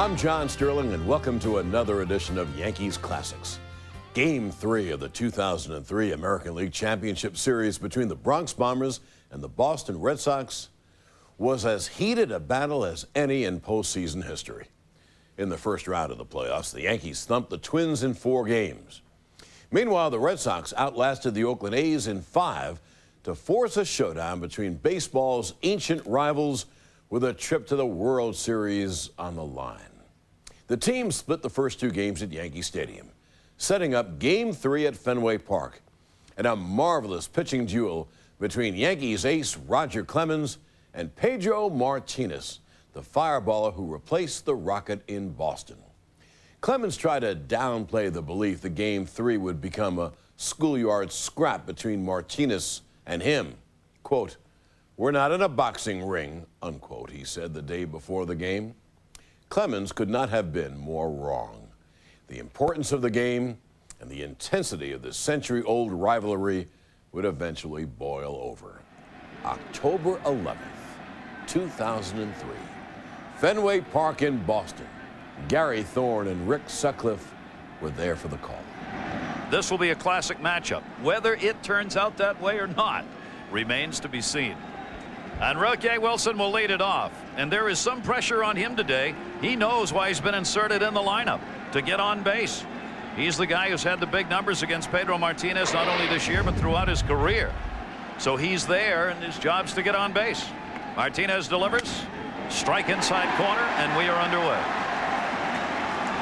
I'm John Sterling, and welcome to another edition of Yankees Classics. Game 3 of the 2003 American League Championship Series between the Bronx Bombers and the Boston Red Sox was as heated a battle as any in postseason history. In the first round of the playoffs, the Yankees thumped the Twins in 4 games. Meanwhile, the Red Sox outlasted the Oakland A's in 5 to force a showdown between baseball's ancient rivals with a trip to the World Series on the line. The team split the first 2 games at Yankee Stadium, setting up Game 3 at Fenway Park, and a marvelous pitching duel between Yankees ace Roger Clemens and Pedro Martinez, the fireballer who replaced the Rocket in Boston. Clemens tried to downplay the belief that Game 3 would become a schoolyard scrap between Martinez and him. Quote, "We're not in a boxing ring," unquote, he said the day before the game. Clemens could not have been more wrong. The importance of the game and the intensity of the century-old rivalry would eventually boil over. October 11th, 2003, Fenway Park in Boston. Gary Thorne and Rick Sutcliffe were there for the call. This will be a classic matchup. Whether it turns out that way or not remains to be seen. And Roque Wilson will lead it off. And there is some pressure on him today. He knows why he's been inserted in the lineup, to get on base. He's the guy who's had the big numbers against Pedro Martinez not only this year but throughout his career. So he's there, and his job's to get on base. Martinez delivers. Strike inside corner, and we are underway.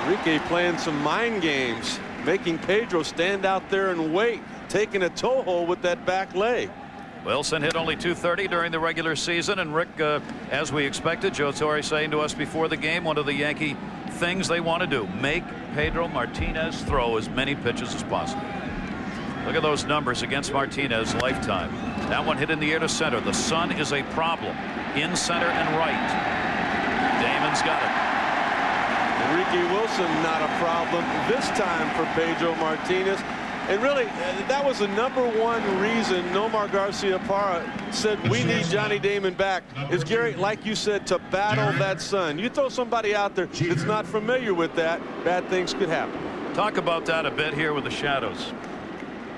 Enrique playing some mind games, making Pedro stand out there and wait, taking a toe hold with that back leg. Wilson hit only .230 during the regular season, and Rick, as we expected, Joe Torre saying to us before the game, one of the Yankee things they want to do, make Pedro Martinez throw as many pitches as possible. Look at those numbers against Martinez lifetime. That one hit in the air to center. The sun is a problem in center and right. Damon's got it. Enrique Wilson not a problem this time for Pedro Martinez. And really, that was the #1 reason Nomar Garciaparra said we need Johnny Damon back, is, Gary, like you said, to battle that sun. You throw somebody out there that's not familiar with that, bad things could happen. Talk about that a bit here with the shadows.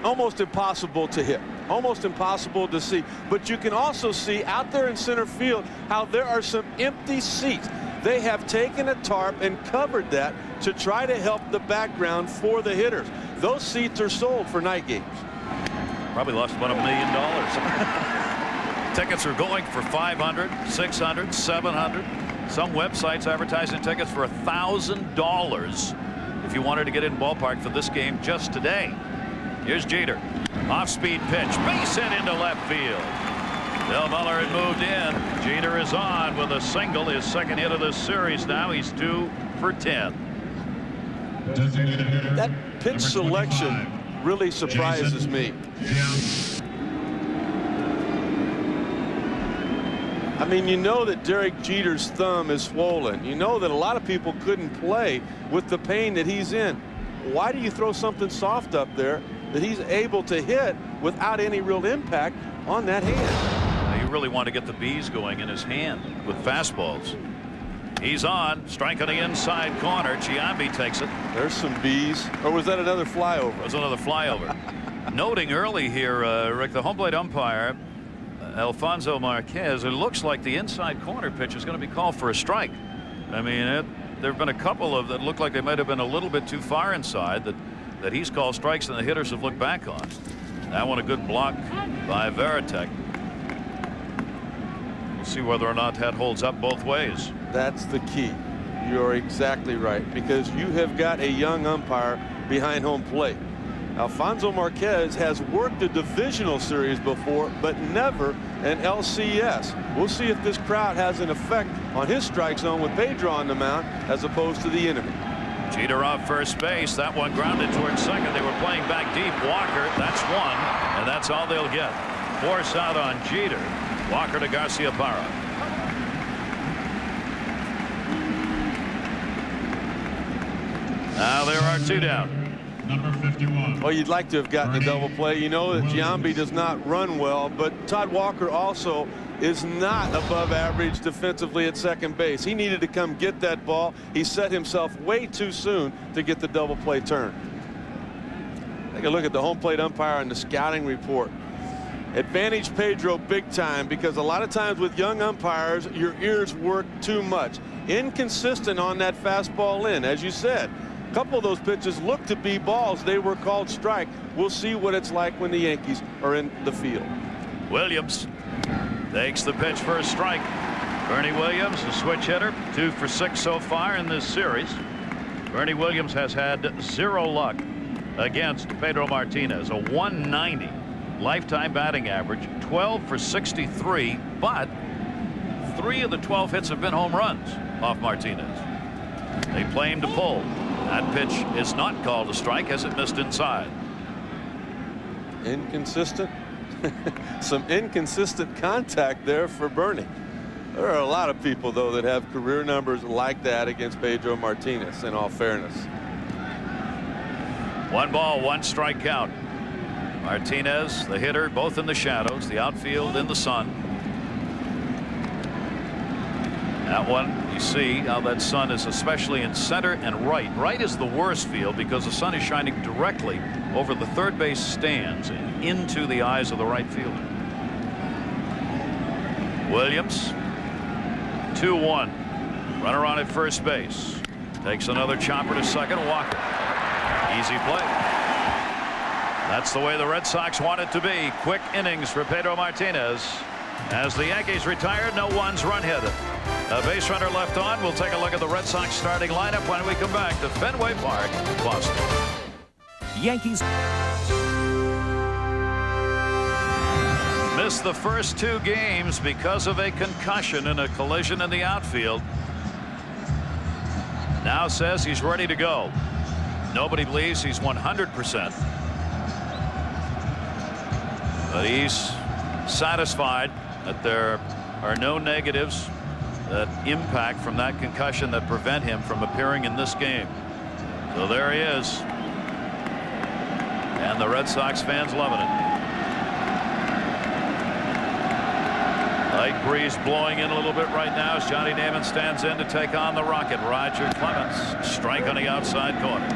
Almost impossible to hit, almost impossible to see. But you can also see out there in center field how there are some empty seats. They have taken a tarp and covered that to try to help the background for the hitters. Those seats are sold for night games. Probably lost about $1 million. Tickets are going for $500, $600, $700. Some websites advertising tickets for $1,000 if you wanted to get in ballpark for this game just today. Here's Jeter. Off-speed pitch. Base hit into left field. Bill Muller had moved in. Jeter is on with a single, his second hit of this series now. He's 2 for 10. That pitch selection really surprises me. I mean, you know that Derek Jeter's thumb is swollen. You know that a lot of people couldn't play with the pain that he's in. Why do you throw something soft up there that he's able to hit without any real impact on that hand? You really want to get the bees going in his hand with fastballs. He's on. Strike on the inside corner. Giambi takes it. There's some bees. Or was that another flyover? It was another flyover. Noting early here, Rick, the home plate umpire, Alfonso Marquez, it looks like the inside corner pitch is going to be called for a strike. I mean, there have been a couple of that look like they might have been a little bit too far inside that he's called strikes and the hitters have looked back on. That one a good block by Veritek. We'll see whether or not that holds up both ways. That's the key. You're exactly right, because you have got a young umpire behind home plate. Alfonso Marquez has worked a divisional series before, but never an LCS. We'll see if this crowd has an effect on his strike zone with Pedro on the mound as opposed to the enemy. Jeter off first base. That one grounded towards second. They were playing back deep. Walker, that's one, and that's all they'll get. Force out on Jeter. Walker to Garciaparra. Now there are 2 down. Number 51. Well, you'd like to have gotten a double play. You know that Giambi does not run well, but Todd Walker also is not above average defensively at second base. He needed to come get that ball. He set himself way too soon to get the double play turn. Take a look at the home plate umpire and the scouting report. Advantage Pedro big time, because a lot of times with young umpires, your ears work too much. Inconsistent on that fastball in. As you said, a couple of those pitches look to be balls. They were called strike. We'll see what it's like when the Yankees are in the field. Williams takes the pitch for a strike. Bernie Williams, a switch hitter, 2 for 6 so far in this series. Bernie Williams has had 0 luck against Pedro Martinez, a 190 lifetime batting average, 12 for 63, but 3 of the 12 hits have been home runs off Martinez. They play him to pull. That pitch is not called a strike as it missed inside. Inconsistent. Some inconsistent contact there for Bernie. There are a lot of people, though, that have career numbers like that against Pedro Martinez, in all fairness. 1 ball, 1 strike count. Martinez, the hitter, both in the shadows, the outfield in the sun. That one, you see how that sun is especially in center and right. Right is the worst field because the sun is shining directly over the third base stands and into the eyes of the right fielder. Williams, 2-1. Runner on at first base. Takes another chopper to second. Walker. Easy play. That's the way the Red Sox want it to be. Quick innings for Pedro Martinez. As the Yankees retired, no one's run hit. A base runner left on. We'll take a look at the Red Sox starting lineup when we come back to Fenway Park, Boston. Yankees missed the first 2 games because of a concussion in a collision in the outfield. Now says he's ready to go. Nobody believes he's 100%. But he's satisfied that there are no negatives that impact from that concussion that prevent him from appearing in this game. So there he is. And the Red Sox fans loving it. Light breeze blowing in a little bit right now as Johnny Damon stands in to take on the Rocket. Roger Clemens, strike on the outside corner.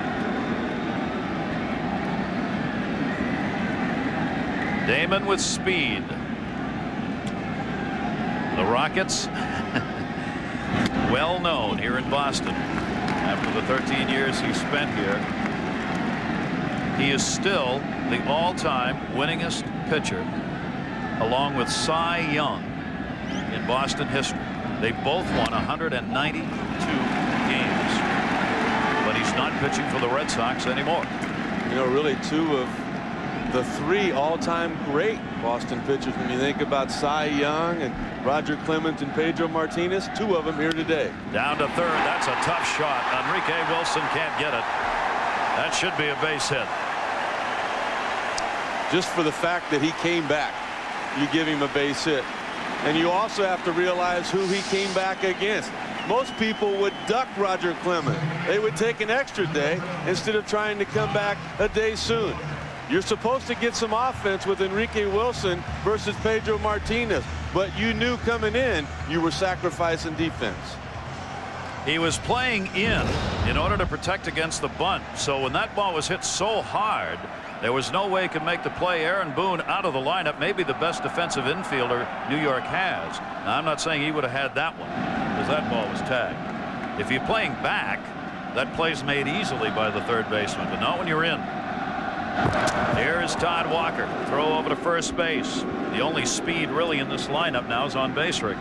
Damon with speed. The Rockets, well known here in Boston. After the 13 years he spent here, he is still the all-time winningest pitcher, along with Cy Young, in Boston history. They both won 192 games, but he's not pitching for the Red Sox anymore. You know, really 2 of the 3 all-time great Boston pitchers. When you think about Cy Young and Roger Clemens and Pedro Martinez, 2 of them here today. Down to third. That's a tough shot. Enrique Wilson can't get it. That should be a base hit. Just for the fact that he came back, you give him a base hit. And you also have to realize who he came back against. Most people would duck Roger Clemens. They would take an extra day instead of trying to come back a day soon. You're supposed to get some offense with Enrique Wilson versus Pedro Martinez, but you knew coming in you were sacrificing defense. He was playing in order to protect against the bunt. So when that ball was hit so hard, there was no way he could make the play. Aaron Boone out of the lineup, maybe the best defensive infielder New York has. Now, I'm not saying he would have had that one because that ball was tagged. If you're playing back, that play's made easily by the third baseman, but not when you're in. Here is Todd Walker. Throw over to first base. The only speed really in this lineup now is on base, Rick.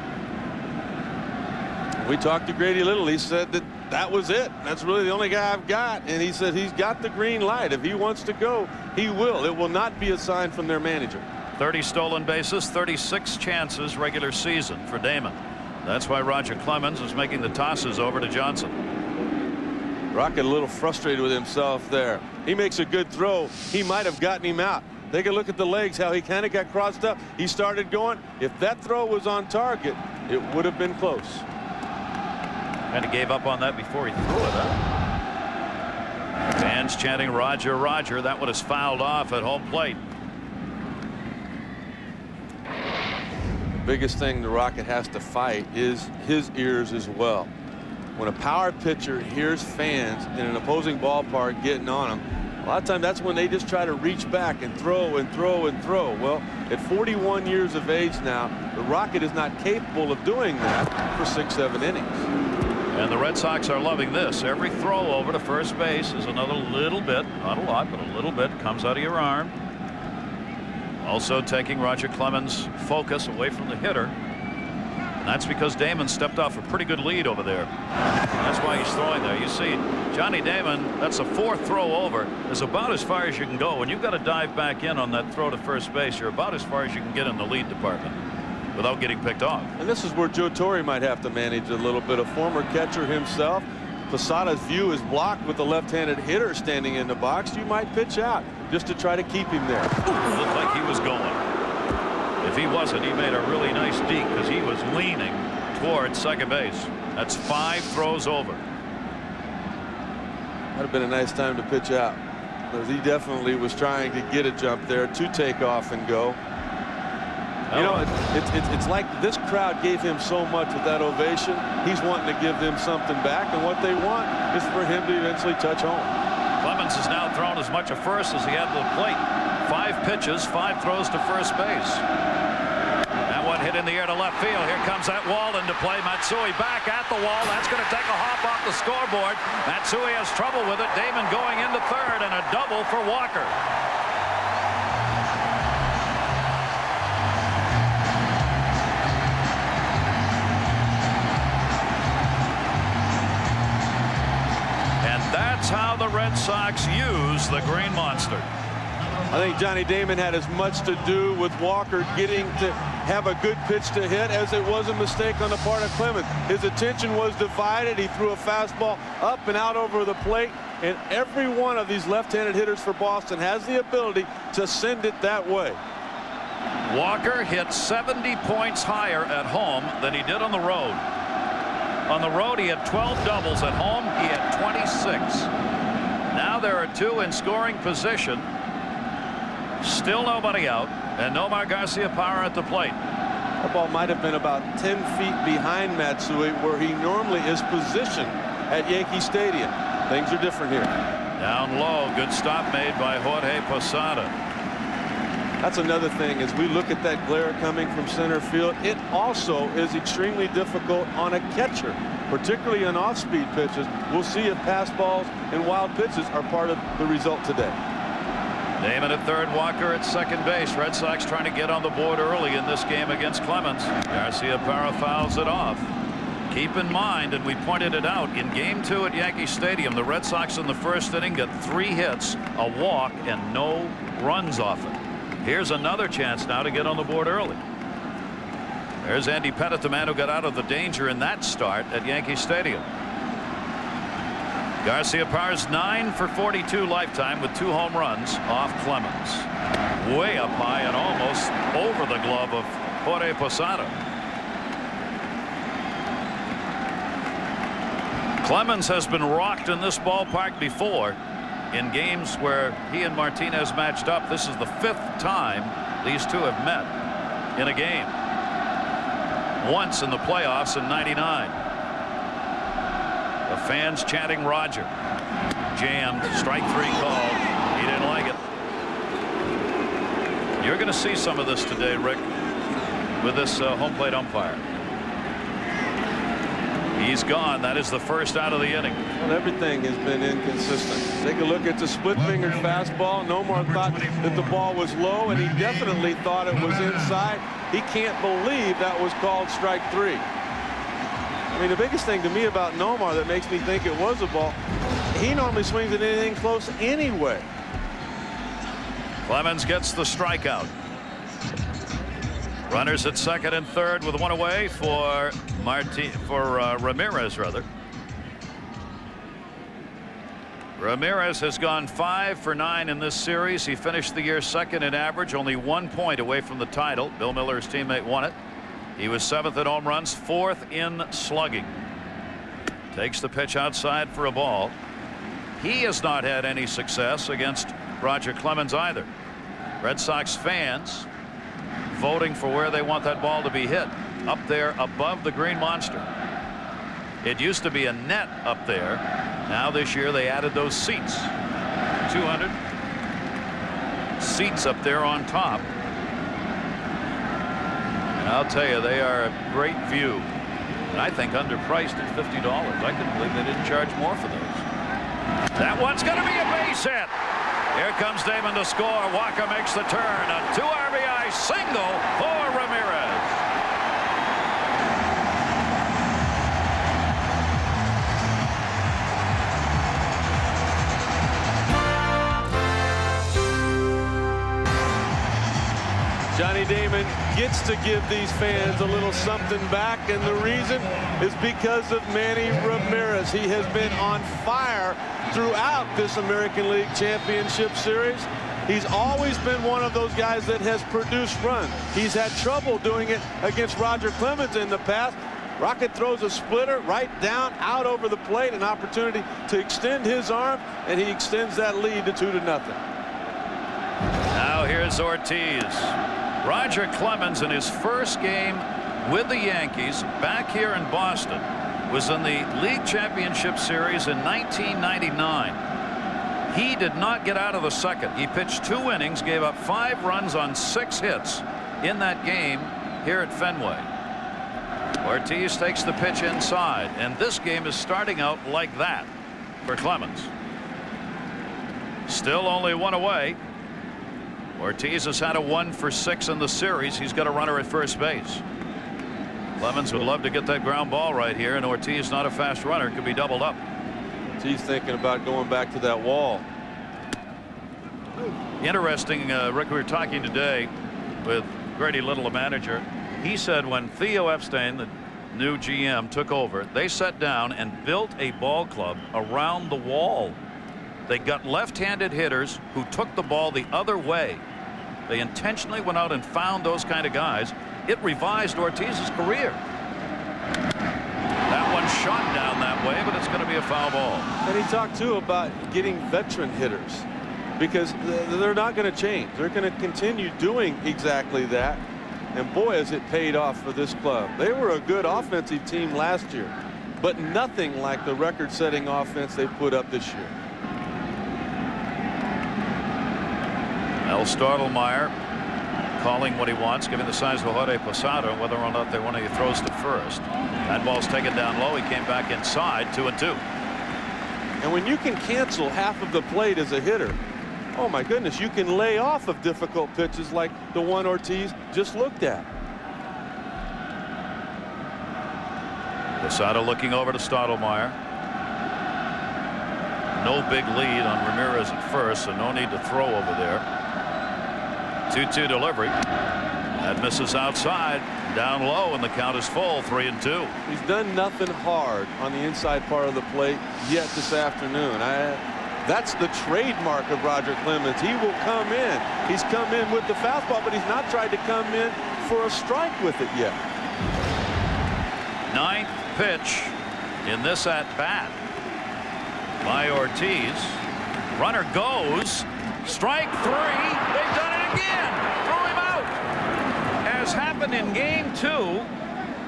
We talked to Grady Little. He said that was it. That's really the only guy I've got. And he said he's got the green light. If he wants to go, he will. It will not be a sign from their manager. 30 stolen bases, 36 chances regular season for Damon. That's why Roger Clemens is making the tosses over to Johnson. Rocket a little frustrated with himself there. He makes a good throw. He might have gotten him out. Take a look at the legs, how he kind of got crossed up. He started going. If that throw was on target, it would have been close. Kind of gave up on that before he threw it, huh? Fans chanting Roger, Roger. That one is fouled off at home plate. biggest thing the Rocket has to fight is his ears as well. When a power pitcher hears fans in an opposing ballpark getting on him, a lot of times that's when they just try to reach back and throw and throw and throw. Well, at 41 years of age now, the Rocket is not capable of doing that for 6-7 innings. And the Red Sox are loving this. Every throw over to first base is another little bit, not a lot, but a little bit comes out of your arm. Also taking Roger Clemens' focus away from the hitter. And that's because Damon stepped off a pretty good lead over there. That's why he's throwing there. You see Johnny Damon, that's a 4th throw over, is about as far as you can go. When you've got to dive back in on that throw to first base, you're about as far as you can get in the lead department without getting picked off. And this is where Joe Torre might have to manage a little bit. A former catcher himself. Posada's view is blocked with the left-handed hitter standing in the box. You might pitch out just to try to keep him there. It looked like he was going. If he wasn't, he made a really nice deke because he was leaning towards second base. That's 5 throws over. That'd have been a nice time to pitch out, because he definitely was trying to get a jump there to take off and go. You know, it's like this crowd gave him so much with that ovation. He's wanting to give them something back, and what they want is for him to eventually touch home. Clemens has now thrown as much at first as he had to the plate. 5 pitches, 5 throws to first base. That one hit in the air to left field. Here comes that wall into play. Matsui back at the wall. That's going to take a hop off the scoreboard. Matsui has trouble with it. Damon going into third, and a double for Walker. And that's how the Red Sox use the Green Monster. I think Johnny Damon had as much to do with Walker getting to have a good pitch to hit as it was a mistake on the part of Clemens. His attention was divided. He threw a fastball up and out over the plate, and every one of these left-handed hitters for Boston has the ability to send it that way. Walker hit 70 points higher at home than he did on the road. On the road, he had 12 doubles. At home, he had 26. Now there are 2 in scoring position. Still nobody out, and Nomar Garciaparra at the plate. That ball might have been about 10 feet behind Matsui, where he normally is positioned at Yankee Stadium. Things are different here. Down low, good stop made by Jorge Posada. That's another thing, as we look at that glare coming from center field, it also is extremely difficult on a catcher, particularly on off-speed pitches. We'll see if pass balls and wild pitches are part of the result today. Damon at third, Walker at second base. Red Sox trying to get on the board early in this game against Clemens. Garciaparra fouls it off. Keep in mind, and we pointed it out, in Game 2 at Yankee Stadium, the Red Sox in the first inning got 3 hits, a walk, and no runs off it. Here's another chance now to get on the board early. There's Andy Pettit, the man who got out of the danger in that start at Yankee Stadium. Garciaparra's 9 for 42 lifetime with 2 home runs off Clemens. Way up high and almost over the glove of Jorge Posada. Clemens has been rocked in this ballpark before in games where he and Martinez matched up. This is the 5th time these 2 have met in a game. Once in the playoffs in '99. The fans chanting Roger. Jammed. Strike 3 called. He didn't like it. You're going to see some of this today, Rick, with this home plate umpire. He's gone. That is the first out of the inning. Well, everything has been inconsistent. Take a look at the split-fingered fastball. Nomar thought that the ball was low, and he definitely thought it was inside. He can't believe that was called strike 3. I mean, the biggest thing to me about Nomar that makes me think it was a ball, he normally swings at anything close anyway. Clemens gets the strikeout. Runners at second and third with 1 away for Ramirez, rather. Ramirez has gone 5 for 9 in this series. He finished the year second in average, only 1 point away from the title. Bill Miller's teammate won it. He was 7th in home runs, 4th in slugging. Takes the pitch outside for a ball. He has not had any success against Roger Clemens either. Red Sox fans voting for where they want that ball to be hit, up there above the green monster. It used to be a net up there. Now this year they added those seats. 200 seats up there on top. And I'll tell you, they are a great view. And I think underpriced at $50. I couldn't believe they didn't charge more for those. That one's going to be a base hit. Here comes Damon to score. Walker makes the turn. A 2 RBI single for Ramirez. Johnny Damon gets to give these fans a little something back, and the reason is because of Manny Ramirez. He has been on fire throughout this American League Championship Series. He's always been one of those guys that has produced runs. He's had trouble doing it against Roger Clemens in the past. Rocket throws a splitter right down, out over the plate, an opportunity to extend his arm, and he extends that lead to 2-0. Now here's Ortiz. Roger Clemens, in his first game with the Yankees back here in Boston, was in the League Championship Series in 1999. He did not get out of the second. He pitched 2 innings, gave up 5 runs on 6 hits in that game here at Fenway. Ortiz takes the pitch inside, and this game is starting out like that for Clemens. Still only 1 away. Ortiz has had a 1 for 6 in the series. He's got a runner at first base. Clemens would love to get that ground ball right here, and Ortiz, not a fast runner, could be doubled up. He's thinking about going back to that wall. Interesting, Rick, we were talking today with Grady Little, the manager. He said when Theo Epstein, the new GM, took over, they sat down and built a ball club around the wall. They got left-handed hitters who took the ball the other way. They intentionally went out and found those kind of guys. It revised Ortiz's career. That one shot down that way, but it's going to be a foul ball. And he talked too about getting veteran hitters, because they're not going to change. They're going to continue doing exactly that. And boy, has it paid off for this club. They were a good offensive team last year, but nothing like the record-setting offense they put up this year. El Stottlemyre calling what he wants, giving the signs to Jorge Posada, whether or not they want to throws to first. That ball's taken down low. He came back inside, 2-2. And when you can cancel half of the plate as a hitter, oh my goodness, you can lay off of difficult pitches like the one Ortiz just looked at. Posada looking over to Stottlemyre. No big lead on Ramirez at first, so no need to throw over there. 2-2 delivery. That misses outside, down low, and the count is full, 3-2. He's done nothing hard on the inside part of the plate yet this afternoon. That's the trademark of Roger Clemens. He will come in. He's come in with the fastball, but he's not tried to come in for a strike with it yet. 9th pitch in this at bat by Ortiz. Runner goes. Strike 3. They've done it again. Throw him out. As happened in game 2,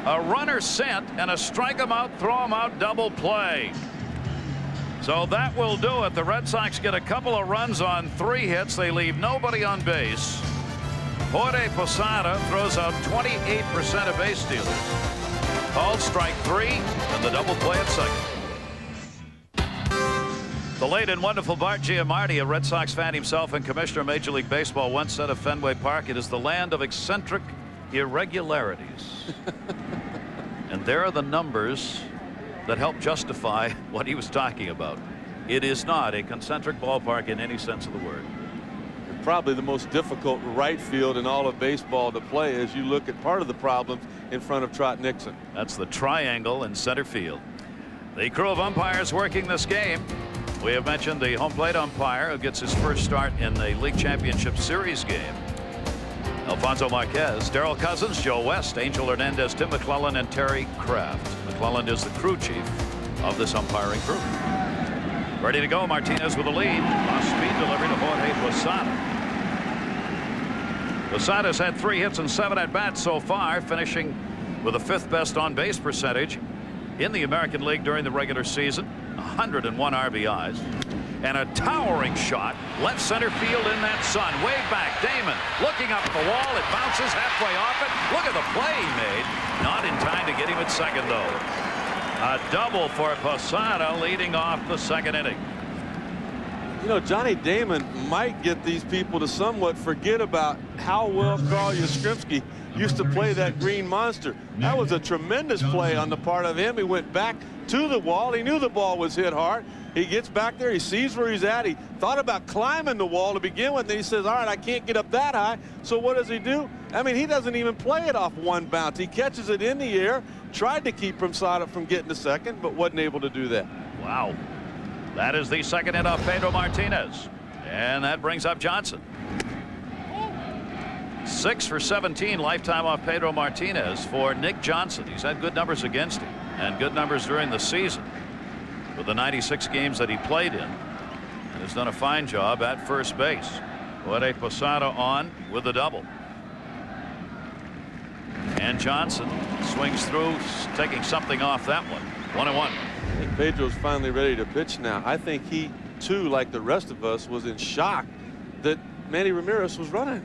a runner sent and a strike him out, throw him out, double play. So that will do it. The Red Sox get a couple of runs on 3 hits. They leave nobody on base. Jorge Posada throws out 28% of base stealers. Called strike 3 and the double play at second. The late and wonderful Bart Giammardi, a Red Sox fan himself and commissioner of Major League Baseball, once said of Fenway Park, it is the land of eccentric irregularities. And there are the numbers that help justify what he was talking about. It is not a concentric ballpark in any sense of the word. Probably the most difficult right field in all of baseball to play as you look at part of the problems in front of Trot Nixon. That's the triangle in center field. The crew of umpires working this game. We have mentioned the home plate umpire who gets his first start in the League Championship Series game. Alfonso Marquez, Darrell Cousins, Joe West, Angel Hernandez, Tim McClellan, and Terry Kraft. McClellan is the crew chief of this umpiring crew. Ready to go. Martinez with the lead. Off-speed delivery to Jorge Posada. Posada's had 3 hits and 7 at-bats so far, finishing with the 5th best on-base percentage in the American League during the regular season. 101 RBIs. And a towering shot, left center field in that sun. Way back, Damon looking up at the wall. It bounces halfway off it. Look at the play he made. Not in time to get him at second, though. A double for Posada leading off the 2nd inning. You know, Johnny Damon might get these people to somewhat forget about how well Carl Yastrzemski used to play that green monster. That was a tremendous play on the part of him. He went back to the wall. He knew the ball was hit hard. He gets back there. He sees where he's at. He thought about climbing the wall to begin with. Then he says, all right, I can't get up that high. So what does he do? I mean, he doesn't even play it off one bounce. He catches it in the air, tried to keep Posada from getting to second, but wasn't able to do that. Wow. That is the 2nd hit off Pedro Martinez. And that brings up Johnson. 6 for 17 lifetime off Pedro Martinez for Nick Johnson. He's had good numbers against him and good numbers during the season with the 96 games that he played in, and has done a fine job at first base. Jorge Posada on with the double. And Johnson swings through, taking something off that one. 1-1. I think Pedro's finally ready to pitch now. I think he, too, like the rest of us, was in shock that Manny Ramirez was running.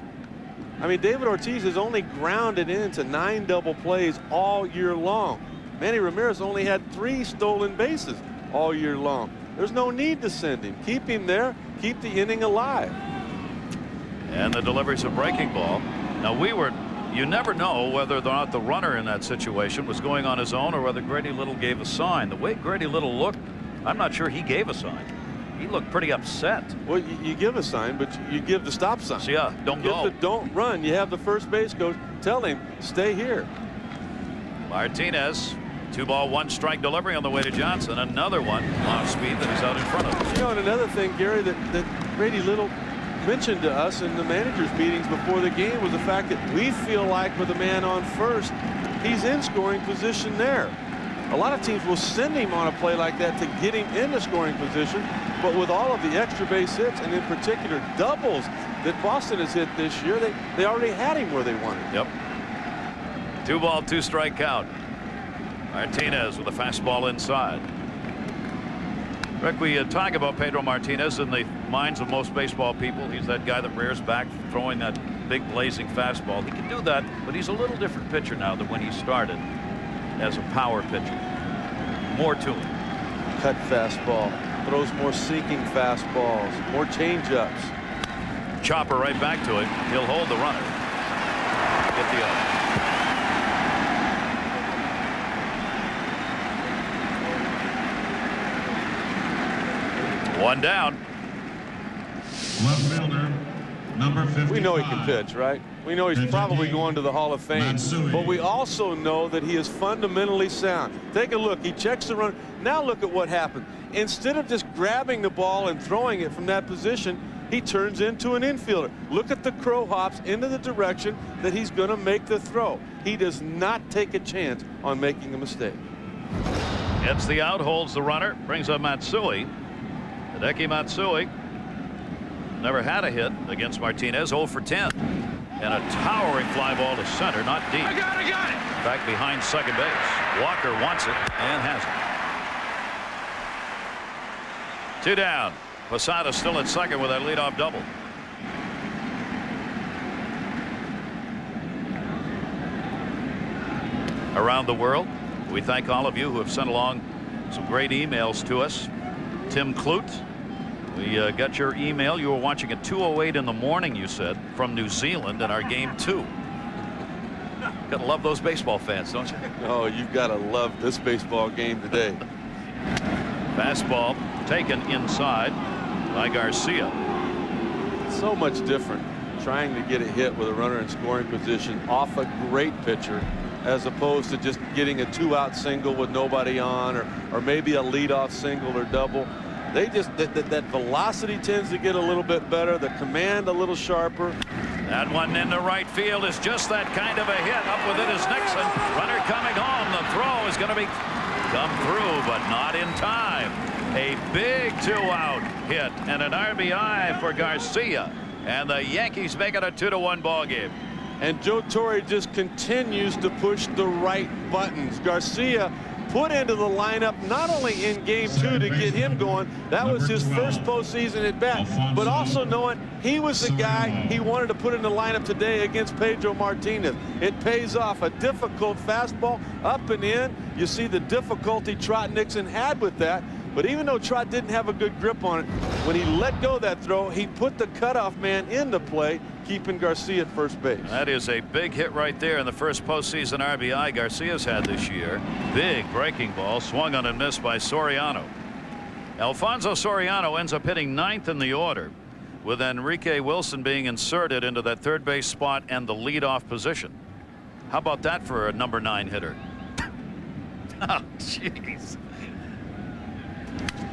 I mean, David Ortiz has only grounded into 9 double plays all year long. Manny Ramirez only had 3 stolen bases all year long. There's no need to send him. Keep him there. Keep the inning alive. And the delivery's a breaking ball. Now, you never know whether or not the runner in that situation was going on his own or whether Grady Little gave a sign. The way Grady Little looked, I'm not sure he gave a sign. He looked pretty upset. Well, you give a sign, but you give the stop sign. So, yeah, don't give go. the don't run. You have the first base coach tell him, stay here. Martinez, 2-ball, 1-strike delivery on the way to Johnson. Another one off speed that he's out in front of. You know, and another thing, Gary, that Grady Little mentioned to us in the managers' meetings before the game was the fact that we feel like with a man on first, he's in scoring position there. A lot of teams will send him on a play like that to get him into scoring position, but with all of the extra base hits and in particular doubles that Boston has hit this year, they already had him where they wanted him. Yep. 2-ball, 2-strike count. Martinez with a fastball inside. Rick, we talk about Pedro Martinez in the minds of most baseball people. He's that guy that rears back throwing that big blazing fastball. He can do that, but he's a little different pitcher now than when he started as a power pitcher. More to him. Cut fastball, throws more sinking fastballs, more changeups. Chopper right back to him. He'll hold the runner. Get the out. One down. Left fielder, number 55. We know he can pitch, right? We know he's probably going to the Hall of Fame, but we also know that he is fundamentally sound. Take a look. He checks the run. Now look at what happened. Instead of just grabbing the ball and throwing it from that position, he turns into an infielder. Look at the crow hops into the direction that he's going to make the throw. He does not take a chance on making a mistake. Gets the out, holds the runner, brings up Matsui. Hideki Matsui never had a hit against Martinez. 0 for 10. And a towering fly ball to center, not deep. I got it. Back behind second base. Walker wants it and has it. 2 down. Posada still at second with that leadoff double. Around the world, we thank all of you who have sent along some great emails to us. Tim Clute, we got your email. You were watching at 2:08 in the morning, you said, from New Zealand in our game 2. Gotta love those baseball fans, don't you? Oh, you've got to love this baseball game today. Fastball taken inside by Garcia. So much different trying to get a hit with a runner in scoring position off a great pitcher as opposed to just getting a 2-out single with nobody on, or maybe a leadoff single or double. They just that velocity tends to get a little bit better, the command a little sharper. That one into right field is just that kind of a hit. Up with it is Nixon. Runner coming home. The throw is going to come through, but not in time. A big 2-out hit and an RBI for Garcia. And the Yankees make it a 2-1 ball game. And Joe Torre just continues to push the right buttons. Garcia put into the lineup not only in game 2 to get him going, that was his first postseason at bat, but also knowing he was the guy he wanted to put in the lineup today against Pedro Martinez. It pays off. A difficult fastball up and in. You see the difficulty Trot Nixon had with that. But even though Trot didn't have a good grip on it, when he let go that throw, he put the cutoff man into play, keeping Garcia at first base. That is a big hit right there in the first postseason RBI Garcia's had this year. Big breaking ball swung on and missed by Soriano. Alfonso Soriano ends up hitting 9th in the order, with Enrique Wilson being inserted into that third base spot and the leadoff position. How about that for a number 9 hitter? Oh, jeez.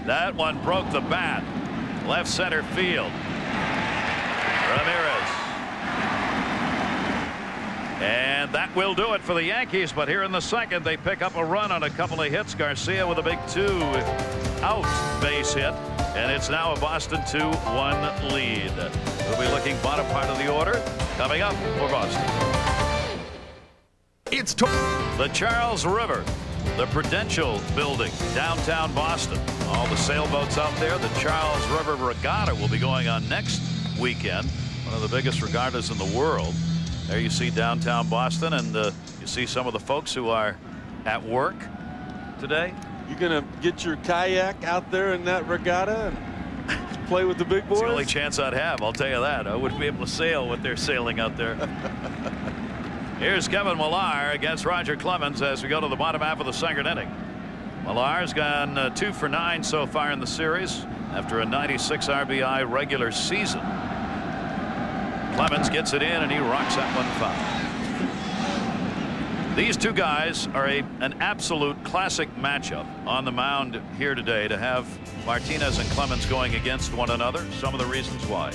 That one broke the bat. Left center field. Ramirez. And that will do it for the Yankees. But here in the second, they pick up a run on a couple of hits. Garcia with a big 2-out base hit. And it's now a Boston 2-1 lead. We'll be looking bottom part of the order coming up for Boston. It's the Charles River. The Prudential Building, downtown Boston. All the sailboats out there. The Charles River Regatta will be going on next weekend. One of the biggest regattas in the world. There you see downtown Boston, and you see some of the folks who are at work today. You gonna get your kayak out there in that regatta and play with the big boys? It's the only chance I'd have, I'll tell you that. I wouldn't be able to sail what they're sailing out there. Here's Kevin Millar against Roger Clemens as we go to the bottom half of the second inning. Millar's gone 2 for 9 so far in the series after a 96 RBI regular season. Clemens gets it in and he rocks that one foul. These two guys are an absolute classic matchup on the mound here today, to have Martinez and Clemens going against one another. Some of the reasons why.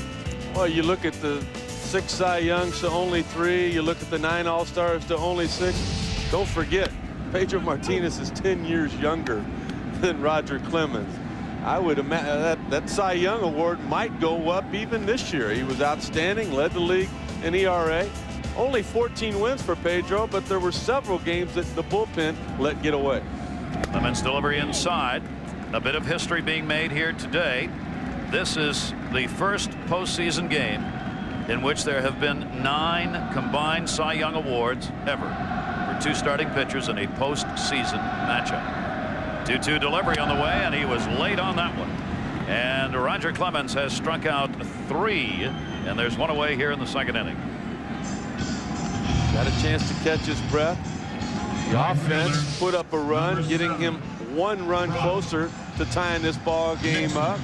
Well, you look at the 6 Cy Youngs to only 3. You look at the 9 All-Stars to only 6. Don't forget, Pedro Martinez is 10 years younger than Roger Clemens. I would imagine that Cy Young award might go up even this year. He was outstanding, led the league in ERA. Only 14 wins for Pedro, but there were several games that the bullpen let get away. Clemens delivery inside. A bit of history being made here today. This is the first postseason game in which there have been 9 combined Cy Young awards ever for 2 starting pitchers in a postseason matchup. 2-2 delivery on the way, and he was late on that one. And Roger Clemens has struck out 3, and there's one away here in the second inning. Got a chance to catch his breath. The offense put up a run, getting him 1 run closer to tying this ball game up.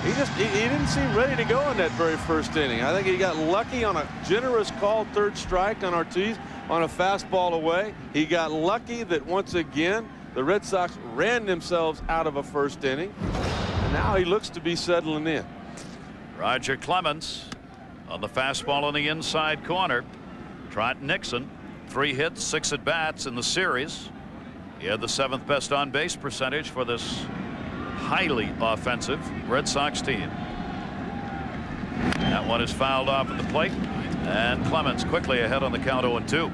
He didn't seem ready to go in that very first inning. I think he got lucky on a generous called 3rd strike on Ortiz on a fastball away. He got lucky that once again the Red Sox ran themselves out of a first inning. And now he looks to be settling in. Roger Clemens on the fastball on the inside corner. Trot Nixon, 3 hits, 6 at bats in the series. He had the 7th best on base percentage for this highly offensive Red Sox team. That one is fouled off at the plate, and Clemens quickly ahead on the count 0-2.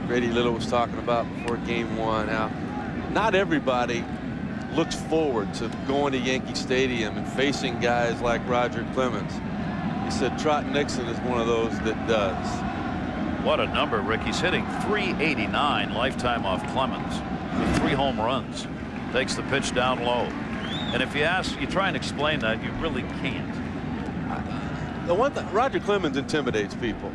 Grady Little was talking about before game 1 how not everybody looks forward to going to Yankee Stadium and facing guys like Roger Clemens. He said Trot Nixon is one of those that does. What a number, Rick. He's hitting .389 lifetime off Clemens with 3 home runs. Takes the pitch down low. And if you try and explain that, you really can't. The one thing, Roger Clemens intimidates people.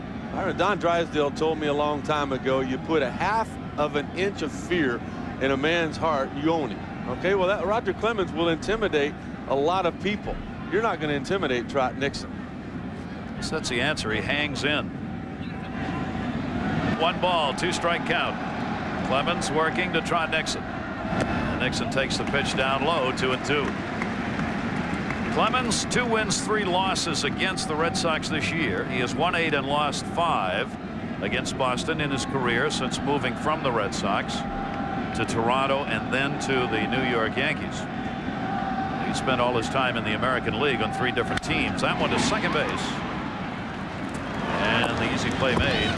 Don Drysdale told me a long time ago, you put a 1/2 of an inch of fear in a man's heart, you own him. Okay, well, Roger Clemens will intimidate a lot of people. You're not going to intimidate Trot Nixon. So that's the answer. He hangs in. 1 ball, 2 strike count. Clemens working to Trot Nixon. And Nixon takes the pitch down low, 2-2. Clemens 2 wins, 3 losses against the Red Sox this year. He has won 8 and lost 5 against Boston in his career since moving from the Red Sox to Toronto and then to the New York Yankees. He spent all his time in the American League on 3 different teams. That one to second base. And the easy play made.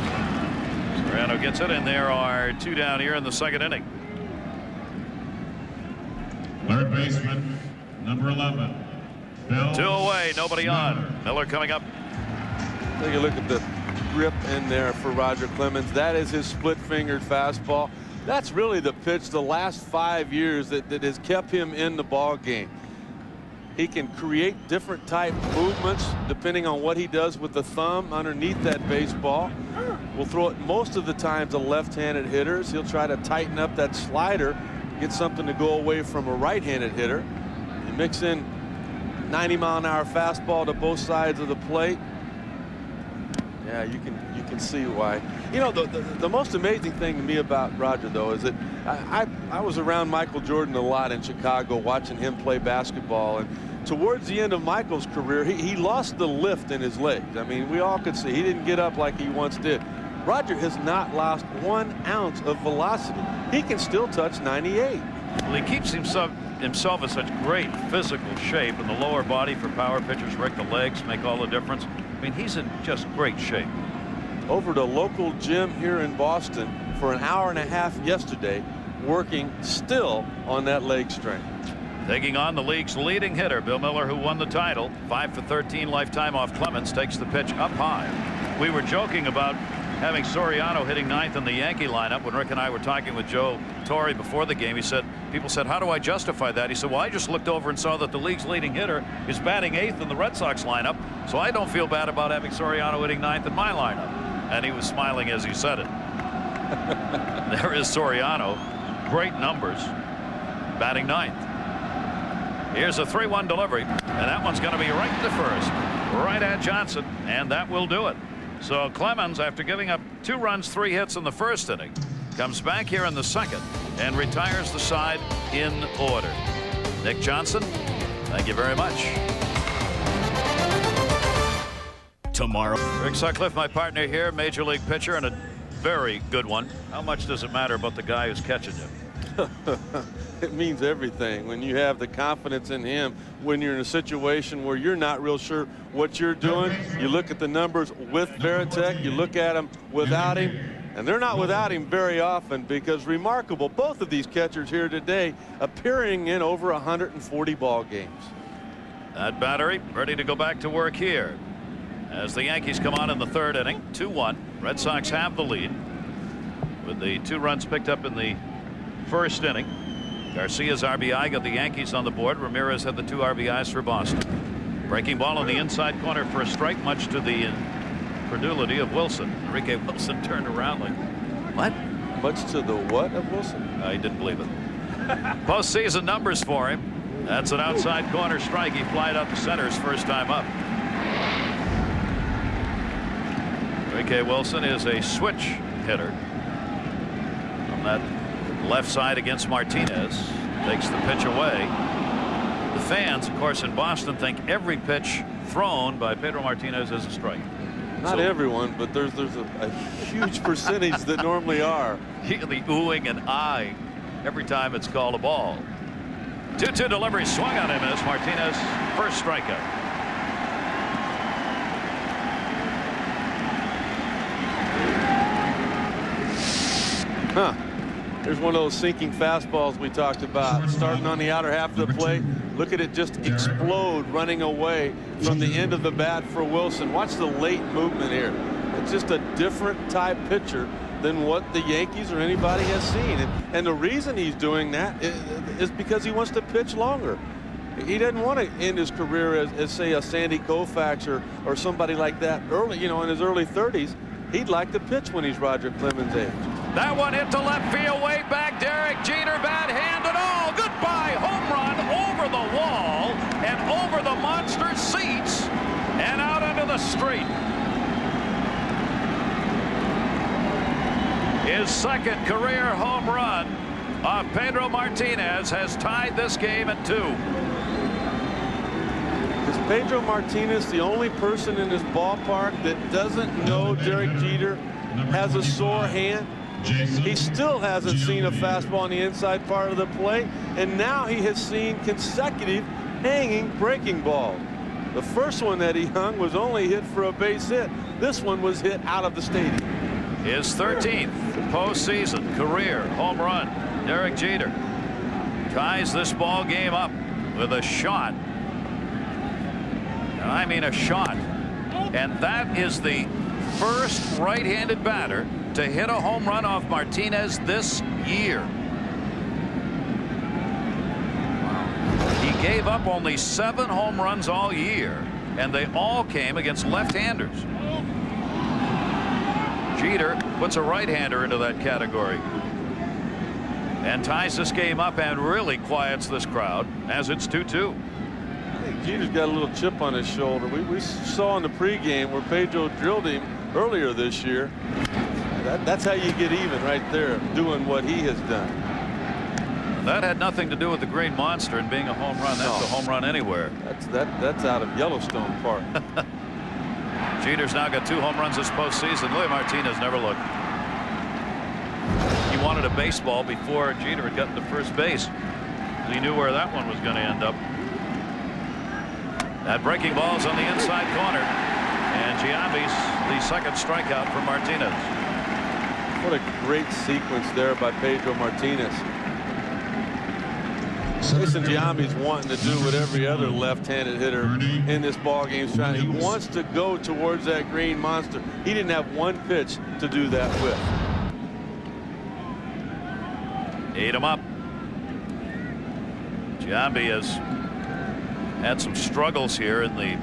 Soriano gets it, and there are 2 down here in the second inning. Third baseman, number 11. Bill 2 away, nobody on. Miller coming up. Take a look at the grip in there for Roger Clemens. That is his split-fingered fastball. That's really the pitch the last 5 years that has kept him in the ball game. He can create different type movements depending on what he does with the thumb underneath that baseball. We'll throw it most of the time to left-handed hitters. He'll try to tighten up that slider, get something to go away from a right-handed hitter. You mix in 90-mile-an-hour fastball to both sides of the plate. Yeah, you can see why. You know, the most amazing thing to me about Roger, though, is that I was around Michael Jordan a lot in Chicago watching him play basketball, and towards the end of Michael's career, he lost the lift in his legs. I mean, we all could see he didn't get up like he once did. Roger has not lost 1 ounce of velocity. He can still touch 98. Well, he keeps himself in such great physical shape, and the lower body for power pitchers, Rick, the legs make all the difference. I mean, he's in just great shape. Over to local gym here in Boston for an hour and a half yesterday, working still on that leg strength. Taking on the league's leading hitter, Bill Miller, who won the title. 5 for 13 lifetime off Clemens, takes the pitch up high. We were joking about having Soriano hitting 9th in the Yankee lineup when Rick and I were talking with Joe Torre before the game. He said, people said, how do I justify that? He said, well, I just looked over and saw that the league's leading hitter is batting 8th in the Red Sox lineup, so I don't feel bad about having Soriano hitting 9th in my lineup. And he was smiling as he said it. There is Soriano, great numbers, batting 9th. Here's a 3-1 delivery, and that one's going to be right to first, right at Johnson, and that will do it. So Clemens, after giving up 2 runs, 3 hits in the first inning, comes back here in the second and retires the side in order. Nick Johnson, thank you very much. Tomorrow. Rick Sutcliffe, my partner here, major league pitcher, and a very good one. How much does it matter about the guy who's catching you? It means everything when you have the confidence in him. When you're in a situation where you're not real sure what you're doing, you look at the numbers with Veritek, you look at them without him, and they're not without him very often, because remarkable, both of these catchers here today appearing in over 140 ball games. That battery ready to go back to work here as the Yankees come on in the third inning. 2-1. Red Sox have the lead with the 2 runs picked up in the first inning. Garcia's RBI got the Yankees on the board. Ramirez had the 2 RBIs for Boston. Breaking ball on the inside corner for a strike, much to the incredulity of Wilson. Enrique Wilson turned around like, what? Much to the what of Wilson? I didn't believe it. Postseason numbers for him. That's an outside corner strike. He flied up the center his first time up. Enrique Wilson is a switch hitter on that left side against Martinez. Takes the pitch away. The fans, of course, in Boston think every pitch thrown by Pedro Martinez is a strike. Not everyone, but there's a huge percentage that normally are. The oohing and eyeing every time it's called a ball. 2-2 delivery swung on him as Martinez first strikeout. Huh. There's one of those sinking fastballs we talked about, starting on the outer half of the plate. Look at it just explode, running away from the end of the bat for Wilson. Watch the late movement here. It's just a different type pitcher than what the Yankees or anybody has seen. And the reason he's doing that is because he wants to pitch longer. He doesn't want to end his career as say a Sandy Koufax or somebody like that early, you know, in his early 30s. He'd like to pitch when he's Roger Clemens' age. That one hit to left field, way back. Derek Jeter, bad hand and all. Goodbye, home run over the wall and over the monster seats and out into the street. His second career home run of Pedro Martinez has tied this game at 2. Is Pedro Martinez the only person in this ballpark that doesn't know Derek Jeter has a sore hand? He still hasn't seen a fastball on the inside part of the plate, and now he has seen consecutive hanging breaking ball. The first one that he hung was only hit for a base hit. This one was hit out of the stadium. His 13th postseason career home run. Derek Jeter ties this ball game up with a shot. I mean a shot. And that is the first right-handed batter to hit a home run off Martinez this year. He gave up only 7 home runs all year, and they all came against left-handers. Jeter puts a right-hander into that category and ties this game up and really quiets this crowd as it's 2-2. I think Jeter's got a little chip on his shoulder. We saw in the pregame where Pedro drilled him earlier this year. That's how you get even right there, doing what he has done. That had nothing to do with the Green Monster and being a home run. That's a home run anywhere. That's out of Yellowstone Park. Jeter's now got 2 home runs this postseason. Louis Martinez never looked. He wanted a baseball before Jeter had gotten to first base. He knew where that one was going to end up. That breaking ball's on the inside corner, and Giambi's the second strikeout for Martinez. What a great sequence there by Pedro Martinez. Jason Giambi's wanting to do what every other left-handed hitter in this ball game is trying. He wants to go towards that Green Monster. He didn't have one pitch to do that with. Ate him up. Giambi has had some struggles here in the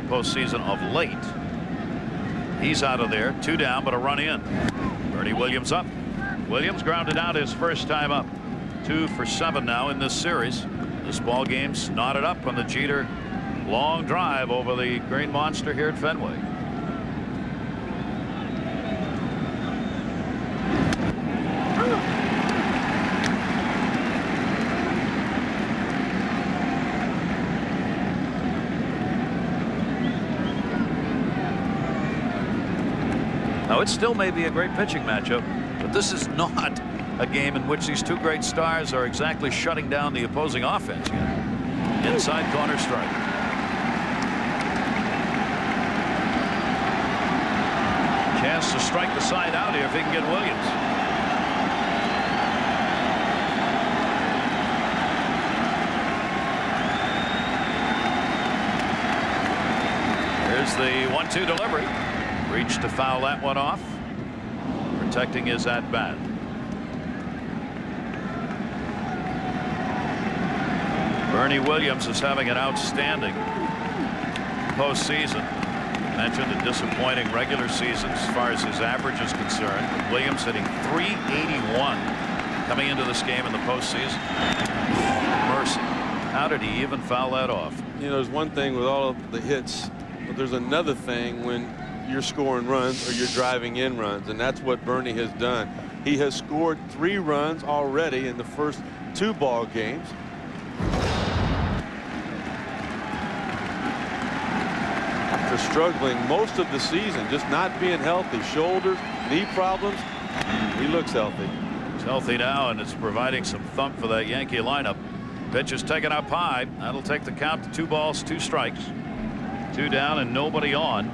postseason of late. He's out of there. 2 down, but a run in. Bernie Williams up. Williams grounded out his first time up. 2 for 7 now in this series. This ball game's knotted up on the Jeter long drive over the Green Monster here at Fenway. Now, it still may be a great pitching matchup, but this is not a game in which these 2 great stars are exactly shutting down the opposing offense yet. Inside corner strike. Chance to strike the side out here if he can get Williams. Here's the 1-2 delivery. Reached to foul that one off. Protecting his at-bat. Bernie Williams is having an outstanding postseason. Mentioned a disappointing regular season as far as his average is concerned. Williams hitting .381 coming into this game in the postseason. Mercy. How did he even foul that off? You know, there's one thing with all of the hits, but there's another thing when you're scoring runs or you're driving in runs, and that's what Bernie has done. He has scored 3 runs already in the first 2 ball games. After struggling most of the season, just not being healthy, shoulders, knee problems, he looks healthy. He's healthy now, and it's providing some thump for that Yankee lineup. Pitch is taken up high. That'll take the count to 2 balls, 2 strikes. 2 down and nobody on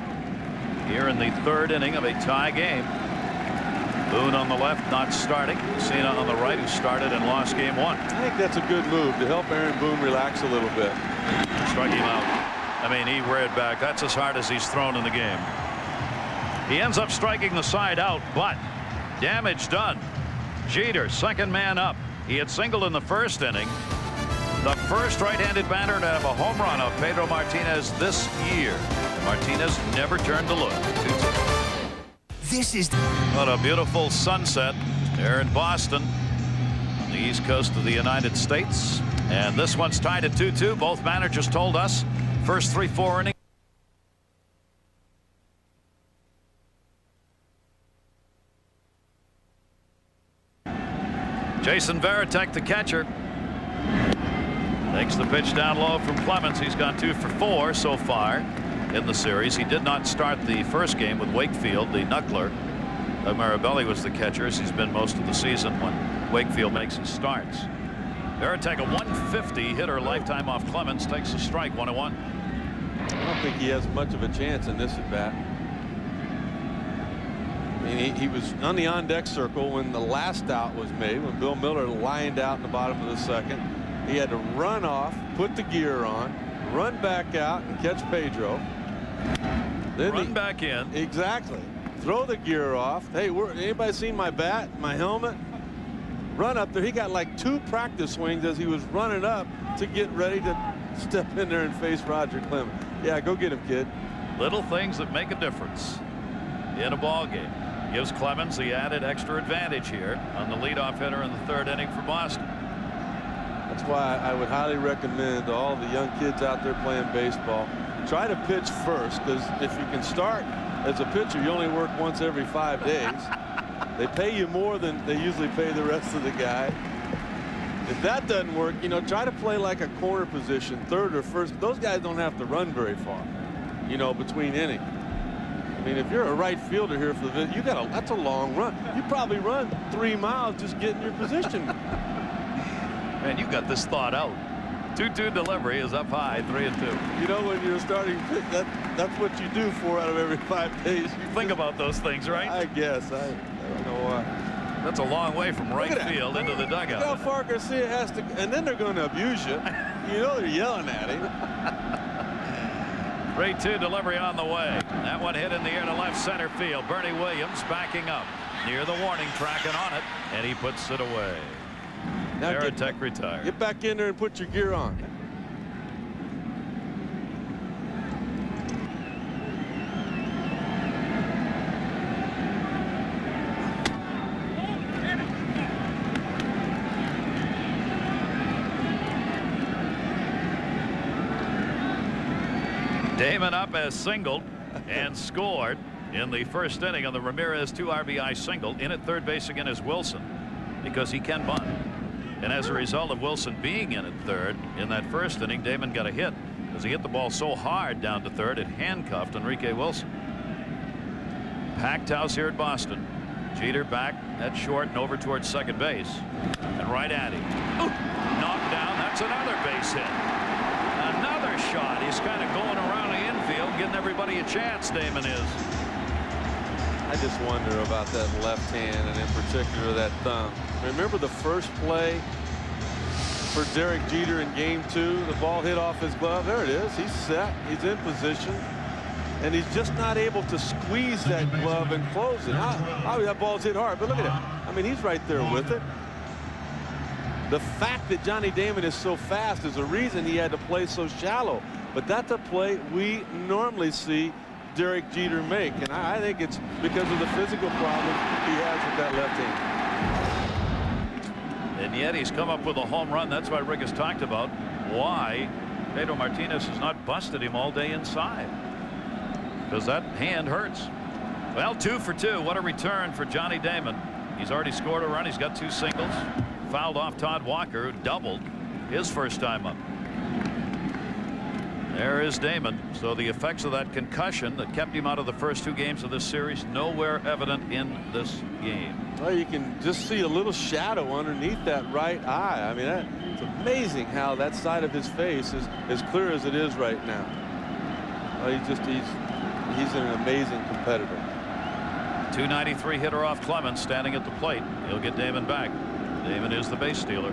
here in the 3rd inning of a tie game. Boone on the left, not starting. Cena on the right, who started and lost game 1. I think that's a good move to help Aaron Boone relax a little bit. Strike him out. I mean, he reared back. That's as hard as he's thrown in the game. He ends up striking the side out, but damage done. Jeter, second man up. He had singled in the 1st inning. The first right-handed batter to have a home run of Pedro Martinez this year. Martinez never turned to look. 2-2. This is What a beautiful sunset there in Boston on the east coast of the United States. And this one's tied at 2-2. Both managers told us first 3-4 innings. Jason Varitek, the catcher, takes the pitch down low from Clemens. He's gone 2 for 4 so far in the series. He did not start the first game with Wakefield, the knuckler. Doug Marabelli was the catcher, as he's been most of the season when Wakefield makes his starts. Varitek, a 150 hitter, lifetime off Clemens, takes a strike, 1-1. I don't think he has much of a chance in this at bat. I mean, he was on the on-deck circle when the last out was made, when Bill Miller lined out in the bottom of the second. He had to run off, put the gear on, run back out, and catch Pedro. Then Run back in. Exactly. Throw the gear off. Hey, anybody seen my bat, my helmet? Run up there. He got like 2 practice swings as he was running up to get ready to step in there and face Roger Clemens. Yeah, go get him, kid. Little things that make a difference in a ball game. Gives Clemens the added extra advantage here on the leadoff hitter in the 3rd inning for Boston. That's why I would highly recommend to all the young kids out there playing baseball, try to pitch first, because if you can start as a pitcher, you only work once every 5 days. They pay you more than they usually pay the rest of the guy. If that doesn't work, you know, try to play like a corner position, 3rd or 1st. Those guys don't have to run very far, you know, between innings. I mean, if you're a right fielder here for the, that's a long run. You probably run 3 miles just getting your position. Man, you got this thought out. 2-2 delivery is up high, 3-2. You know, when you're starting, that's what you do 4 out of every 5 days. You think about those things, right? I guess. I don't know why. That's a long way from right field into the dugout. Look how far Garcia has to, and then they're going to abuse you. You know they're yelling at him. 3-2 delivery on the way. That one hit in the air to left center field. Bernie Williams backing up near the warning track and on it, and he puts it away. Now Varitek retired. Get back in there and put your gear on. Damon up as singled and scored in the 1st inning on the Ramirez 2 RBI single. In at 3rd base again is Wilson, because he can bunt. And as a result of Wilson being in at 3rd in that 1st inning, Damon got a hit because he hit the ball so hard down to 3rd it handcuffed Enrique Wilson. Packed house here at Boston. Jeter back at short and over towards 2nd base and right at him. Ooh, knocked down. That's another base hit. Another shot. He's kind of going around the infield, getting everybody a chance. Damon is. I just wonder about that left hand, and in particular that thumb. Remember the first play for Derek Jeter in Game 2? The ball hit off his glove. There it is. He's set. He's in position. And he's just not able to squeeze that glove and close it. That ball's hit hard, but look at it. I mean, he's right there with it. The fact that Johnny Damon is so fast is a reason he had to play so shallow. But that's a play we normally see Derek Jeter make, and I think it's because of the physical problems he has with that left hand. And yet he's come up with a home run. That's why Rick has talked about why Pedro Martinez has not busted him all day inside, because that hand hurts. Well, 2 for 2. What a return for Johnny Damon. He's already scored a run. He's got 2 singles. Fouled off Todd Walker, who doubled his first time up. There is Damon. So the effects of that concussion that kept him out of the first 2 games of this series nowhere evident in this game. Well, you can just see a little shadow underneath that right eye. I mean, it's amazing how that side of his face is as clear as it is right now. Well, he's an amazing competitor. 293 hitter off Clemens, standing at the plate. He'll get Damon back. Damon is the base stealer.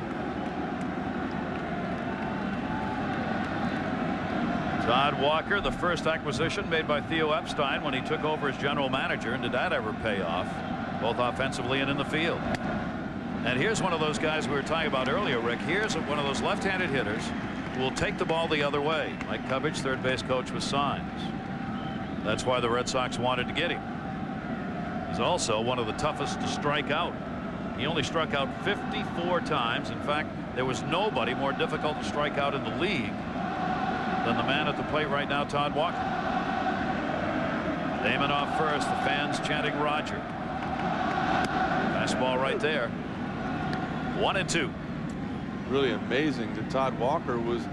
Todd Walker, the first acquisition made by Theo Epstein when he took over as general manager, and did that ever pay off, both offensively and in the field? And here's one of those guys we were talking about earlier, Rick. Here's one of those left-handed hitters who will take the ball the other way. Mike Cubbage, third base coach with signs. That's why the Red Sox wanted to get him. He's also one of the toughest to strike out. He only struck out 54 times. In fact, there was nobody more difficult to strike out in the league than the man at the plate right now, Todd Walker. Damon off first. The fans chanting Roger. Fastball right there. 1-2. Really amazing that Todd Walker was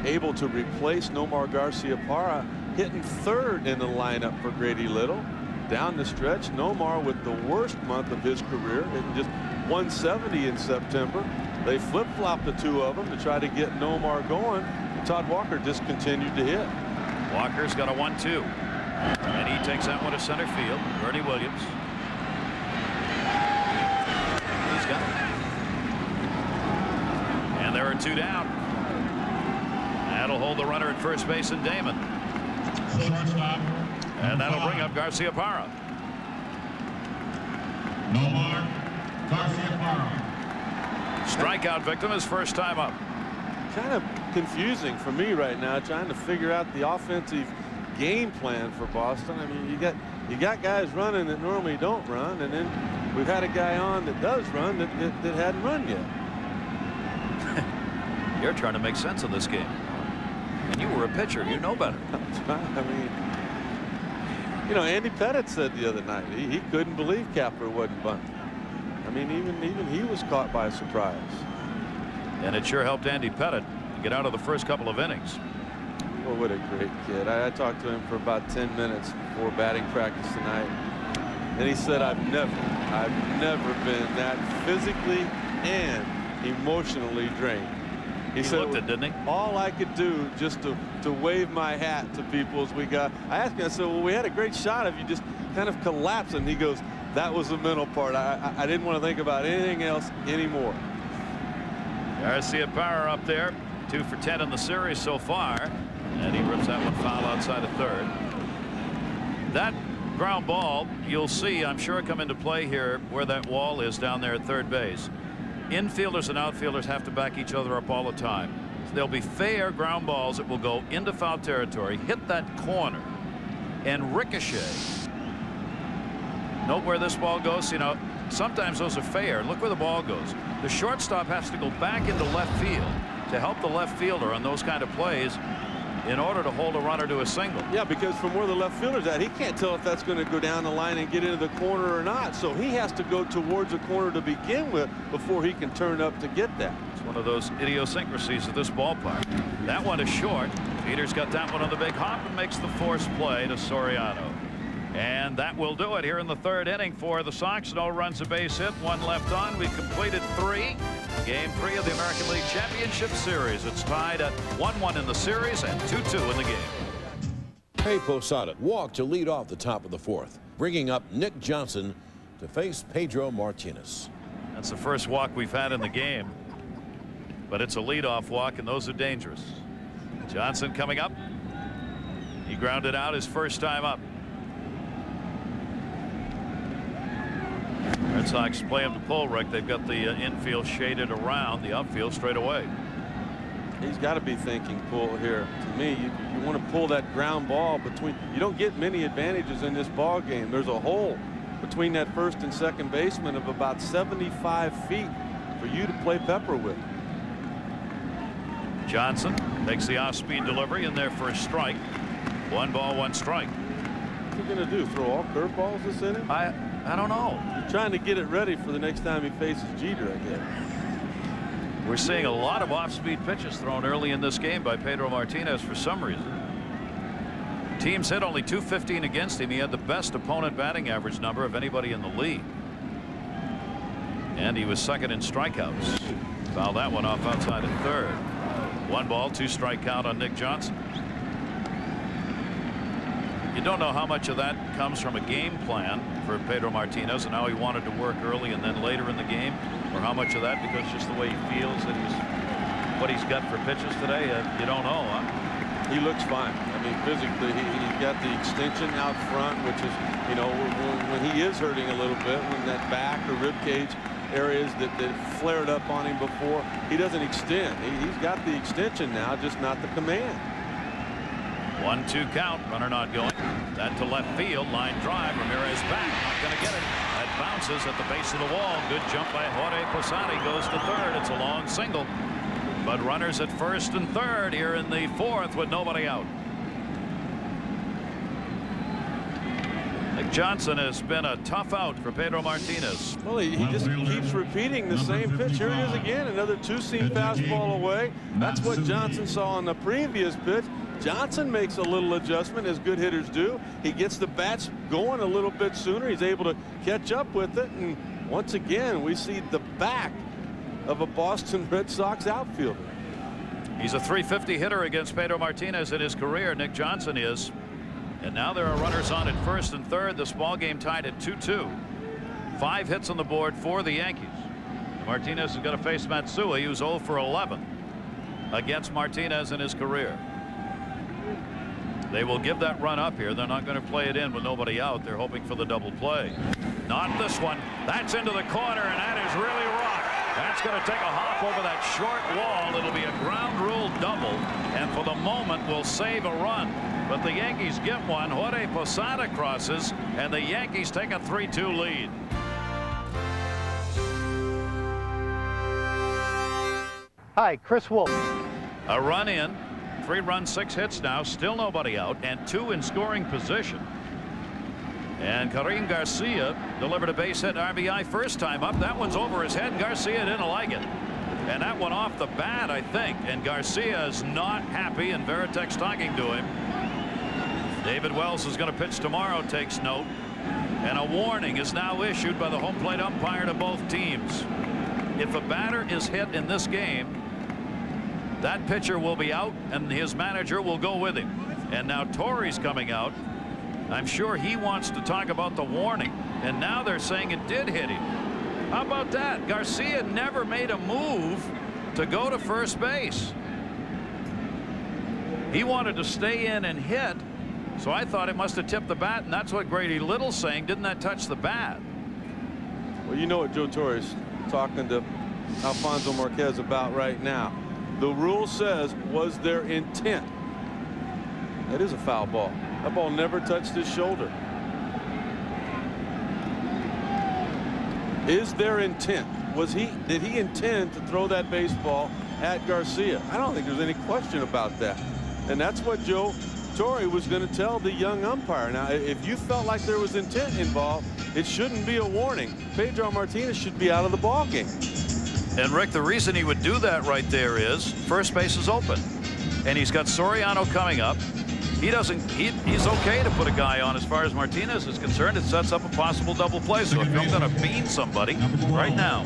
able to replace Nomar Garciaparra, hitting third in the lineup for Grady Little. Down the stretch, Nomar with the worst month of his career, hitting just 170 in September. They flip-flopped the two of them to try to get Nomar going. Todd Walker just continued to hit. Walker's got a 1-2. And he takes that one to center field. Bernie Williams. He's got it. And there are two down. That'll hold the runner at first base in Damon. Shortstop. And that'll bring up Garciaparra. Nomar Garciaparra. Strikeout victim his first time up. Kind of confusing for me right now, trying to figure out the offensive game plan for Boston. I mean, you got guys running that normally don't run, and then we've had a guy on that does run that hadn't run yet. You're trying to make sense of this game. And you were a pitcher. You know better. I mean, you know, Andy Pettit said the other night he couldn't believe Kapler wasn't bunting. I mean, even he was caught by surprise. And it sure helped Andy Pettit get out of the first couple of innings. Well, what a great kid. I talked to him for about 10 minutes before batting practice tonight. And he said, I've never been that physically and emotionally drained. He said, looked it, didn't he? All I could do just to wave my hat to people as we got. I asked him, I said, well, we had a great shot of you just kind of collapsing. He goes, that was the mental part. I didn't want to think about anything else anymore. Garciaparra up there, 2 for 10 in the series so far, and he rips that one foul outside of third. That ground ball, you'll see, I'm sure, come into play here where that wall is down there at third base. Infielders and outfielders have to back each other up all the time. There'll be fair ground balls that will go into foul territory, hit that corner, and ricochet. Note where this ball goes. You know, sometimes those are fair. Look where the ball goes. The shortstop has to go back into left field to help the left fielder on those kind of plays in order to hold a runner to a single. Yeah, because from where the left fielder's at, he can't tell if that's going to go down the line and get into the corner or not. So he has to go towards the corner to begin with before he can turn up to get that. It's one of those idiosyncrasies of this ballpark. That one is short. Peter's got that one on the big hop and makes the forced play to Soriano. And that will do it here in the third inning for the Sox. No runs, a base hit, 1 left on. We've completed 3. Game 3 of the American League Championship Series. It's tied at 1-1 in the series and 2-2 in the game. Ray Posada walked to lead off the top of the 4th, bringing up Nick Johnson to face Pedro Martinez. That's the first walk we've had in the game, but it's a leadoff walk, and those are dangerous. Johnson coming up. He grounded out his first time up. Red Sox play him to pull, Rick. They've got the infield shaded around, the outfield straight away. He's got to be thinking pull here. To me, you want to pull that ground ball between. You don't get many advantages in this ball game. There's a hole between that first and second baseman of about 75 feet for you to play pepper with. Johnson takes the off-speed delivery in there for a strike. 1 ball, 1 strike. What's he going to do? Throw all curveballs this inning? I don't know. He's trying to get it ready for the next time he faces Jeter, I guess. We're seeing a lot of off-speed pitches thrown early in this game by Pedro Martinez for some reason. Teams hit only .215 against him. He had the best opponent batting average number of anybody in the league. And he was second in strikeouts. Fouled that one off outside of third. 1 ball, 2 strike count on Nick Johnson. You don't know how much of that comes from a game plan for Pedro Martinez and how he wanted to work early and then later in the game, or how much of that because just the way he feels that what he's got for pitches today. You don't know, huh? He looks fine. I mean, physically, he's got the extension out front, which is, you know, when he is hurting a little bit, when that back or rib cage areas that flared up on him before, he doesn't extend. He's got the extension now, just not the command. 1-2 count, runner not going. That to left field, line drive. Ramirez back, not going to get it. That bounces at the base of the wall. Good jump by Jorge Posada. Goes to third. It's a long single, but runners at first and third here in the 4th with nobody out. Nick Johnson has been a tough out for Pedro Martinez. Well, he just keeps repeating the same pitch. Here he is again, another 2-seam fastball away. That's what Johnson saw on the previous pitch. Johnson makes a little adjustment, as good hitters do. He gets the bats going a little bit sooner. He's able to catch up with it, and once again, we see the back of a Boston Red Sox outfielder. He's a .350 hitter against Pedro Martinez in his career. Nick Johnson is. And now there are runners on at first and third. This ball game tied at 2-2. 5 hits on the board for the Yankees. Martinez is going to face Matsui, who's 0 for 11 against Martinez in his career. They will give that run up here. They're not going to play it in with nobody out. They're hoping for the double play. Not this one. That's into the corner, and that is really rock. That's going to take a hop over that short wall. It'll be a ground rule double, and for the moment will save a run. But the Yankees get one. Jorge Posada crosses, and the Yankees take a 3-2 lead. Hi, Chris Wolf. A run in. 3 runs, 6 hits now, still nobody out, and 2 in scoring position. And Karim Garcia delivered a base hit RBI first time up. That one's over his head. Garcia didn't like it. And that one off the bat, I think. And Garcia is not happy, and Veritek's talking to him. David Wells is going to pitch tomorrow, takes note. And a warning is now issued by the home plate umpire to both teams. If a batter is hit in this game, that pitcher will be out, and his manager will go with him. And now Torre's coming out. I'm sure he wants to talk about the warning. And now they're saying it did hit him. How about that? Garcia never made a move to go to first base. He wanted to stay in and hit. So I thought it must have tipped the bat, and that's what Grady Little's saying. Didn't that touch the bat? Well, you know what Joe Torre's talking to Alfonso Marquez about right now. The rule says, was there intent? That is a foul ball. That ball never touched his shoulder. Is there intent? Did he intend to throw that baseball at Garcia? I don't think there's any question about that. And that's what Joe Torre was going to tell the young umpire. Now, if you felt like there was intent involved, it shouldn't be a warning. Pedro Martinez should be out of the ball game. And Rick, the reason he would do that right there is first base is open, and he's got Soriano coming up. He's okay to put a guy on. As far as Martinez is concerned, it sets up a possible double play. So if I'm going to bean somebody right now.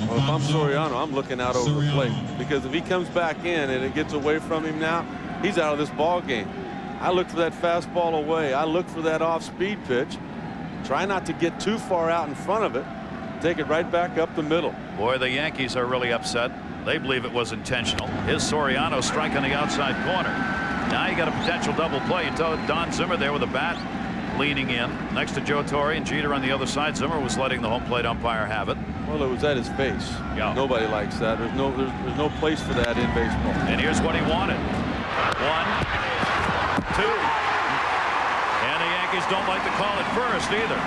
Well, if I'm Soriano, I'm looking out over the plate, because if he comes back in and it gets away from him now, he's out of this ball game. I look for that fastball away. I look for that off-speed pitch. Try not to get too far out in front of it. Take it right back up the middle. Boy, the Yankees are really upset. They believe it was intentional. Here's Soriano strike on the outside corner. Now you got a potential double play. You tell Don Zimmer there with a bat leaning in next to Joe Torre and Jeter on the other side. Zimmer was letting the home plate umpire have it. Well, it was at his face. Yeah. Nobody likes that. There's no place for that in baseball. And here's what he wanted. 1, 2. And the Yankees don't like to call it first either.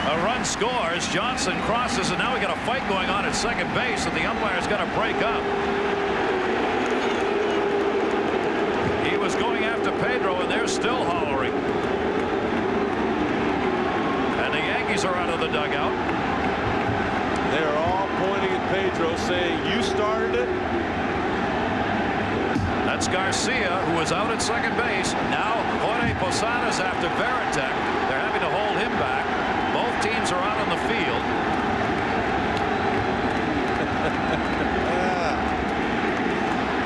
A run scores. Johnson crosses, and now we got a fight going on at second base, and the umpire's got to break up. He was going after Pedro, and they're still hollering. And the Yankees are out of the dugout. They're all pointing at Pedro, saying, "You started it." That's Garcia, who was out at second base. Now Jorge Posada's after Veritek. They're having to hold him back. Both teams are out on the field.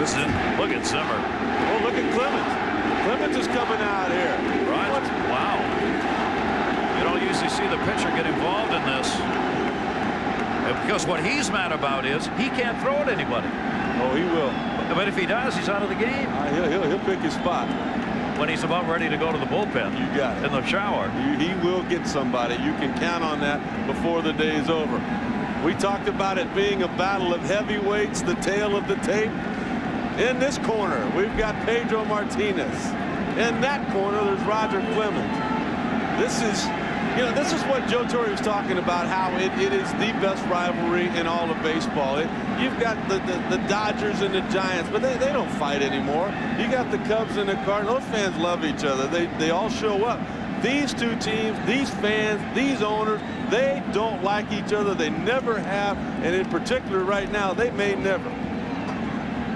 This is look at Zimmer. Oh, look at Clemens. Clemens is coming out here. Right? Wow. You don't usually see the pitcher get involved in this. Because what he's mad about is he can't throw at anybody. Oh, he will. But if he does, he's out of the game. He'll pick his spot. When he's about ready to go to the bullpen. You got it. In the shower. He will get somebody. You can count on that before the day's over. We talked about it being a battle of heavyweights, the tail of the tape. In this corner, we've got Pedro Martinez. In that corner, there's Roger Clemens. This is what Joe Torre was talking about, how it is the best rivalry in all of baseball. You've got the Dodgers and the Giants, but they don't fight anymore. You got the Cubs and the Cardinals. Those fans love each other. They all show up. These two teams, these fans, these owners, they don't like each other. They never have, and in particular right now, they may never.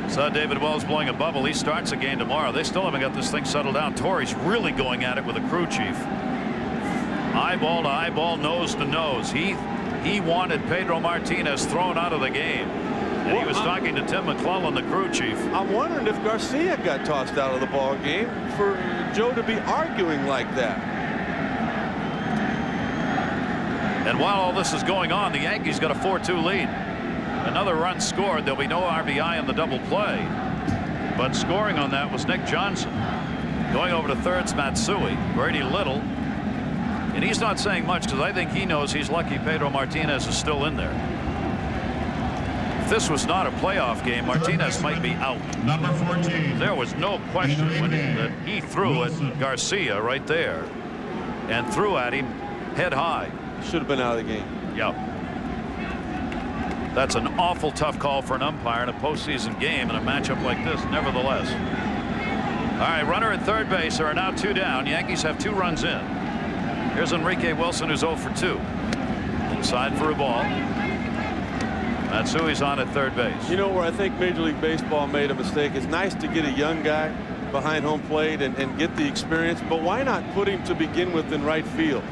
Saw David Wells blowing a bubble. He starts again tomorrow. They still haven't got this thing settled down. Torre's really going at it with the crew chief. Eyeball to eyeball, nose to nose. He he wanted Pedro Martinez thrown out of the game. And he was talking to Tim McClellan, the crew chief. I'm wondering if Garcia got tossed out of the ball game for Joe to be arguing like that. And while all this is going on, the Yankees got a 4-2 lead. Another run scored. There'll be no RBI in the double play. But scoring on that was Nick Johnson. Going over to third's Matsui. Brady Little. And he's not saying much because I think he knows he's lucky Pedro Martinez is still in there. If this was not a playoff game, Martinez might be out. Number 14. There was no question that he threw at Garcia right there and threw at him head high. Should have been out of the game. Yep. That's an awful tough call for an umpire in a postseason game in a matchup like this, nevertheless. All right, runner at third base. There are now 2 down. Yankees have 2 runs in. Here's Enrique Wilson, who's 0 for 2. Inside for a ball. Matsui's on at third base. You know where I think Major League Baseball made a mistake? It's nice to get a young guy behind home plate and get the experience, but why not put him to begin with in right field?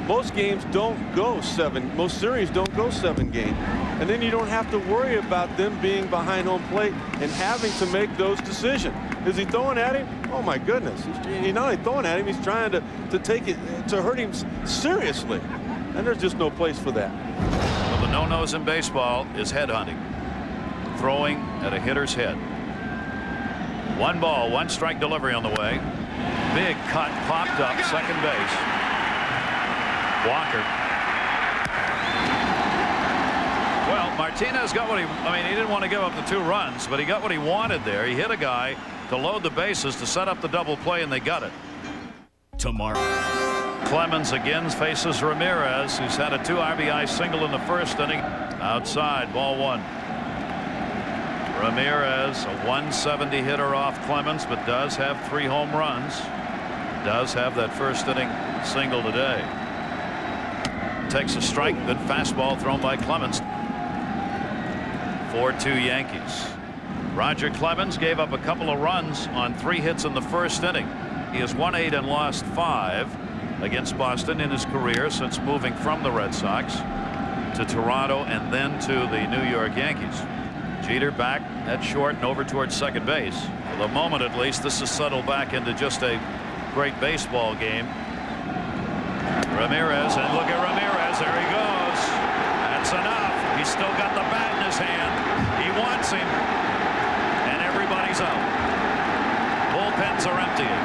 Most games don't go 7. Most series don't go 7 games. And then you don't have to worry about them being behind home plate and having to make those decisions. Is he throwing at him? Oh, my goodness. He's not only throwing at him, he's trying to take it to hurt him seriously. And there's just no place for that. Well, the no-nos in baseball is headhunting. Throwing at a hitter's head. 1 ball, 1 strike delivery on the way. Big cut popped up second base. Walker. Well, Martinez got what he didn't want to give up the 2 runs, but he got what he wanted there. He hit a guy to load the bases to set up the double play, and they got it. Tomorrow. Clemens again faces Ramirez, who's had a 2 RBI single in the first inning. Outside, ball 1. Ramirez, a 170 hitter off Clemens, but does have 3 home runs. Does have that first inning single today. Takes a strike. Good fastball thrown by Clemens. 4-2 Yankees. Roger Clemens gave up a couple of runs on 3 hits in the first inning. He has won 8 and lost 5 against Boston in his career since moving from the Red Sox to Toronto and then to the New York Yankees. Jeter back at short and over towards second base. For the moment, at least, this has settled back into just a great baseball game. Ramirez, and look at Ramirez. There he goes. That's enough. He's still got the bat in his hand. He wants him. And everybody's out. Bullpens are emptying.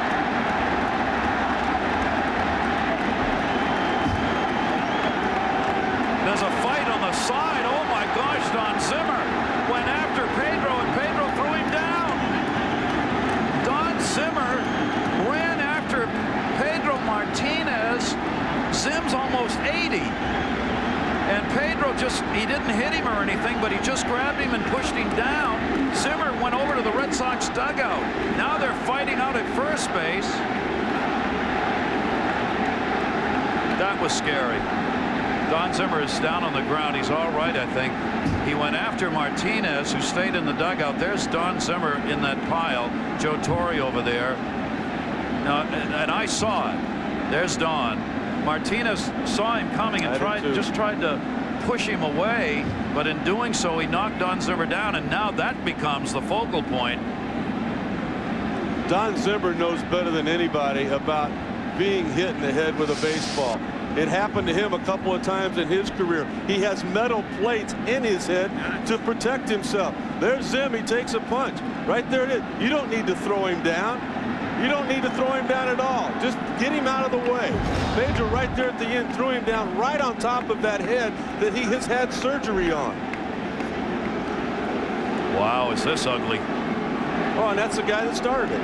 There's a fight on the side. Oh my gosh, Don Zimmer went after Pedro, and Pedro threw him down. Don Zimmer ran after Pedro Martinez. Zim's almost 80. And Pedro he didn't hit him or anything, but he just grabbed him and pushed him down. Zimmer went over to the Red Sox dugout. Now they're fighting out at first base. That was scary. Don Zimmer is down on the ground. He's all right, I think. He went after Martinez, who stayed in the dugout. There's Don Zimmer in that pile. Joe Torre over there. Now, and I saw it. There's Don. Martinez saw him coming and tried to push him away, but in doing so, he knocked Don Zimmer down, and now that becomes the focal point. Don Zimmer knows better than anybody about being hit in the head with a baseball. It happened to him a couple of times in his career. He has metal plates in his head to protect himself. There's Zim. He takes a punch. Right there it is. You don't need to throw him down. You don't need to throw him down at all. Just get him out of the way. Pedro right there at the end threw him down right on top of that head that he has had surgery on. Wow, is this ugly. Oh, and that's the guy that started it.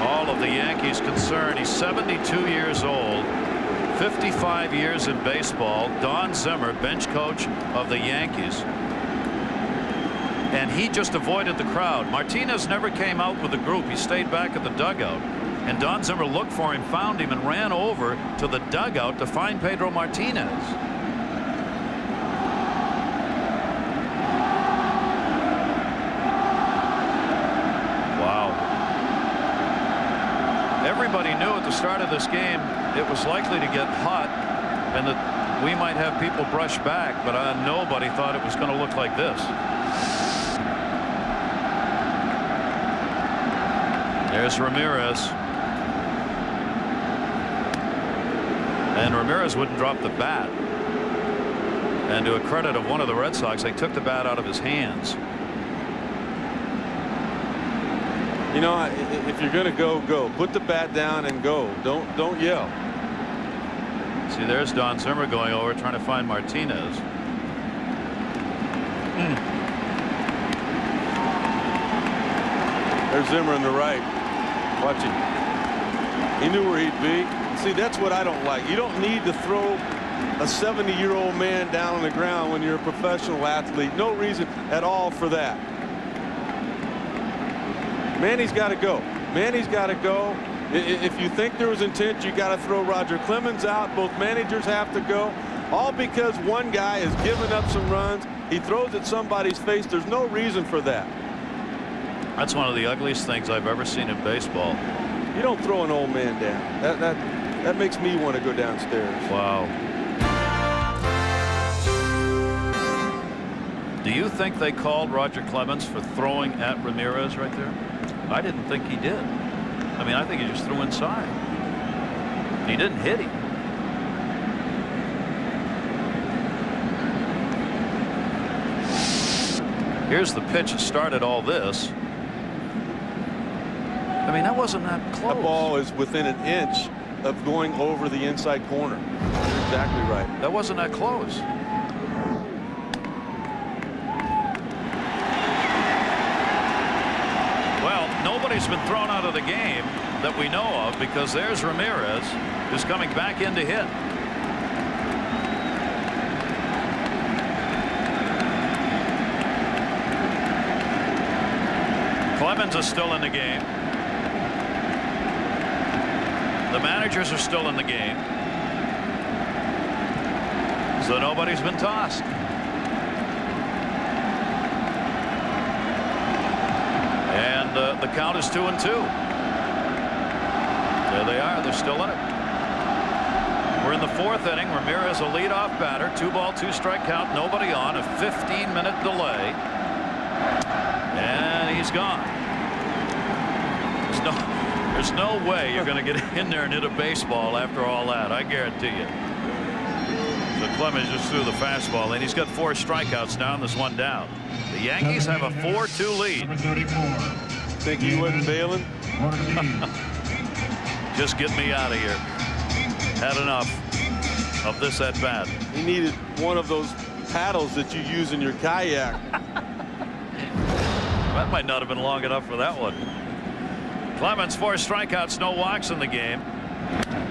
All of the Yankees concerned. He's 72 years old, 55 years in baseball. Don Zimmer, bench coach of the Yankees. And he just avoided the crowd. Martinez never came out with the group. He stayed back at the dugout. And Don Zimmer looked for him, found him, and ran over to the dugout to find Pedro Martinez. Wow. Everybody knew at the start of this game it was likely to get hot. and that we might have people brush back, but nobody thought it was going to look like this. There's Ramirez. And Ramirez wouldn't drop the bat. And to a credit of one of the Red Sox, they took the bat out of his hands. You know, if you're going to go. Put the bat down and go. Don't yell. See, there's Don Zimmer going over trying to find Martinez. There's Zimmer on the right. Watch him. He knew where he'd be. See, that's what I don't like. You don't need to throw a 70-year-old man down on the ground when you're a professional athlete. No reason at all for that. Manny's got to go. Manny's got to go. If you think there was intent, you got to throw Roger Clemens out. Both managers have to go. All because one guy is giving up some runs. He throws at somebody's face. There's no reason for that. That's one of the ugliest things I've ever seen in baseball. You don't throw an old man down. That makes me want to go downstairs. Wow. Do you think they called Roger Clemens for throwing at Ramirez right there? I didn't think he did. I mean, I think he just threw inside. He didn't hit him. Here's the pitch that started all this. I mean, that wasn't that close. The ball is within an inch of going over the inside corner. You're exactly right. That wasn't that close. Well, nobody's been thrown out of the game that we know of, because there's Ramirez, who's coming back in to hit. Clemens is still in the game. The managers are still in the game. So nobody's been tossed. And the count is 2-2. There they are. They're still in it. We're in the fourth inning. Ramirez, a leadoff batter. 2-ball, 2-strike count. Nobody on. A 15-minute delay. And he's gone. There's no way you're going to get in there and hit a baseball after all that. I guarantee you. So Clemens just threw the fastball, and he's got 4 strikeouts now, and there's 1 down. The Yankees have a 4-2 lead. Think he wasn't bailing? Just get me out of here. Had enough of this at bat. He needed one of those paddles that you use in your kayak. That might not have been long enough for that one. Clemens, 4 strikeouts, no walks in the game.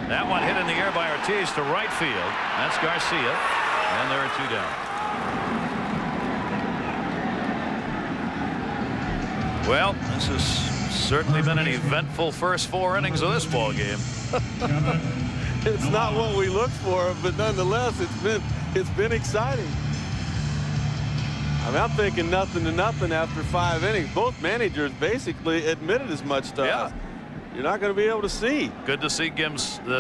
That one hit in the air by Ortiz to right field. That's Garcia, and there are 2 down. Well, this has certainly been an eventful first 4 innings of this ball game. It's not what we looked for, but nonetheless, it's been exciting. I mean, I'm thinking 0-0 after 5 innings. Both managers basically admitted as much to us. You're not going to be able to see. Good to see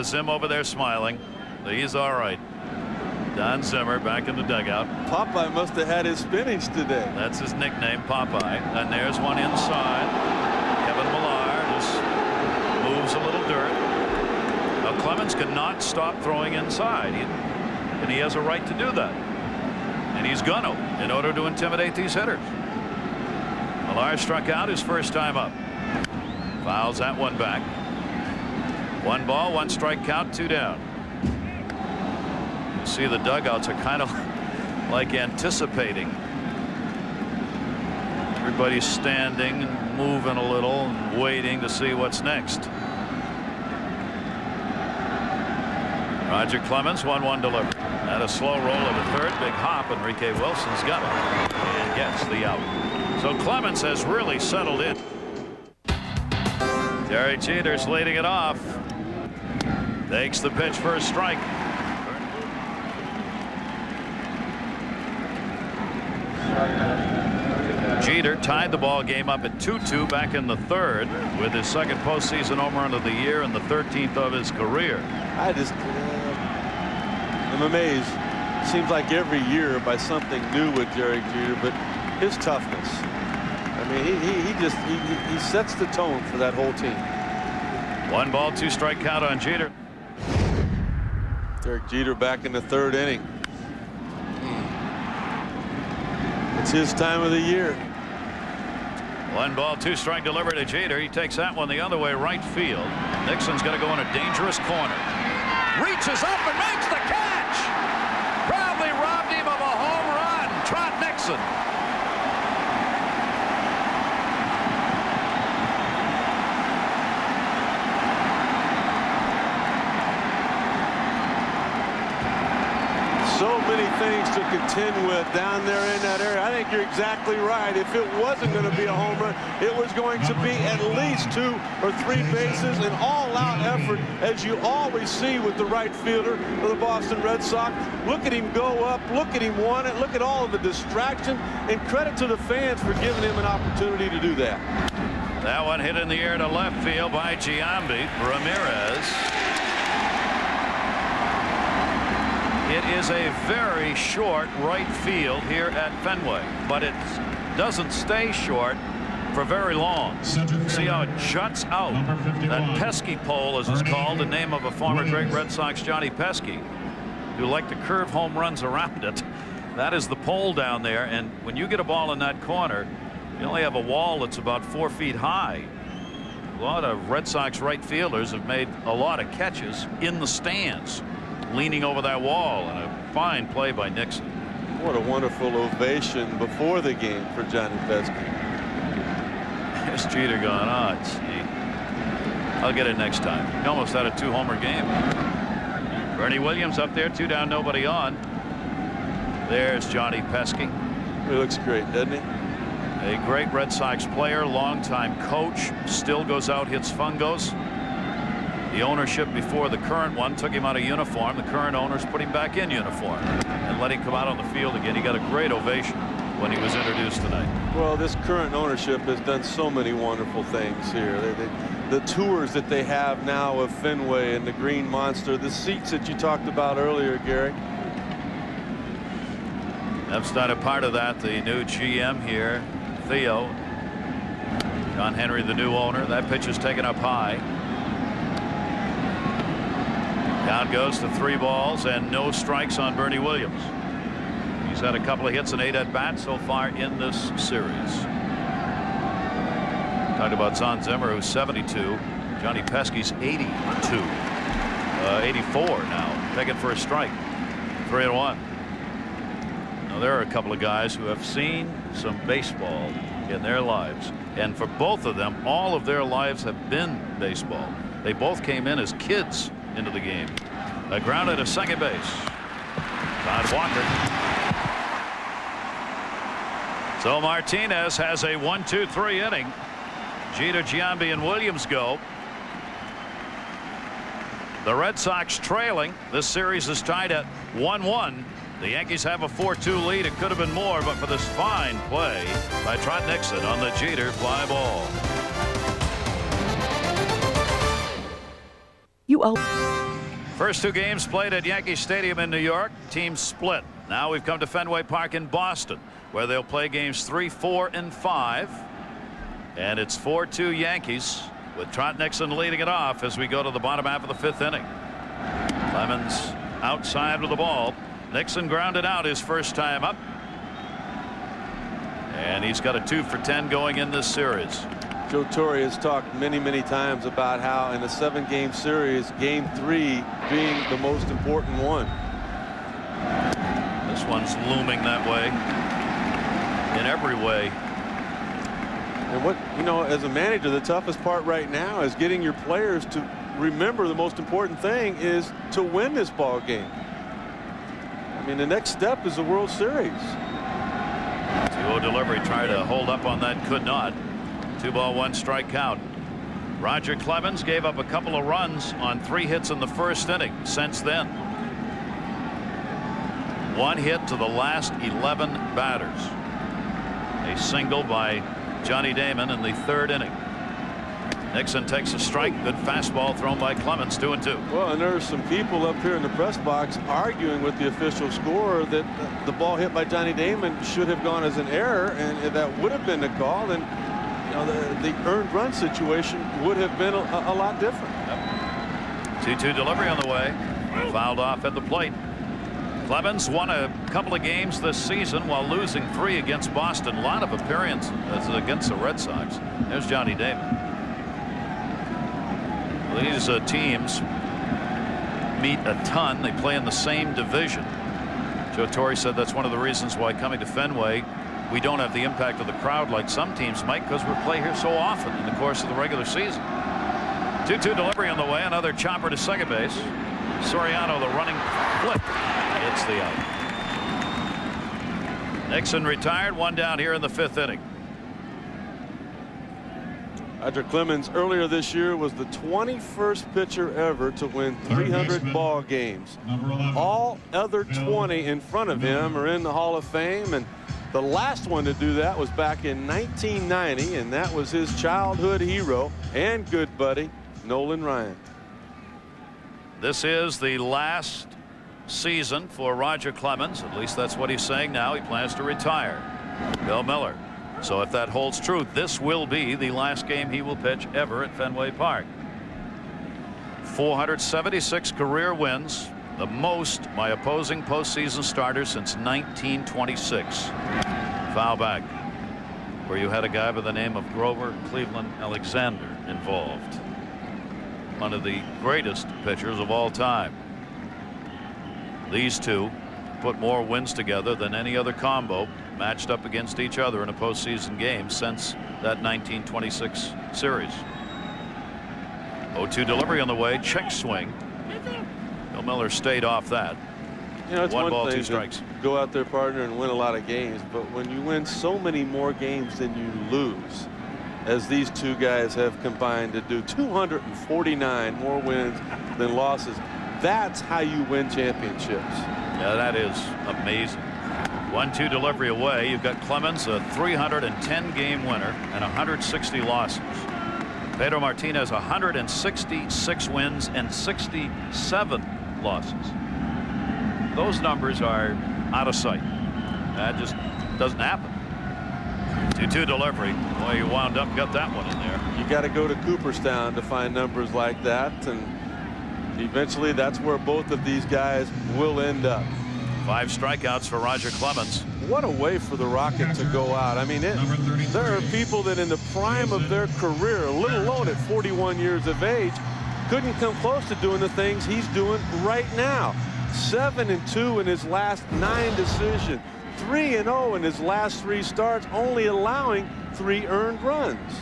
Zim over there smiling. He's all right. Don Zimmer back in the dugout. Popeye must have had his spinach today. That's his nickname, Popeye. And there's one inside. Kevin Millar just moves a little dirt. Now Clemens cannot stop throwing inside, and he has a right to do that. And he's gonna, in order to intimidate these hitters. Millar struck out his first time up. Fouls that one back. 1 ball, 1 strike count, 2 down. You see the dugouts are kind of like anticipating. Everybody's standing and moving a little and waiting to see what's next. Roger Clemens, 1-1 delivery. At a slow roll to third, big hop. Enrique Wilson's got it and gets the out. So Clemens has really settled in. Terry Jeter's leading it off. Takes the pitch for a strike. Jeter tied the ball game up at 2-2 back in the third with his second postseason home run of the year and the 13th of his career. I'm amazed. Seems like every year by something new with Derek Jeter, but his toughness. I mean, he sets the tone for that whole team. 1 ball, 2 strike count on Jeter. Derek Jeter back in the 3rd inning. It's his time of the year. 1 ball, 2 strike delivery to Jeter. He takes that one the other way, right field. Nixon's going to go in a dangerous corner. Reaches up and makes the catch. Proudly robbed him of a home run. Trot Nixon. So many things to contend with down there in that area. I think you're exactly right. If it wasn't going to be a home run, it was going to be at least 2 or 3 bases, an all-out effort, as you always see with the right fielder for the Boston Red Sox. Look at him go up. Look at him want it. Look at all of the distraction. And credit to the fans for giving him an opportunity to do that. That one hit in the air to left field by Giambi. Ramirez. It is a very short right field here at Fenway, but it doesn't stay short for very long. See how it juts out. That pesky pole, as it's called, the name of a former great Red Sox, Johnny Pesky, who liked to curve home runs around it. That is the pole down there, and when you get a ball in that corner, you only have a wall that's about 4 feet high. A lot of Red Sox right fielders have made a lot of catches in the stands, leaning over that wall, and a fine play by Nixon. What a wonderful ovation before the game for Johnny Pesky. There's Jeter going, oh, gee, I'll get it next time. He almost had a 2-homer game. Bernie Williams up there, 2 down, nobody on. There's Johnny Pesky. He looks great, doesn't he? A great Red Sox player, longtime coach, still goes out, hits fungos. The ownership before the current one took him out of uniform. The current owners put him back in uniform and let him come out on the field again. He got a great ovation when he was introduced tonight. Well, this current ownership has done so many wonderful things here. The tours that they have now of Fenway and the Green Monster, the seats that you talked about earlier, Gary. That's not a part of that. The new GM here, Theo, John Henry, the new owner. That pitch is taken up high. Count goes to 3 balls and no strikes on Bernie Williams. He's had a couple of hits and 8 at bats so far in this series. Talked about Zimmer, who's 72. Johnny Pesky's 82. 84 now. Taken for a strike. 3-1. Now there are a couple of guys who have seen some baseball in their lives, and for both of them, all of their lives have been baseball. They both came in as kids into the game. A grounded to second base. Todd Walker. So Martinez has a 1-2-3 inning. Jeter, Giambi, and Williams go. The Red Sox trailing. This series is tied at 1-1. The Yankees have a 4-2 lead. It could have been more, but for this fine play by Trot Nixon on the Jeter fly ball. First 2 games played at Yankee Stadium in New York. Teams split. Now we've come to Fenway Park in Boston, where they'll play games 3, 4, and 5. And it's 4-2 Yankees, with Trot Nixon leading it off as we go to the bottom half of the 5th inning. Clemens outside with the ball. Nixon grounded out his first time up. And he's got a 2 for 10 going in this series. Joe Torre has talked many times about how in a 7-game series, game 3 being the most important one. This one's looming that way in every way. And what, you know, as a manager, the toughest part right now is getting your players to remember the most important thing is to win this ball game. I mean, the next step is the World Series. 2-0 delivery, tried to hold up on that, could not. 2-ball, 1 strike count. Roger Clemens gave up a couple of runs on 3 hits in the first inning. Since then, 1 hit to the last 11 batters. A single by Johnny Damon in the 3rd inning. Nixon takes a strike. Good fastball thrown by Clemens. 2-2. Well, and there's some people up here in the press box arguing with the official scorer that the ball hit by Johnny Damon should have gone as an error, and that would have been the call, and you know, the earned run situation would have been a lot different. 2-2 delivery on the way. Fouled off at the plate. Clemens won a couple of games this season while losing 3 against Boston. A lot of appearances against the Red Sox. There's Johnny Damon. These teams meet a ton. They play in the same division. Joe Torre said that's one of the reasons why coming to Fenway we don't have the impact of the crowd like some teams might, because we play here so often in the course of the regular season. 2-2 delivery on the way. Another chopper to second base. Soriano, the running flip. It's the out. Nixon retired. 1 down here in the 5th inning. Roger Clemens earlier this year was the 21st pitcher ever to win 300 ball games. All other 20 in front of him are in the Hall of Fame, and the last one to do that was back in 1990, and that was his childhood hero and good buddy Nolan Ryan. This is the last season for Roger Clemens. At least that's what he's saying now. He plans to retire. Bill Miller. So if that holds true, this will be the last game he will pitch ever at Fenway Park. 476 career wins, the most by opposing postseason starters since 1926. Foul back, where you had a guy by the name of Grover Cleveland Alexander involved. One of the greatest pitchers of all time. These two put more wins together than any other combo matched up against each other in a postseason game since that 1926 series. 0-2 delivery on the way. Check swing. Bill Miller stayed off that. You know, it's 1 ball, thing 2 strikes. to go out there, partner, and win a lot of games, but when you win so many more games than you lose, as these two guys have combined to do, 249 more wins than losses, that's how you win championships. Yeah, that is amazing. 1-2 delivery away. You've got Clemens, a 310 game winner and 160 losses. Pedro Martinez, 166 wins and 67 losses. Those numbers are out of sight. That just doesn't happen. 2-2 delivery. Boy, you wound up, got that one in there. You got to go to Cooperstown to find numbers like that, and eventually that's where both of these guys will end up. 5 strikeouts for Roger Clemens. What a way for the Rocket to go out. I mean, there are people that in the prime of their career, let alone at 41 years of age, couldn't come close to doing the things he's doing right now. 7-2 in his last 9 decisions. 3-0 in his last 3 starts, only allowing 3 earned runs.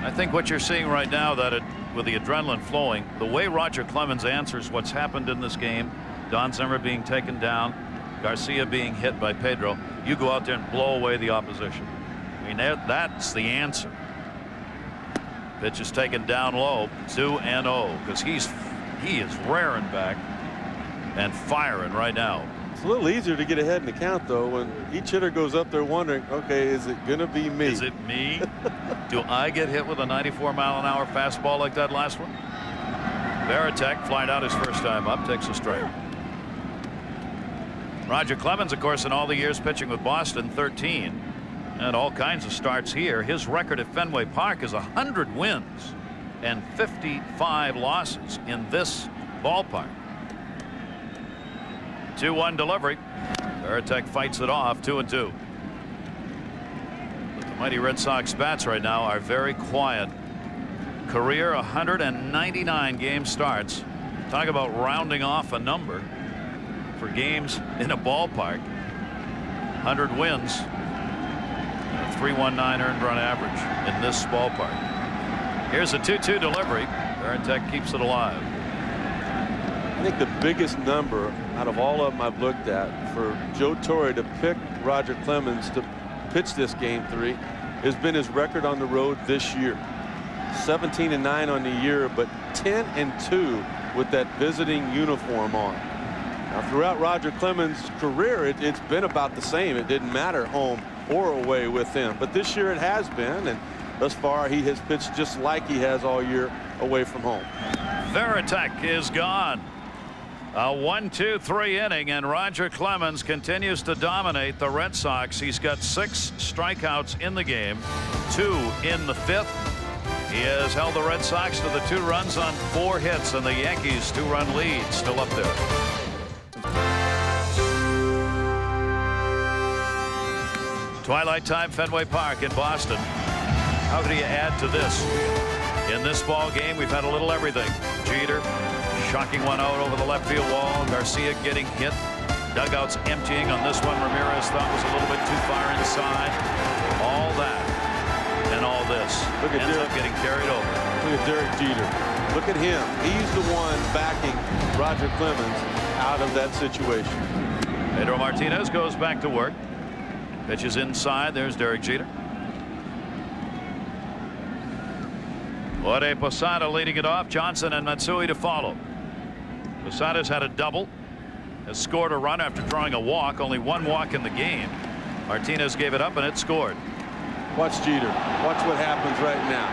I think what you're seeing right now, that with the adrenaline flowing, the way Roger Clemens answers what's happened in this game, Don Zimmer being taken down, Garcia being hit by Pedro, you go out there and blow away the opposition. I mean, that's the answer. Pitch is taken down low, 2-0, because he is raring back and firing right now. It's a little easier to get ahead in the count, though, when each hitter goes up there wondering, okay, is it going to be me? Is it me? Do I get hit with a 94-mile-an-hour fastball like that last one? Veritek flying out his first time up, takes a strike. Roger Clemens, of course, in all the years pitching with Boston, 13, and all kinds of starts here. His record at Fenway Park is 100 wins and 55 losses in this ballpark. 2-1 delivery. Veritek fights it off. 2-2. But the mighty Red Sox bats right now are very quiet. Career 199 game starts. Talk about rounding off a number for games in a ballpark. 100 wins. 3.19 earned run average in this ballpark. Here's a 2-2 delivery. Veritek keeps it alive. I think the biggest number out of all of them I've looked at for Joe Torre to pick Roger Clemens to pitch this game 3 has been his record on the road this year. 17-9 on the year, but 10-2 with that visiting uniform on. Now, throughout Roger Clemens' career, it's been about the same. It didn't matter home or away with him, but this year it has been, and thus far he has pitched just like he has all year away from home. Veritek is gone. A 1-2-3 inning, and Roger Clemens continues to dominate the Red Sox. He's got 6 strikeouts in the game, 2 in the 5th. He has held the Red Sox to the 2 runs on 4 hits, and the Yankees' 2-run lead still up there. Twilight time, Fenway Park in Boston. How do you add to this? In this ball game, we've had a little everything. Jeter shocking one out over the left field wall. Garcia getting hit. Dugouts emptying on this one. Ramirez thought was a little bit too far inside. All that and all this ends up getting carried over. Look at Derek Jeter. Look at him. He's the one backing Roger Clemens out of that situation. Pedro Martinez goes back to work. Pitches inside. There's Derek Jeter. Jorge Posada leading it off. Johnson and Matsui to follow. Posada's had a double. Has scored a run after drawing a walk. Only 1 walk in the game. Martinez gave it up and it scored. Watch Jeter. Watch what happens right now.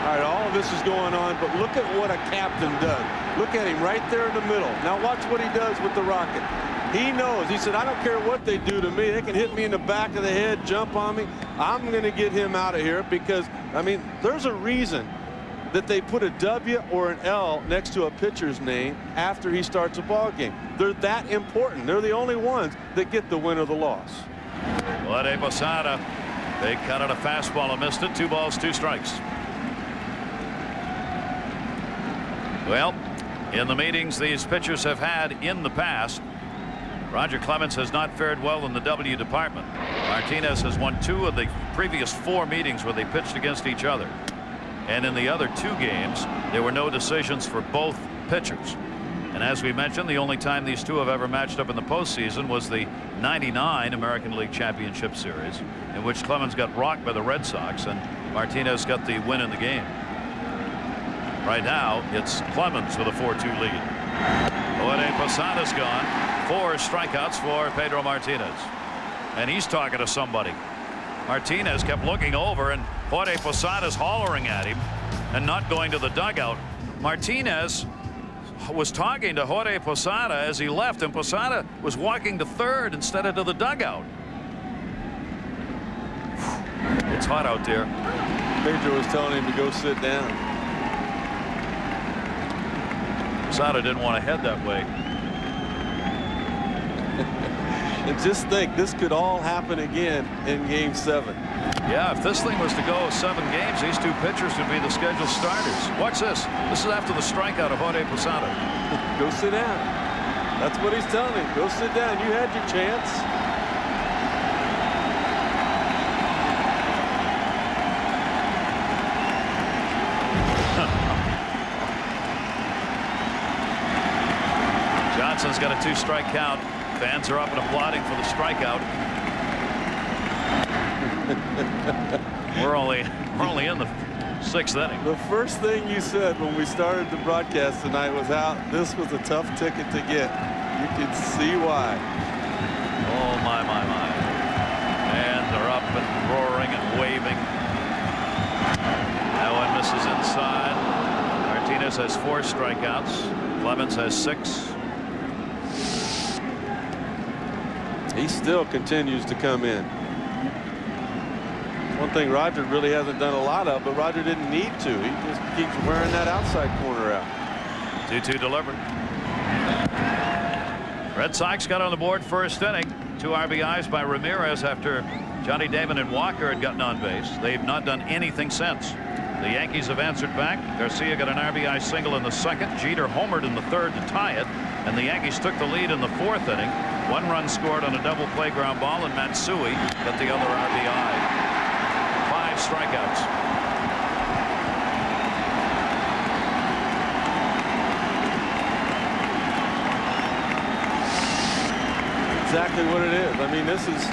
All right, all of this is going on, but look at what a captain does. Look at him right there in the middle. Now watch what he does with the rocket. He knows. He said, I don't care what they do to me. They can hit me in the back of the head, jump on me. I'm going to get him out of here because, I mean, there's a reason that they put a W or an L next to a pitcher's name after he starts a ball game. They're that important. They're the only ones that get the win or the loss. Jorge Posada, big cut on a fastball and missed it. 2 balls, 2 strikes. Well, in the meetings these pitchers have had in the past, Roger Clemens has not fared well in the W department. Martinez has won 2 of the previous 4 meetings where they pitched against each other. And in the other 2 games, there were no decisions for both pitchers. And as we mentioned, the only time these 2 have ever matched up in the postseason was the '99 American League Championship Series, in which Clemens got rocked by the Red Sox and Martinez got the win in the game. Right now, it's Clemens with a 4-2 lead. Jorge Posada's gone. 4 strikeouts for Pedro Martinez. And he's talking to somebody. Martinez kept looking over, and Jorge Posada's hollering at him and not going to the dugout. Martinez was talking to Jorge Posada as he left, and Posada was walking to third instead of to the dugout. It's hot out there. Pedro was telling him to go sit down. Posada didn't want to head that way. And just think, this could all happen again in Game 7. Yeah, if this thing was to go 7 games, these 2 pitchers would be the scheduled starters. Watch this. This is after the strikeout of Jorge Posada. Go sit down. That's what he's telling him. Go sit down. You had your chance. Johnson's got a 2-strike count. Fans are up and applauding for the strikeout. We're only in the 6th inning. The first thing you said when we started the broadcast tonight was how this was a tough ticket to get. You can see why. Oh my. And they're up and roaring and waving. That one misses inside. Martinez has 4 strikeouts. Clemens has 6. He still continues to come in. One thing Roger really hasn't done a lot of, but Roger didn't need to. He just keeps wearing that outside corner out. 2-2 delivered. Red Sox got on the board first inning. 2 RBIs by Ramirez after Johnny Damon and Walker had gotten on base. They've not done anything since. The Yankees have answered back. Garcia got an RBI single in the 2nd. Jeter homered in the 3rd to tie it. And the Yankees took the lead in the 4th inning. 1 run scored on a double play ground ball, and Matsui got the other RBI. 5 strikeouts. Exactly what it is. I mean, this is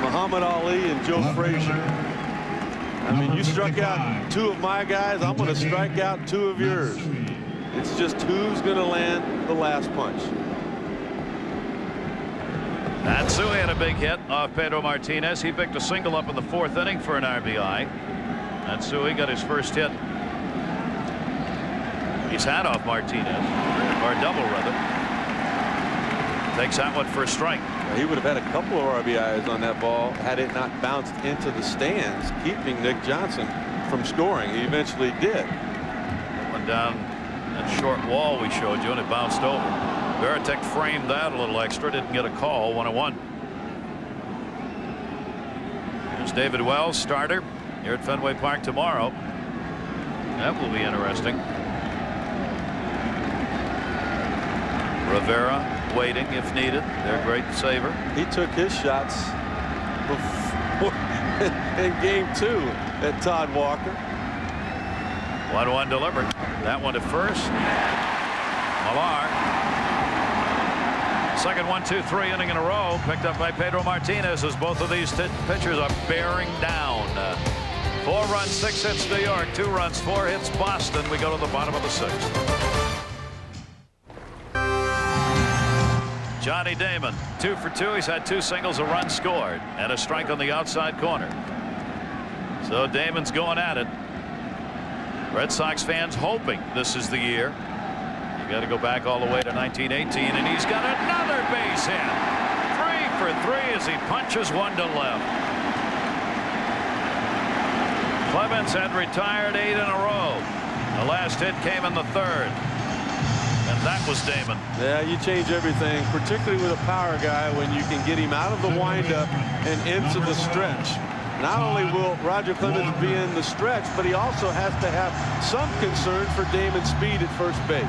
Muhammad Ali and Joe Frazier. I mean, you struck out 2 of my guys. I'm going to strike out 2 of yours. It's just who's going to land the last punch. Matsui had a big hit off Pedro Martinez. He picked a single up in the 4th inning for an RBI. Matsui got his first hit. He's had off Martinez, or double rather. Takes that one for a strike. He would have had a couple of RBIs on that ball had it not bounced into the stands, keeping Nick Johnson from scoring. He eventually did. Went down that short wall we showed you, and it bounced over. Veritek framed that a little extra, didn't get a call. 1-1. There's David Wells, starter here at Fenway Park tomorrow. That will be interesting. Rivera waiting if needed. Their great saver. He took his shots before in game 2 at Todd Walker. 1-1 delivered. That one to first. Millar. Second 1-2-3 inning in a row, picked up by Pedro Martinez, as both of these pitchers are bearing down. 4 runs, 6 hits New York, 2 runs, 4 hits Boston. We go to the bottom of the 6th. Johnny Damon, 2 for 2. He's had 2 singles, a run scored, and a strike on the outside corner. So Damon's going at it. Red Sox fans hoping this is the year. You got to go back all the way to 1918, and he's got another base hit. 3 for 3 as he punches one to left. Clemens had retired 8 in a row. The last hit came in the 3rd. And that was Damon. Yeah, you change everything, particularly with a power guy, when you can get him out of the windup and into the stretch. Not only will Roger Clemens be in the stretch, but he also has to have some concern for Damon's speed at first base.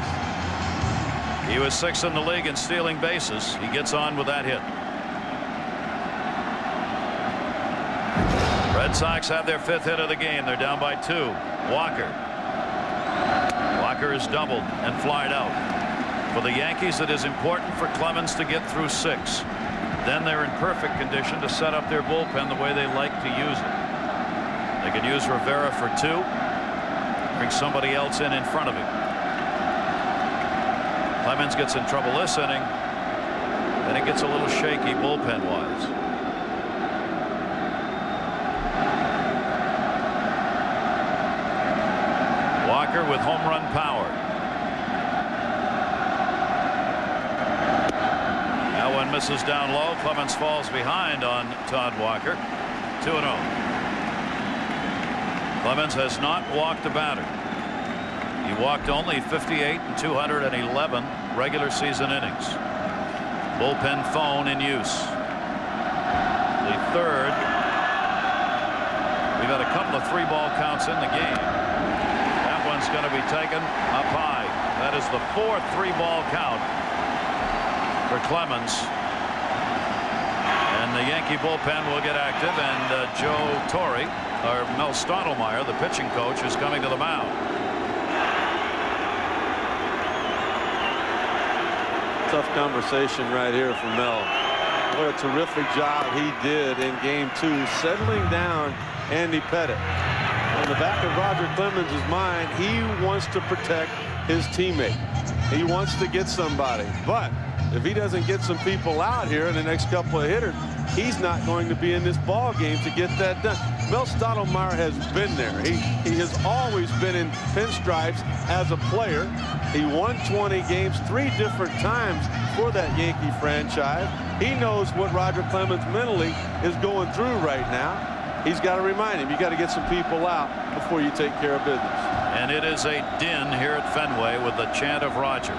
He was 6th in the league in stealing bases. He gets on with that hit. Red Sox have their 5th hit of the game. They're down by 2. Walker is doubled and flied out. For the Yankees, it is important for Clemens to get through 6. Then they're in perfect condition to set up their bullpen the way they like to use it. They can use Rivera for 2. Bring somebody else in front of him. Clemens gets in trouble this inning. Then it gets a little shaky bullpen-wise. Walker with home run power. That one misses down low. Clemens falls behind on Todd Walker. 2-0. Clemens has not walked a batter. He walked only 58 in 211 regular season innings. Bullpen phone in use. The 3rd. We've had a couple of 3-ball counts in the game. That one's going to be taken up high. That is the 4th 3-ball count for Clemens. And the Yankee bullpen will get active, and Joe Torre, or Mel Stottlemyre, the pitching coach, is coming to the mound. Tough conversation right here from Mel. What a terrific job he did in game 2, settling down Andy Pettitte. In the back of Roger Clemens' mind, he wants to protect his teammate. He wants to get somebody. But if he doesn't get some people out here in the next couple of hitters, he's not going to be in this ball game to get that done. Mel Stottlemyre has been there. He has always been in pinstripes as a player. He won 20 games 3 different times for that Yankee franchise. He knows what Roger Clemens mentally is going through right now. He's got to remind him, you got to get some people out before you take care of business. And it is a din here at Fenway with the chant of Roger.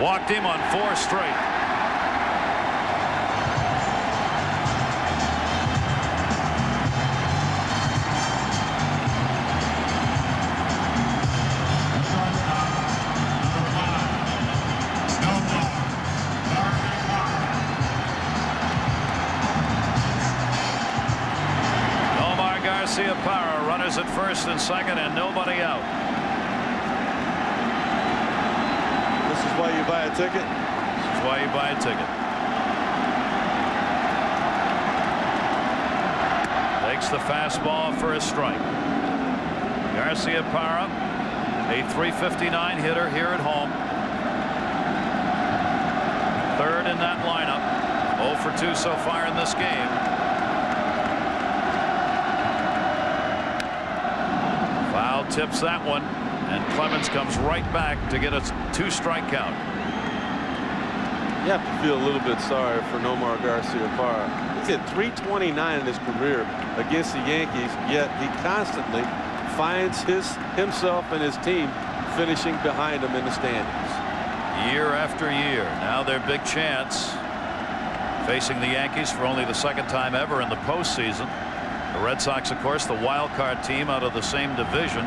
Walked him on 4 straight. Runners at first and second, and nobody out. This is why you buy a ticket. This is why you buy a ticket. Takes the fastball for a strike. Garcia-Parra, a .359 hitter here at home. 3rd in that lineup. 0 for 2 so far in this game. tips that one, and Clemens comes right back to get a 2-strike count. You have to feel a little bit sorry for Nomar Garciaparra. He's hit .329 in his career against the Yankees, yet he constantly finds himself and his team finishing behind him in the standings. Year after year. Now their big chance, facing the Yankees for only the 2nd time ever in the postseason. The Red Sox, of course, the wild card team out of the same division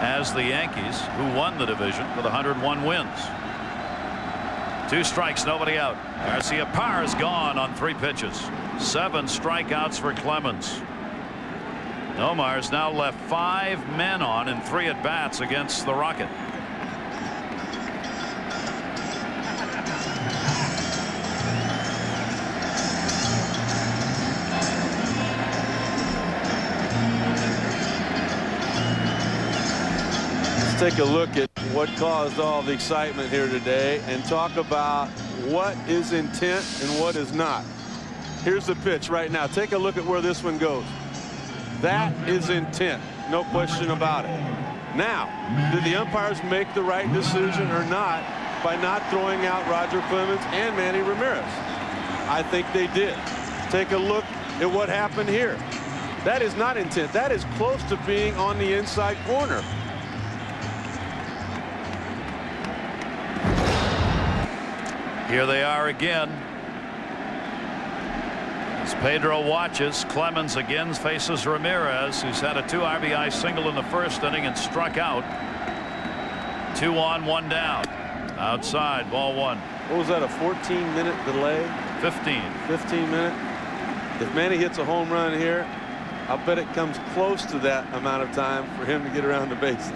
as the Yankees, who won the division with 101 wins. 2 strikes, nobody out. Garciaparra is gone on 3 pitches. 7 strikeouts for Clemens. Nomar's now left 5 men on in 3 at-bats against the Rocket. Let's take a look at what caused all the excitement here today and talk about what is intent and what is not. Here's the pitch right now. Take a look at where this one goes. That is intent, no question about it. Now, did the umpires make the right decision or not by not throwing out Roger Clemens and Manny Ramirez? I think they did. Take a look at what happened here. That is not intent. That is close to being on the inside corner. Here they are again. As Pedro watches, Clemens again faces Ramirez, who's had a 2 RBI single in the 1st inning and struck out. 2 on, 1 down. Outside, ball 1. What was that, a 14-minute delay? 15. 15-minute. If Manny hits a home run here, I'll bet it comes close to that amount of time for him to get around the bases.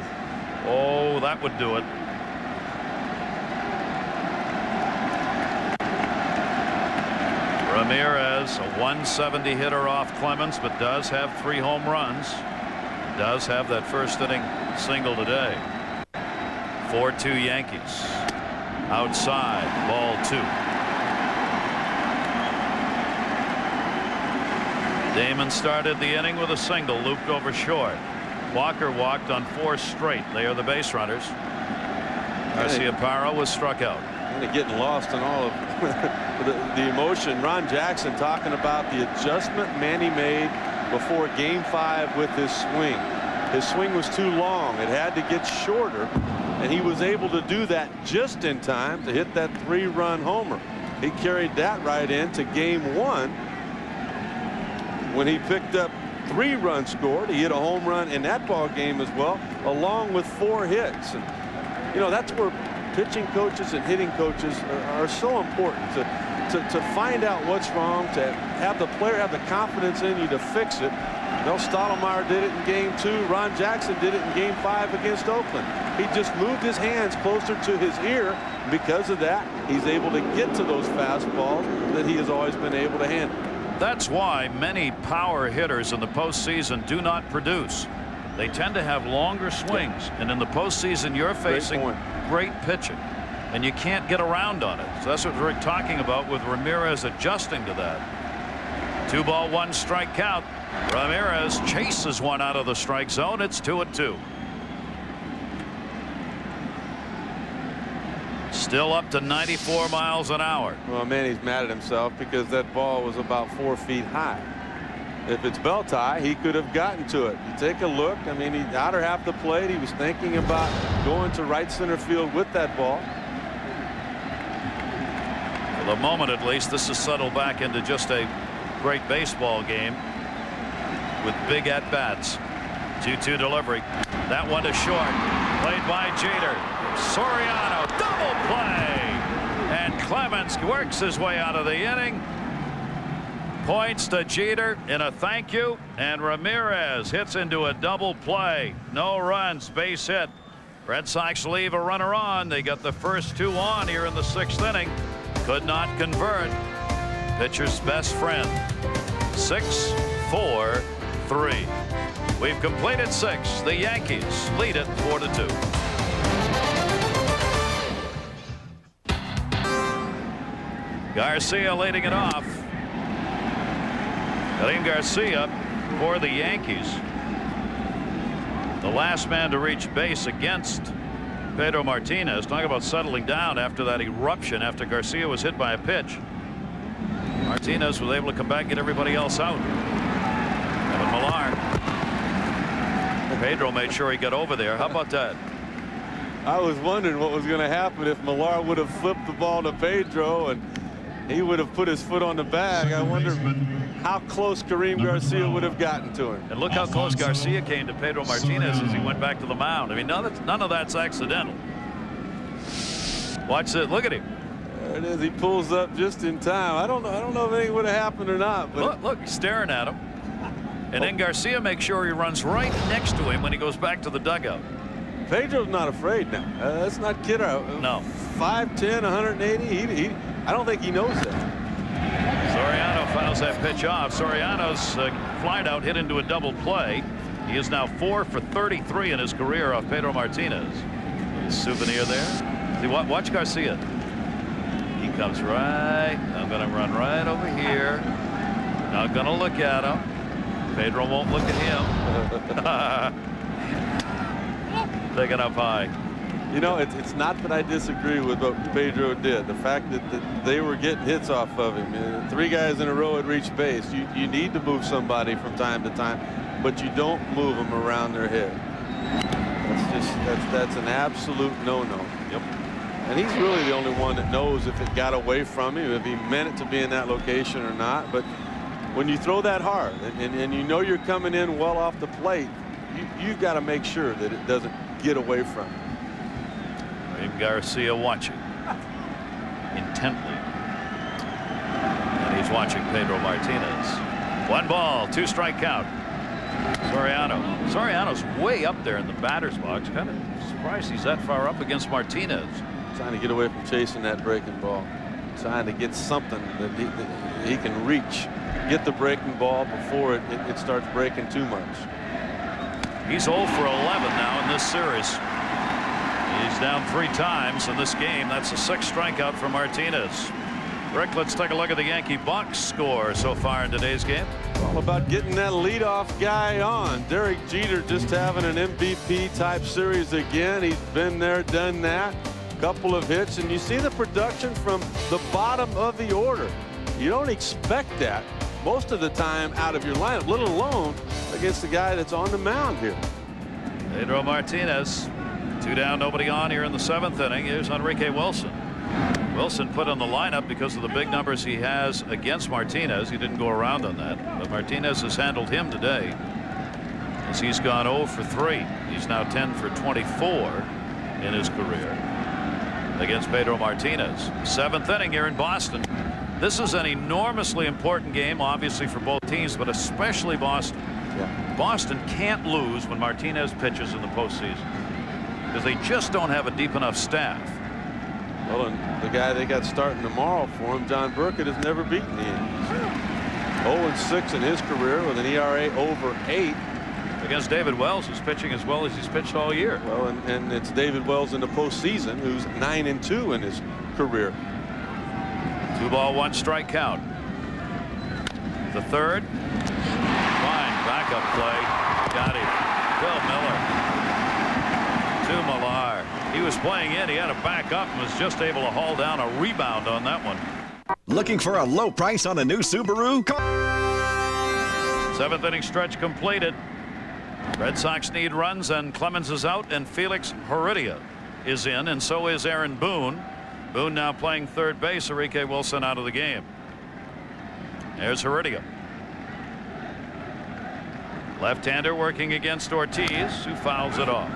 Oh, that would do it. Ramirez, a 170 hitter off Clemens, but does have 3 home runs. Does have that 1st inning single today. 4-2 Yankees. Outside, ball 2. Damon started the inning with a single, looped over short. Walker walked on 4 straight. They are the base runners. Garciaparra was struck out. Kind of getting lost in all of the emotion. Ron Jackson talking about the adjustment Manny made before Game 5 with his swing. His swing was too long. It had to get shorter, and he was able to do that just in time to hit that 3-run homer. He carried that right into Game 1 when he picked up 3 runs scored. He hit a home run in that ball game as well, along with 4 hits. And you know, that's where pitching coaches and hitting coaches are so important, to find out what's wrong, to have the player have the confidence in you to fix it. Stottlemyre did it in Game 2. Ron Jackson did it in Game 5 against Oakland. He just moved his hands closer to his ear. Because of that, he's able to get to those fastballs that he has always been able to handle. That's why many power hitters in the postseason do not produce. They tend to have longer swings, and in the postseason you're facing great pitching, and you can't get around on it. So that's what we're talking about with Ramirez adjusting to that. 2 ball 1 strike count. Ramirez chases one out of the strike zone. It's 2-2. Still up to 94 miles an hour. Well, Manny's mad at himself because that ball was about 4 feet high. If it's belt high, he could have gotten to it. You take a look. I mean, he outer half the plate. He was thinking about going to right center field with that ball. For the moment, at least, this has settled back into just a great baseball game with big at-bats. 2-2 delivery. That one to short. Played by Jeter. Soriano, double play. And Clemens works his way out of the inning. Points to Jeter in a thank you, and Ramirez hits into a double play. No runs, base hit. Red Sox leave a runner on. They got the first 2 on here in the 6th inning. Could not convert. Pitcher's best friend. 6-4-3. We've completed 6. The Yankees lead it 4-2. Garcia leading it off. Garcia for the Yankees. The last man to reach base against Pedro Martinez. Talk about settling down after that eruption after Garcia was hit by a pitch. Martinez was able to come back and get everybody else out. Kevin Millar. Pedro made sure he got over there. How about that? I was wondering what was going to happen if Millar would have flipped the ball to Pedro and he would have put his foot on the bag. I wonder how close Karim Garcia would have gotten to him. And look how close Garcia came to Pedro Martinez as he went back to the mound. I mean, none of that's accidental. Watch it. Look at him. There it is. He pulls up just in time. I don't know if anything would have happened or not. But look, he's staring at him. And then Garcia makes sure he runs right next to him when he goes back to the dugout. Pedro's not afraid now. Let's not kid her. No. 5'10", 180. I don't think he knows that. Soriano fouls that pitch off. Soriano's fly out hit into a double play. He is now 4 for 33 in his career off Pedro Martinez. Little souvenir there. See, watch Garcia. He comes right. I'm going to run right over here. Not going to look at him. Pedro won't look at him. Taken up high. You know, it's not that I disagree with what Pedro did. The fact that they were getting hits off of him. 3 guys in a row had reached base. You need to move somebody from time to time, but you don't move them around their head. That's an absolute no-no. Yep. And he's really the only one that knows if it got away from him, if he meant it to be in that location or not. But when you throw that hard and you know you're coming in well off the plate, you've got to make sure that it doesn't get away from him. Garcia watching intently, and he's watching Pedro Martinez. 1 ball, 2 strike count. Soriano's way up there in the batter's box. Kind of surprised he's that far up against Martinez. Trying to get away from chasing that breaking ball. Trying to get something that he can reach. Get the breaking ball before it starts breaking too much. He's 0 for 11 now in this series. He's down 3 times in this game. That's a 6th strikeout for Martinez. Rick, let's take a look at the Yankee box score so far in today's game. All about getting that leadoff guy on. Derek Jeter just having an MVP type series again. He's been there, done that. Couple of hits, and you see the production from the bottom of the order. You don't expect that most of the time out of your lineup, let alone against the guy that's on the mound here. Pedro Martinez. 2 down, nobody on here in the 7th inning. Here's Enrique Wilson. Wilson put on the lineup because of the big numbers he has against Martinez. He didn't go around on that, but Martinez has handled him today as he's gone 0 for 3. He's now 10 for 24 in his career against Pedro Martinez. 7th inning here in Boston. This is an enormously important game, obviously, for both teams, but especially Boston. Yeah. Boston can't lose when Martinez pitches in the postseason, because they just don't have a deep enough staff. Well, and the guy they got starting tomorrow for him, John Burkett, has never beaten the Yankees. 0-6 in his career with an ERA over 8. Against David Wells, who's pitching as well as he's pitched all year. Well, and it's David Wells in the postseason, who's 9-2 in his career. 2 ball, 1 strike count. The 3rd. Fine backup play. Got him. Bill Miller to Millar. He was playing in. He had to back up and was just able to haul down a rebound on that one. Looking for a low price on a new Subaru? 7th inning stretch completed. Red Sox need runs, and Clemens is out, and Felix Heredia is in, and so is Aaron Boone. Boone now playing 3rd base. Enrique Wilson out of the game. There's Heredia. Left-hander working against Ortiz, who fouls it off.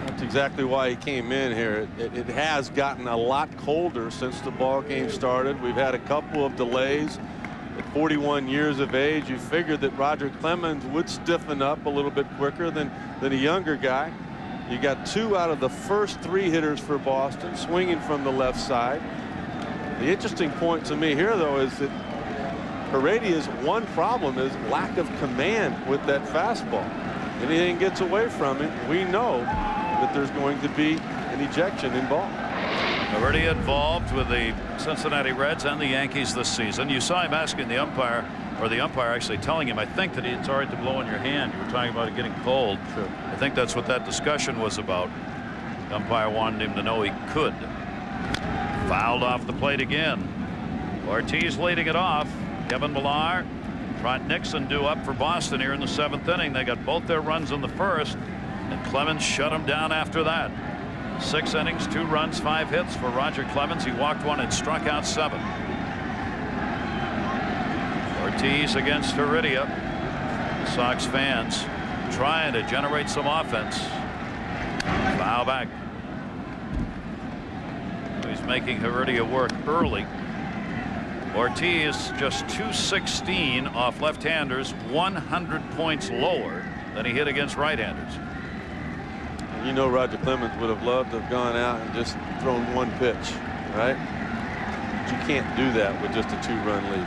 That's exactly why he came in here. It has gotten a lot colder since the ball game started. We've had a couple of delays. At 41 years of age, you figured that Roger Clemens would stiffen up a little bit quicker than a younger guy. You got 2 out of the first 3 hitters for Boston swinging from the left side. The interesting point to me here, though, is that Heredia's one problem is lack of command with that fastball. Anything gets away from it, we know that there's going to be an ejection involved. Already involved with the Cincinnati Reds and the Yankees this season. You saw him asking the umpire or the umpire actually telling him, I think, that it's all right to blow in your hand. You were talking about it getting cold. Sure. I think that's what that discussion was about. The umpire wanted him to know he could. Fouled off the plate again. Ortiz leading it off. Kevin Millar, Trot Nixon due up for Boston here in the 7th inning. They got both their runs in the first, and Clemens shut them down after that. 6 innings, 2 runs, 5 hits for Roger Clemens. He walked 1 and struck out 7. Ortiz against Heredia. Sox fans trying to generate some offense. Foul back. He's making Heredia work early. Ortiz just 216 off left-handers, 100 points lower than he hit against right-handers. You know, Roger Clemens would have loved to have gone out and just thrown 1 pitch, right? But you can't do that with just a 2-run lead.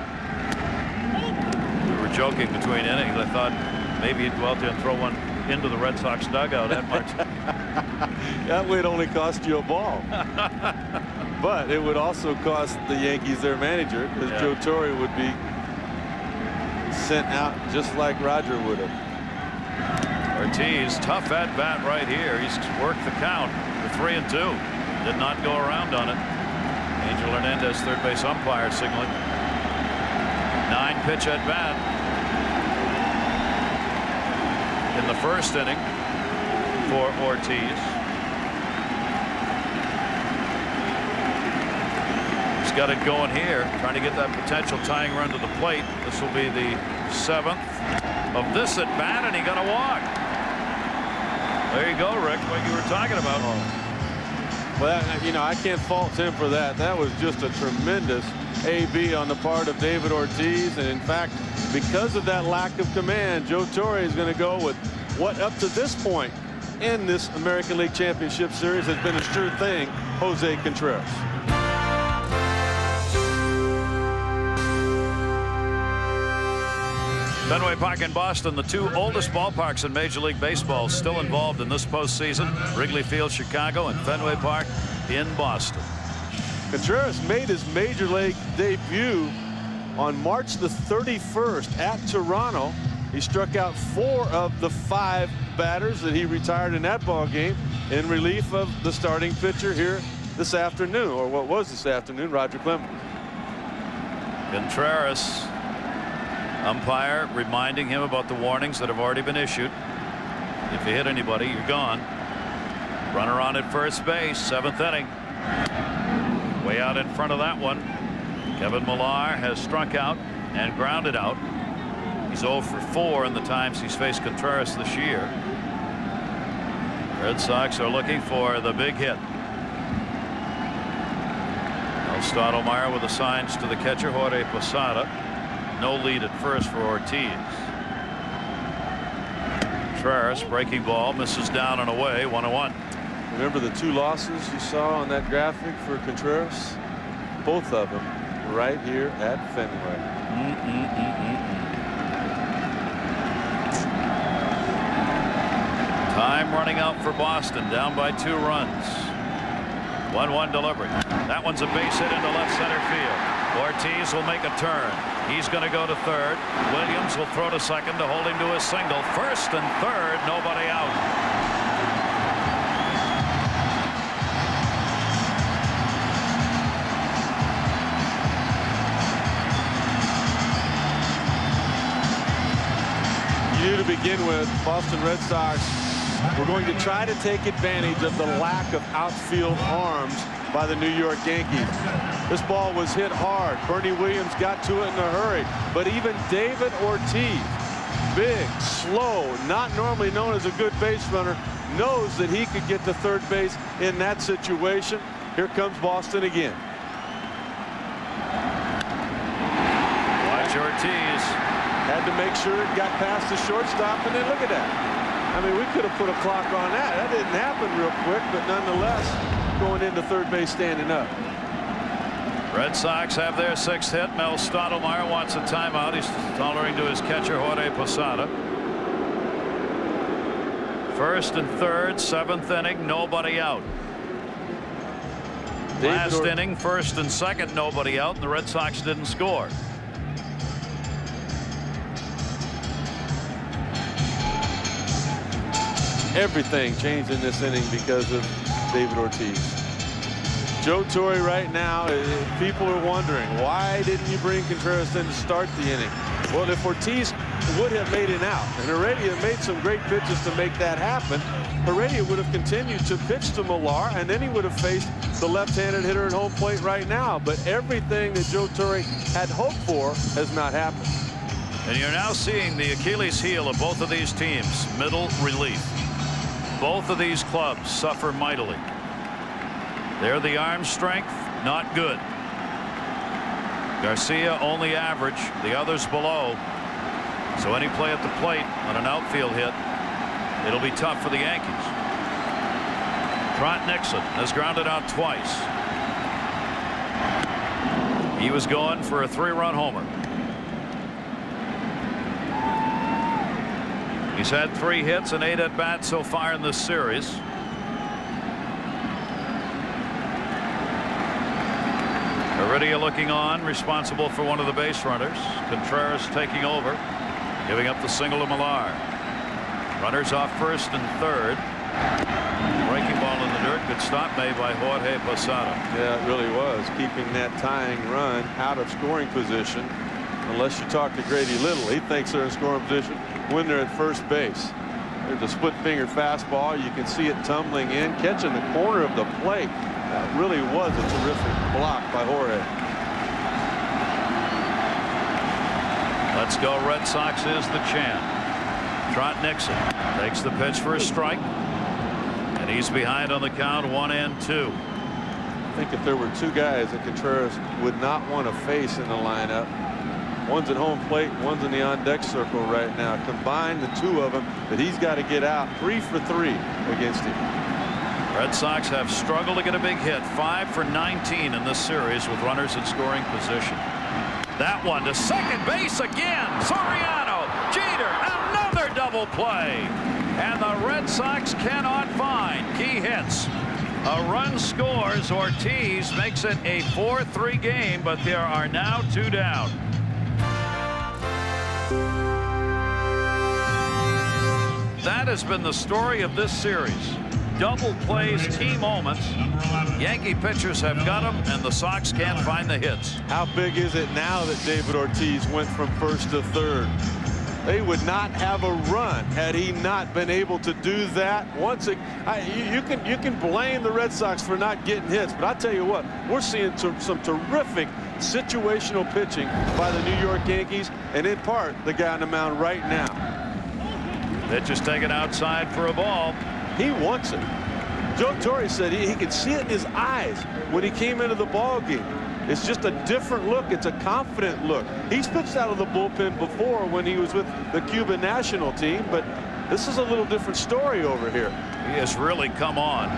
We were joking between innings. I thought maybe he'd go out there and throw one into the Red Sox dugout at Martinez. That would only cost you a ball. But it would also cost the Yankees their manager, because Joe Torre would be sent out just like Roger would have. Ortiz, tough at bat right here. He's worked the count for 3 and 2. Did not go around on it. Angel Hernandez, third base umpire, signaling. 9-pitch at bat in the first inning for Ortiz. He's got it going here, trying to get that potential tying run to the plate. This will be the 7th of this at bat, and he got a walk. There you go, Rick, what you were talking about. Well, you know, I can't fault him for that. That was just a tremendous AB on the part of David Ortiz. And in fact, because of that lack of command, Joe Torre is going to go with what up to this point in this American League Championship Series has been a sure thing, Jose Contreras. Fenway Park in Boston, the 2 oldest ballparks in Major League Baseball, still involved in this postseason. Wrigley Field, Chicago, and Fenway Park in Boston. Contreras made his Major League debut on March the 31st at Toronto. He struck out 4 of the 5 batters that he retired in that ball game in relief of the starting pitcher here this afternoon, or what was this afternoon, Roger Clemens. Contreras, umpire reminding him about the warnings that have already been issued. If you hit anybody, you're gone. Runner on at first base, 7th inning. Way out in front of that one. Kevin Millar has struck out and grounded out. He's 0 for 4 in the times he's faced Contreras this year. Red Sox are looking for the big hit. Stottlemyre with the signs to the catcher, Jorge Posada. No lead at first for Ortiz. Contreras, breaking ball, misses down and away, 1-1. Remember the 2 losses you saw on that graphic for Contreras? Both of them right here at Fenway. Time running out for Boston, down by 2 runs. 1-1 delivery. That one's a base hit into left center field. Ortiz will make a turn. He's going to go to third. Williams will throw to second to hold him to a single. First and third, nobody out. You knew to begin with, Boston Red Sox were going to try to take advantage of the lack of outfield arms by the New York Yankees. This ball was hit hard. Bernie Williams got to it in a hurry. But even David Ortiz, big, slow, not normally known as a good base runner, knows that he could get to third base in that situation. Here comes Boston again. Watch Ortiz. Had to make sure it got past the shortstop, and then look at that. I mean, we could have put a clock on that. That didn't happen real quick, but nonetheless, going into third base standing up. Red Sox have their 6th hit. Mel Stottlemyre wants a timeout. He's hollering to his catcher, Jorge Posada. First and third, 7th inning, nobody out. Last inning, first and second, nobody out, and the Red Sox didn't score. everything changed in this inning because of David Ortiz. Joe Torre right now, people are wondering, why didn't you bring Contreras in to start the inning? Well, if Ortiz would have made it out, and Heredia made some great pitches to make that happen, Heredia would have continued to pitch to Millar, and then he would have faced the left-handed hitter at home plate right now. But everything that Joe Torre had hoped for has not happened. And you're now seeing the Achilles heel of both of these teams, middle relief. Both of these clubs suffer mightily. They're the arm strength, not good. Garcia only average, the others below. So any play at the plate on an outfield hit, it'll be tough for the Yankees. Trot Nixon has grounded out twice. He was going for a 3-run homer. He's had 3 hits and 8 at-bats so far in this series. Heredia looking on, responsible for one of the base runners. Contreras taking over, giving up the single to Millar. Runners off first and third. Breaking ball in the dirt. Good stop made by Jorge Posada. Yeah, it really was. Keeping that tying run out of scoring position. Unless you talk to Grady Little, he thinks they're in scoring position when they're at first base. There's a split finger fastball. You can see it tumbling in, catching the corner of the plate. That really was a terrific block by Jorge. Let's go Red Sox is the chant. Trot Nixon takes the pitch for a strike. And he's behind on the count, 1-2. I think if there were 2 guys that Contreras would not want to face in the lineup, one's at home plate, one's in the on-deck circle right now. Combine the 2 of them that he's got to get out. 3 for 3 against him. Red Sox have struggled to get a big hit. 5 for 19 in this series with runners in scoring position. That one to second base again. Soriano, Jeter, another double play. And the Red Sox cannot find key hits. A run scores. Ortiz makes it a 4-3 game, but there are now 2 down. That has been the story of this series. Double plays, key moments. Yankee pitchers have got them, and the Sox can't find the hits. How big is it now that David Ortiz went from first to third? They would not have a run had he not been able to do that. You can blame the Red Sox for not getting hits, but I tell you what, we're seeing some terrific situational pitching by the New York Yankees, and in part the guy on the mound right now. Pitch is taken outside for a ball. He wants it. Joe Torre said he could see it in his eyes when he came into the ball game. It's just a different look. It's a confident look. He's pitched out of the bullpen before when he was with the Cuban national team, but this is a little different story over here. He has really come on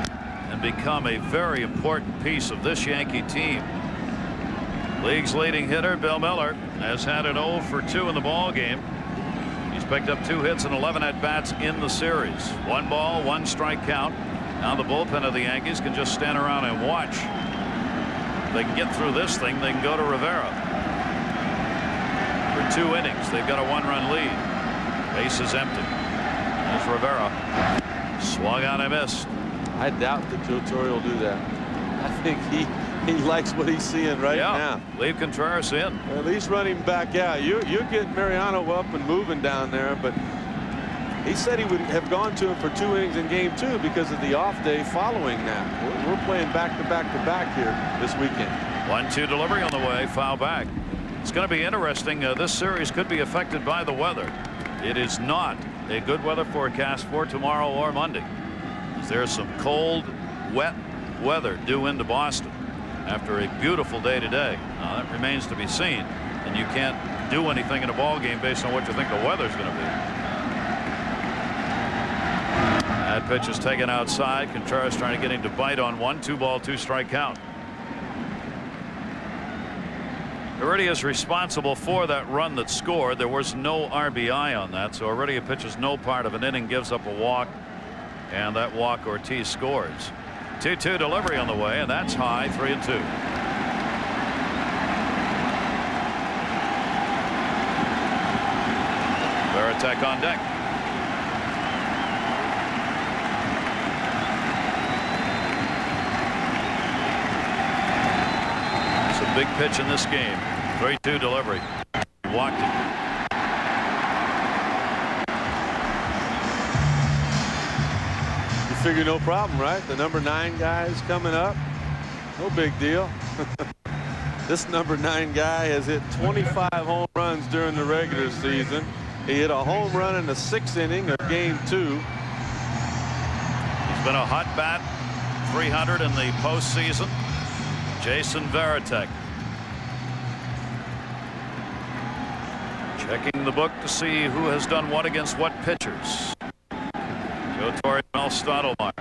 and become a very important piece of this Yankee team. League's leading hitter, Bill Miller, has had an 0 for 2 in the ball game. He's picked up 2 hits and 11 at-bats in the series. 1 ball, 1 strike count. Now the bullpen of the Yankees can just stand around and watch. If they can get through this thing, they can go to Rivera. For 2 innings, they've got a 1-run lead. Base is empty. There's Rivera. Swung on and missed. I doubt that Joe Torre will do that. I think he likes what he's seeing right now. Leave Contreras in. At least run him back out. You get Mariano up and moving down there, but he said he would have gone to him for 2 innings in game 2 because of the off day following that. We're playing back to back here this weekend. 1-2 delivery on the way, foul back. It's going to be interesting. This series could be affected by the weather. It is not a good weather forecast for tomorrow or Monday. There's some cold, wet weather due into Boston after a beautiful day today. Now, that remains to be seen, and you can't do anything in a ball game based on what you think the weather's going to be. That pitch is taken outside. Contreras trying to get him to bite on 1. 2 ball, 2 strike count. Heredia is responsible for that run that scored. There was no RBI on that, so Heredia pitches no part of an inning, gives up a walk, and that walk Ortiz scores. 2-2 delivery on the way, and that's high. 3-2. Varitek on deck. pitch in this game. 3-2 delivery. Walked it. You figure no problem, right? The number 9 guy is coming up. No big deal. This number 9 guy has hit 25 home runs during the regular season. He hit a home run in the 6th inning of game 2. He's been a hot bat. 300 in the postseason. Jason Varitek. Checking the book to see who has done what against what pitchers. Joe Torre, Mel Stottlemyre.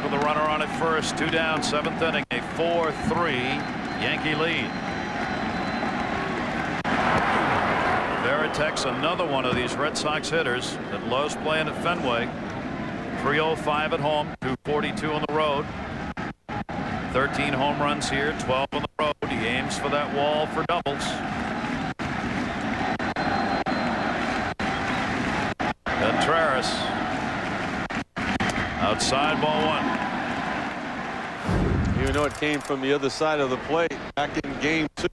With a runner on at first, 2 down, 7th inning, a 4-3 Yankee lead. Varitek's another one of these Red Sox hitters that loves playing at Fenway. 305 at home, 242 on the road. 13 home runs here, 12 on the road. He aims for that wall for doubles. Contreras. Outside, ball 1. Even though it came from the other side of the plate back in game 2.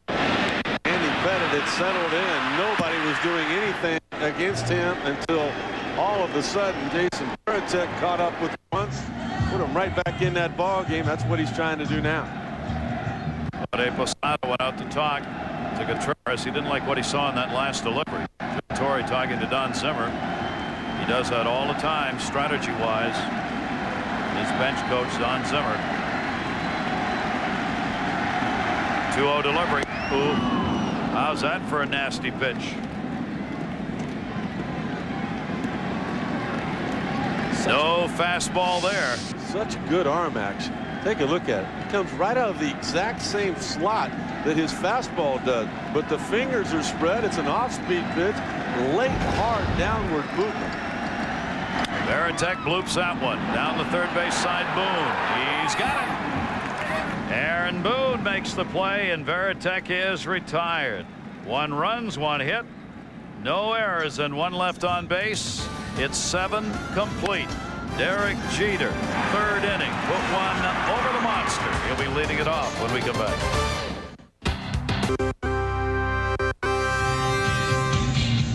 Andy Pettit had settled in. Nobody was doing anything against him until all of a sudden Jason Varitek caught up with one. Put him right back in that ball game. That's what he's trying to do now. But Posada went out to talk to Contreras. He didn't like what he saw in that last delivery. Torre talking to Don Zimmer. He does that all the time, strategy-wise. His bench coach, Don Zimmer. 2-0 delivery. Ooh. How's that for a nasty pitch? No fastball there. Such good arm action. Take a look at it. It comes right out of the exact same slot that his fastball does. But the fingers are spread. It's an off-speed pitch. Late, hard, downward movement. Varitek bloops that one. Down the third base side, Boone. He's got it. Aaron Boone makes the play, and Varitek is retired. 1 runs, 1 hit. No errors, and 1 left on base. It's 7 complete. Derek Jeter, 3rd inning, put 1 over the monster. He'll be leading it off when we come back.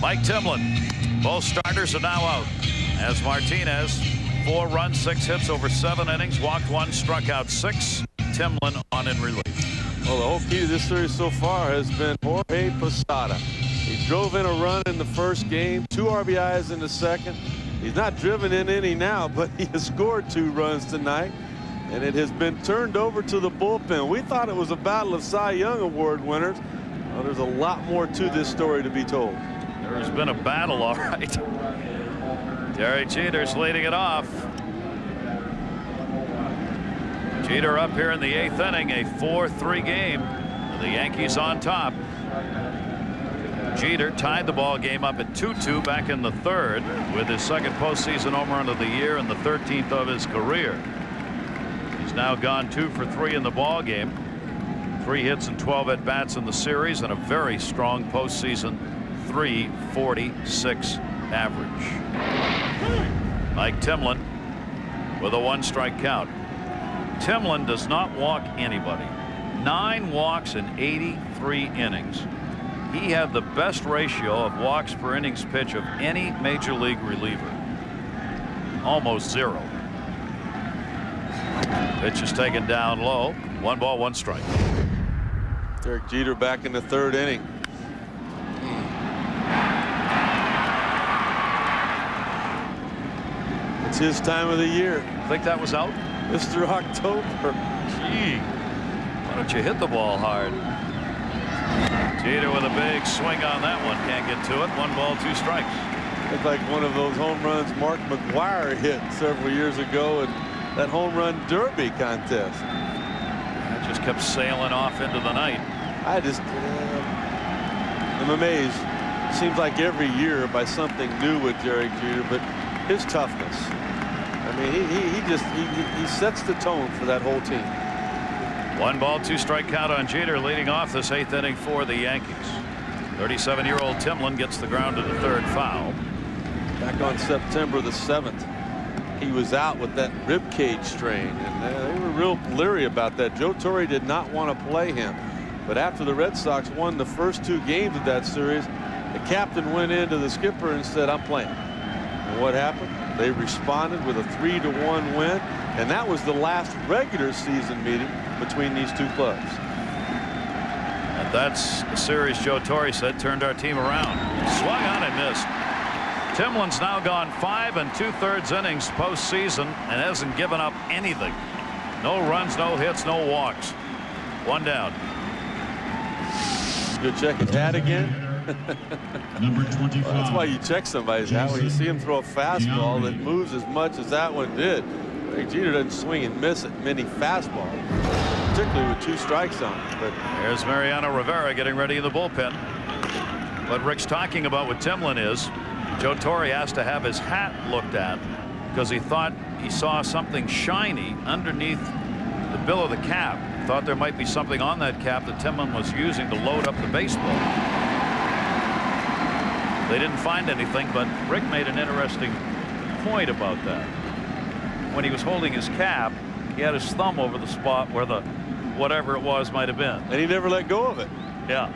Mike Timlin. Both starters are now out. As Martinez, 4 runs, 6 hits over 7 innings, walked 1, struck out 6. Timlin on in relief. Well, the whole key to this series so far has been Jorge Posada. He drove in a run in the first game, 2 RBIs in the second. He's not driven in any now, but he has scored 2 runs tonight, and it has been turned over to the bullpen. We thought it was a battle of Cy Young Award winners. Well, there's a lot more to this story to be told. There has been a battle, all right. Derek Jeter's leading it off. Jeter up here in the 8th inning, a 4-3 game. The Yankees on top. Jeter tied the ball game up at 2-2 back in the 3rd with his 2nd postseason home run of the year and the 13th of his career. He's now gone 2 for 3 in the ball game. 3 hits and 12 at bats in the series, and a very strong postseason .346 average. Mike Timlin with a 1-strike count. Timlin does not walk anybody. 9 walks in 83 innings. He had the best ratio of walks per innings pitch of any major league reliever. Almost 0. Pitch is taken down low. 1 ball, 1 strike. Derek Jeter back in the 3rd inning. It's his time of the year. Think that was out? Mr. October. Gee, why don't you hit the ball hard? Jeter with a big swing on that one. Can't get to it. 1 ball, 2 strikes. It's like one of those home runs Mark McGwire hit several years ago in that home run derby contest. That just kept sailing off into the night. I just I'm amazed. Seems like every year by something new with Derek Jeter, but his toughness. I mean, he sets the tone for that whole team. 1 ball, 2 strike count on Jeter, leading off this 8th inning for the Yankees. 37-year-old Timlin gets the ground to the 3rd foul. Back on September the 7th, he was out with that rib cage strain, and they were real leery about that. Joe Torre did not want to play him. But after the Red Sox won the first 2 games of that series, the captain went into the skipper and said, I'm playing. And what happened? They responded with a 3-1 win. And that was the last regular season meeting between these 2 clubs. And that's the series Joe Torre said turned our team around. Swung on and missed. Timlin's now gone 5 2/3 innings postseason and hasn't given up anything. No runs, no hits, no walks. 1 down. Good check his hat again. Number 25. Well, that's why you check somebody's hat when you see him throw a fastball that moves as much as that one did. Derek Jeter doesn't swing and miss at many fastballs, particularly with 2 strikes on it. But There's Mariano Rivera getting ready in the bullpen. What Rick's talking about with Timlin is Joe Torre asked to have his hat looked at because he thought he saw something shiny underneath the bill of the cap. Thought there might be something on that cap that Timlin was using to load up the baseball. They didn't find anything, but Rick made an interesting point about that. When he was holding his cap, he had his thumb over the spot where the whatever it was might have been. and he never let go of it. Yeah.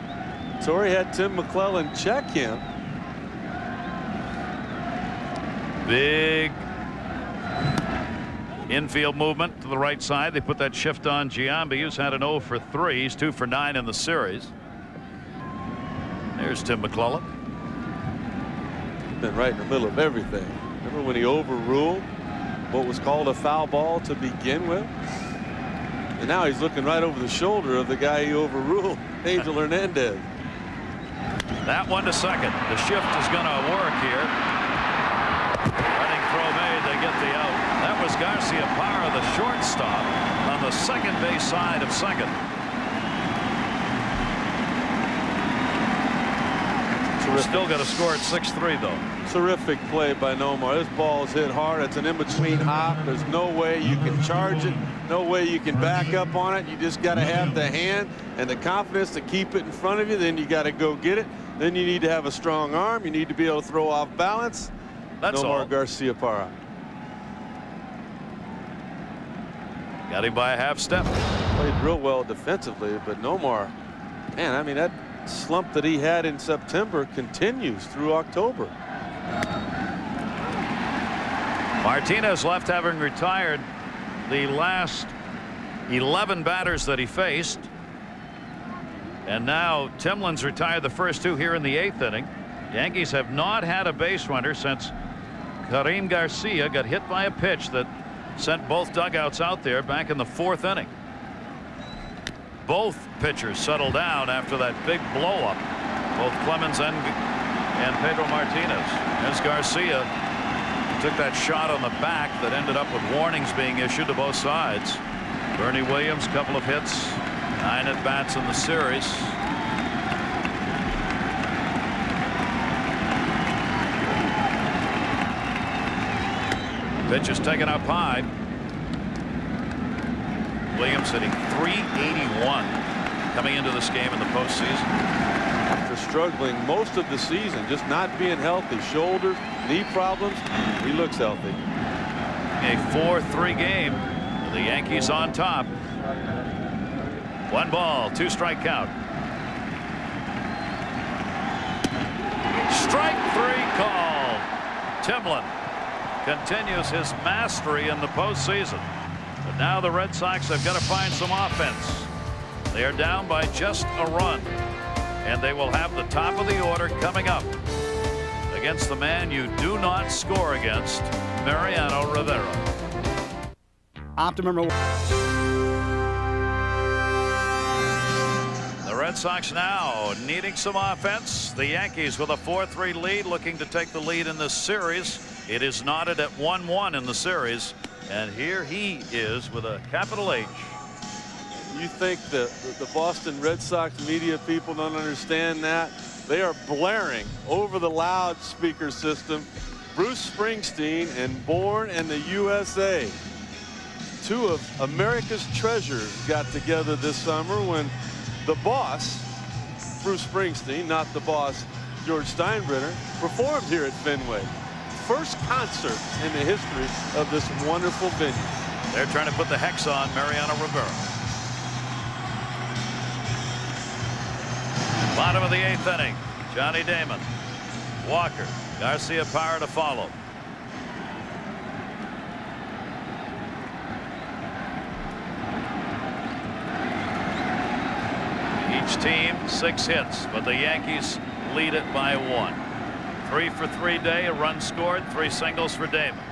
Torre had Tim McClellan check him. Big infield movement to the right side. They put that shift on Giambi, who's had an 0 for 3. He's 2 for 9 in the series. There's Tim McClellan. Been right in the middle of everything. Remember when he overruled what was called a foul ball to begin with? And now he's looking right over the shoulder of the guy he overruled, Angel Hernandez. That one to second. The shift is going to work here. Running throw made. They get the out. That was Garcia Parra, the shortstop, on the second base side of second. We're still got to score at 6-3 though. Terrific play by Nomar. This ball is hit hard. It's an in-between hop. There's no way you can charge it. No way you can back up on it. You just got to have the hand and the confidence to keep it in front of you. Then you got to go get it. Then you need to have a strong arm. You need to be able to throw off balance. That's all. Nomar Garcia Parra. Got him by a half step. Played real well defensively, but Nomar, man, I mean, that slump that he had in September continues through October. Martinez left having retired the last 11 batters that he faced. And now Timlin's retired the first 2 here in the 8th inning. Yankees have not had a base runner since Karim Garcia got hit by a pitch that sent both dugouts out there back in the 4th inning. Both pitchers settled down after that big blow up. Both Clemens and Pedro Martinez. As Garcia took that shot on the back that ended up with warnings being issued to both sides. Bernie Williams, couple of hits, 9 at bats in the series. Pitch is taken up high. Williams hitting .381 coming into this game in the postseason. After struggling most of the season, just not being healthy, shoulders, knee problems, he looks healthy. A 4-3 game. The Yankees on top. 1 ball, 2 strike count. Strike 3 called. Timlin continues his mastery in the postseason. But now the Red Sox have got to find some offense. They are down by just a run. And they will have the top of the order coming up against the man you do not score against, Mariano Rivera. Optimum. The Red Sox now needing some offense. The Yankees with a 4-3 lead, looking to take the lead in this series. It is knotted at 1-1 in the series. And here he is with a capital H. You think the Boston Red Sox media people don't understand that? They are blaring over the loudspeaker system Bruce Springsteen and Born and the USA. 2 of America's treasures got together this summer when the boss, Bruce Springsteen, not the boss, George Steinbrenner, performed here at Fenway. First concert in the history of this wonderful venue. They're trying to put the hex on Mariano Rivera. Bottom of the 8th inning. Johnny Damon, Walker, Garcia-Parra to follow. Each team 6 hits, but the Yankees lead it by 1. 3 for 3 day, a run scored, 3 singles for Damon.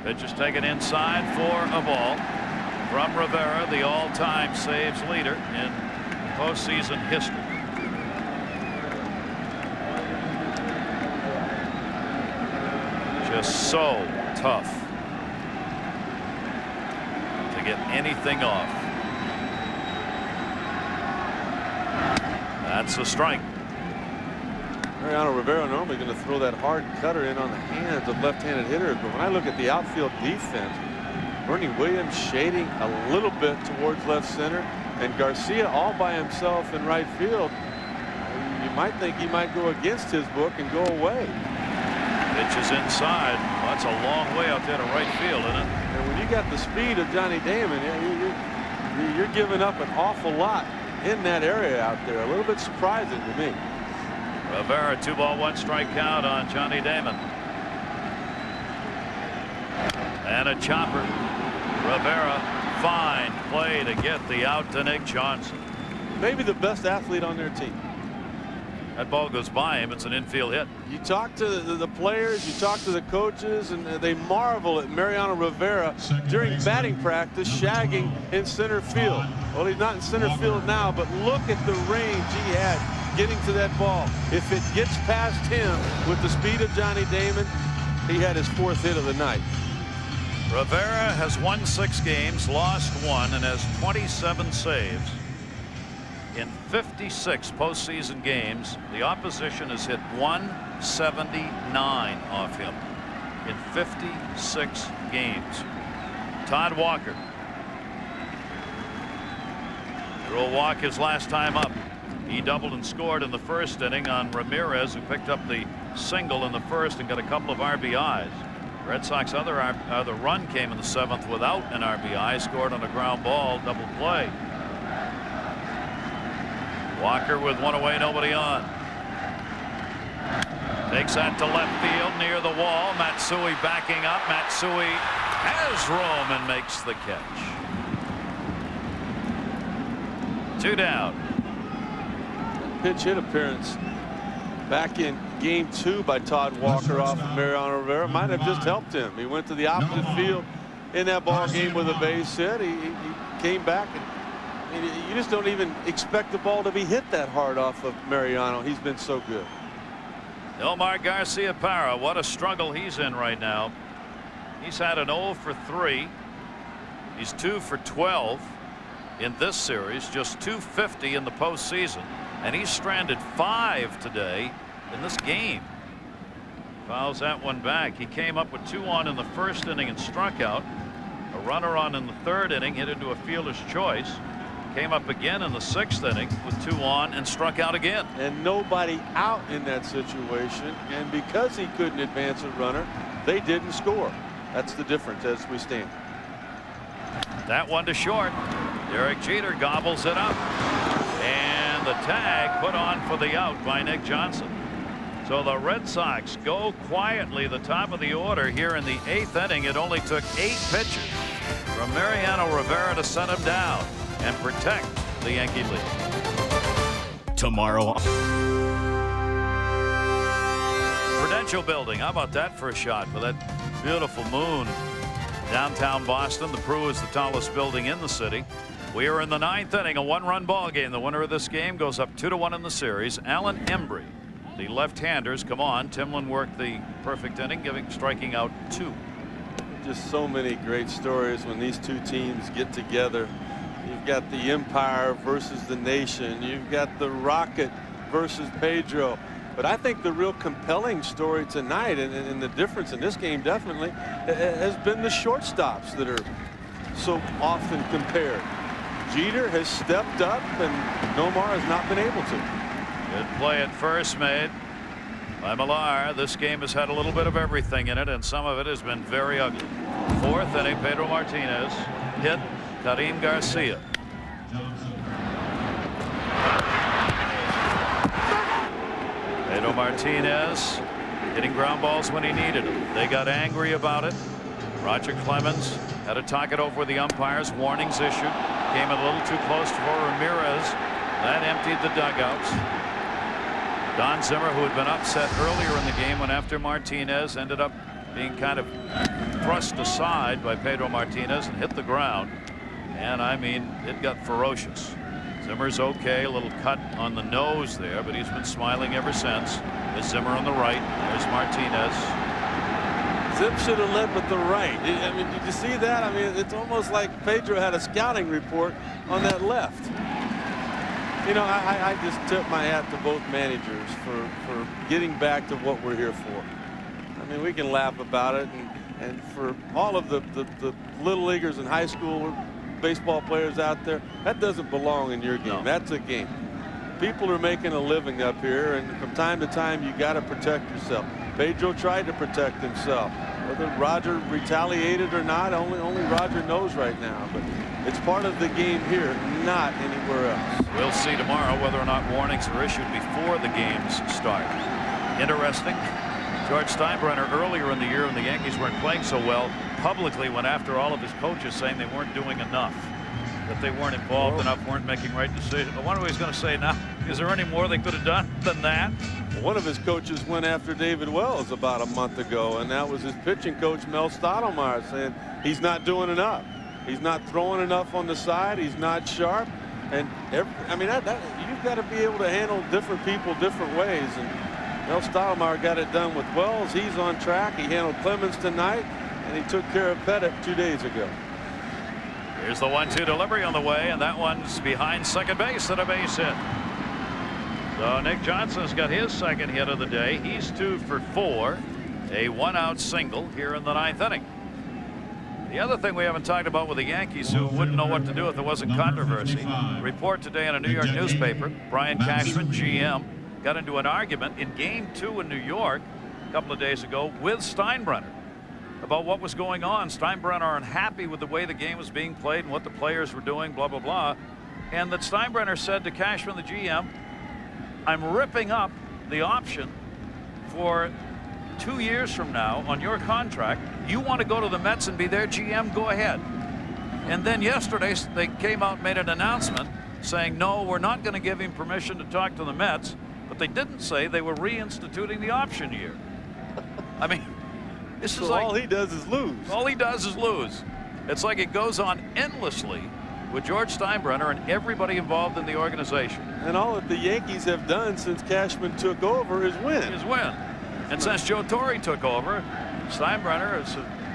Pitch is taken inside for a ball from Rivera, the all-time saves leader in postseason history. Just so tough to get anything off. That's a strike. Mariano Rivera normally going to throw that hard cutter in on the hands of left-handed hitters, but when I look at the outfield defense, Bernie Williams shading a little bit towards left center, and Garcia all by himself in right field. You might think he might go against his book and go away. Pitch is inside. Well, that's a long way out there to right field, isn't it? And when you got the speed of Johnny Damon, you're giving up an awful lot in that area out there. A little bit surprising to me. Rivera, 2-ball, 1-strike count on Johnny Damon. And a chopper. Rivera, fine play to get the out to Nick Johnson. Maybe the best athlete on their team. That ball goes by him. It's an infield hit. You talk to the players, you talk to the coaches, and they marvel at Mariano Rivera during batting practice shagging in center field. Well, he's not in center field now, but look at the range he had getting to that ball. If it gets past him with the speed of Johnny Damon, he had his 4th hit of the night. Rivera has won 6 games, lost 1, and has 27 saves. In 56 postseason games, the opposition has hit 179 off him in 56 games. Todd Walker. He'll walk his last time up. He doubled and scored in the 1st inning on Ramirez, who picked up the single in the 1st and got a couple of RBIs. Red Sox other run came in the 7th without an RBI, scored on a ground ball, double play. Walker with 1 away, nobody on. Takes that to left field near the wall. Matsui backing up. Matsui has room and makes the catch. 2 down. Pitch hit appearance back in game 2 by Todd Walker off of Mariano Rivera might have just helped him. He went to the opposite field in that ball game with a base hit. He came back, and you just don't even expect the ball to be hit that hard off of Mariano. He's been so good. Nomar Garcia-Parra, what a struggle he's in right now. He's had an 0 for 3. He's 2 for 12 in this series, just 250 in the postseason, and he's stranded 5 today in this game. Fouls that one back. He came up with 2 on in the 1st inning and struck out. A runner on in the 3rd inning, hit into a fielder's choice. Came up again in the 6th inning with 2 on and struck out again. And nobody out in that situation, and because he couldn't advance a runner, they didn't score. That's the difference as we stand. That one to short. Derek Jeter gobbles it up, and the tag put on for the out by Nick Johnson. So the Red Sox go quietly the top of the order here in the 8th inning. It only took 8 pitches from Mariano Rivera to set him down and protect the Yankee lead. Tomorrow. Prudential Building. How about that for a shot with that beautiful moon? Downtown Boston. The Pru is the tallest building in the city. We are in the 9th inning, a 1-run ball game. The winner of this game goes up 2-1 in the series. Alan Embry. The left-handers come on. Timlin worked the perfect inning, striking out 2. Just so many great stories when these two teams get together. You've got the Empire versus the Nation. You've got the Rocket versus Pedro. But I think the real compelling story tonight, and the difference in this game definitely, has been the shortstops that are so often compared. Jeter has stepped up, and Nomar has not been able to. Good play at first made by Millar. This game has had a little bit of everything in it, and some of it has been very ugly. Fourth inning, Pedro Martinez hit Karim Garcia. Pedro Martinez hitting ground balls when he needed them. They got angry about it. Roger Clemens had to talk it over with the umpires. Warnings issued. Came a little too close for Ramirez. That emptied the dugouts. Don Zimmer, who had been upset earlier in the game when after Martinez, ended up being kind of thrust aside by Pedro Martinez and hit the ground. And I mean, it got ferocious. Zimmer's okay, a little cut on the nose there, but he's been smiling ever since. There's Zimmer on the right. There's Martinez. Zim should have led with the right. I mean, did you see that? I mean, it's almost like Pedro had a scouting report on that left. You know, I just tip my hat to both managers for getting back to what we're here for. I mean, we can laugh about it, and for all of the little leaguers and high school baseball players out there, that doesn't belong in your game. No. That's a game. People are making a living up here, and from time to time you got to protect yourself. Pedro tried to protect himself. Whether Roger retaliated or not, only Roger knows right now. But it's part of the game here, not anywhere else. We'll see tomorrow whether or not warnings are issued before the games start. Interesting. George Steinbrenner earlier in the year when the Yankees weren't playing so well publicly went after all of his coaches, saying they weren't doing enough, that they weren't involved enough, weren't making right decisions. I wonder what he's going to say now. Is there any more they could have done than that? One of his coaches went after David Wells about a month ago, and that was his pitching coach, Mel Stottlemyre, saying he's not doing enough. He's not throwing enough on the side. He's not sharp. And I mean, you've got to be able to handle different people different ways. And Mel Stottlemyre got it done with Wells. He's on track. He handled Clemens tonight, and he took care of Pettit 2 days ago. Here's the 1-2 delivery on the way, and that one's behind second base at a base hit. So Nick Johnson's got his second hit of the day. He's 2 for 4, a 1-out single here in the 9th inning. The other thing we haven't talked about with the Yankees, who wouldn't know what to do if there wasn't controversy. Report today in a New York newspaper, Brian Cashman, GM, got into an argument in Game 2 in New York a couple of days ago with Steinbrenner about what was going on. Steinbrenner unhappy with the way the game was being played and what the players were doing, blah, blah, blah. And that Steinbrenner said to Cashman, the GM, I'm ripping up the option for 2 years from now on your contract. You want to go to the Mets and be their GM, go ahead. And then yesterday they came out and made an announcement saying, no, we're not going to give him permission to talk to the Mets. But they didn't say they were reinstituting the option year. I mean, this is like all he does is lose. All he does is lose. It's like it goes on endlessly with George Steinbrenner and everybody involved in the organization. And all that the Yankees have done since Cashman took over is win. And since Joe Torre took over, Steinbrenner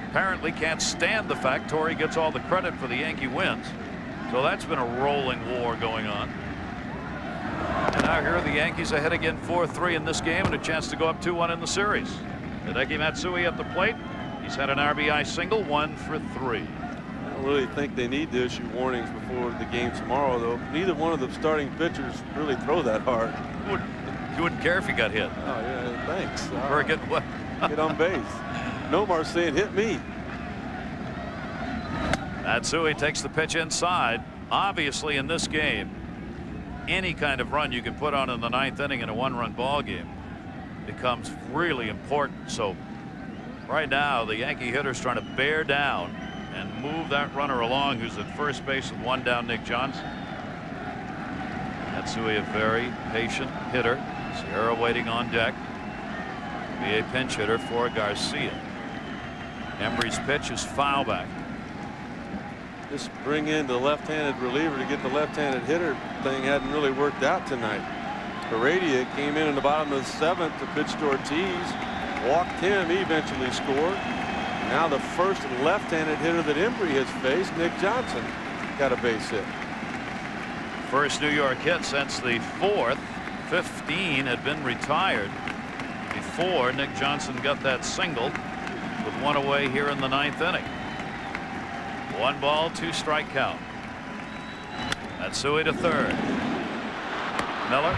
apparently can't stand the fact Torre gets all the credit for the Yankee wins. So that's been a rolling war going on. And now here are the Yankees ahead again 4-3 in this game and a chance to go up 2-1 in the series. Hideki Matsui at the plate. He's had an RBI single, 1 for 3. I don't really think they need to issue warnings before the game tomorrow, though. Neither one of the starting pitchers really throw that hard. You wouldn't care if he got hit. Oh, yeah, thanks. Or get what? Get on base. Nomar's saying, hit me. Matsui takes the pitch inside. Obviously, in this game, any kind of run you can put on in the 9th inning in a 1-run ball game becomes really important. So right now the Yankee hitter's trying to bear down and move that runner along, who's at first base with 1 down, Nick Johnson. Matsui, a very patient hitter. Sierra waiting on deck. Be a pinch hitter for Garcia. Embry's pitch is foul back. Just bring in the left-handed reliever to get the left-handed hitter thing hadn't really worked out tonight. Heredia came in the bottom of the 7th to pitch to Ortiz. Walked him. He eventually scored. Now the first left-handed hitter that Embry has faced, Nick Johnson, got a base hit. First New York hit since the 4th. 15 had been retired before Nick Johnson got that single with 1 away here in the 9th inning. 1 ball, 2 strike count. Matsui to third. Miller.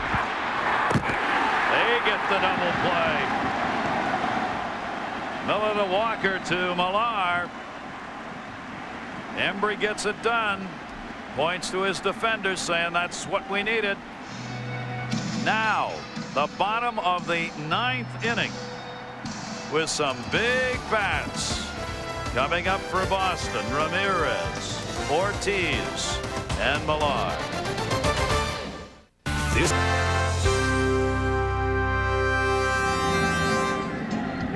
They get the double play. Miller to Walker to Millar. Embry gets it done. Points to his defenders saying that's what we needed. Now the bottom of the 9th inning with some big bats coming up for Boston. Ramirez, Ortiz, and Millar.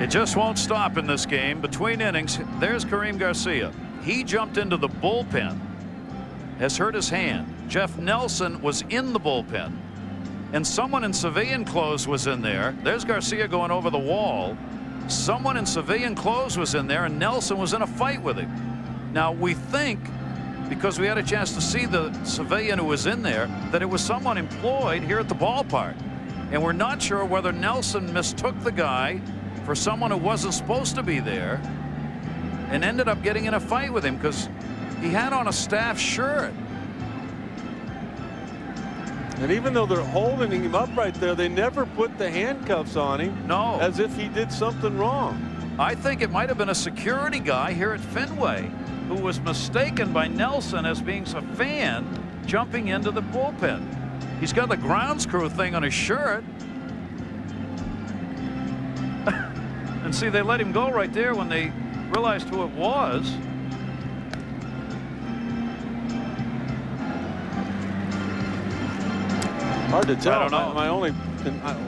It just won't stop in this game. Between innings, there's Karim Garcia. He jumped into the bullpen, has hurt his hand. Jeff Nelson was in the bullpen, and someone in civilian clothes was in there. There's Garcia going over the wall. Someone in civilian clothes was in there, and Nelson was in a fight with him. Now, we think, because we had a chance to see the civilian who was in there, that it was someone employed here at the ballpark. And we're not sure whether Nelson mistook the guy for someone who wasn't supposed to be there and ended up getting in a fight with him because he had on a staff shirt. And even though they're holding him up right there, they never put the handcuffs on him. No. As if he did something wrong. I think it might have been a security guy here at Fenway who was mistaken by Nelson as being a fan jumping into the bullpen. He's got the grounds crew thing on his shirt. And see, they let him go right there when they realized who it was. Hard to tell. I don't know.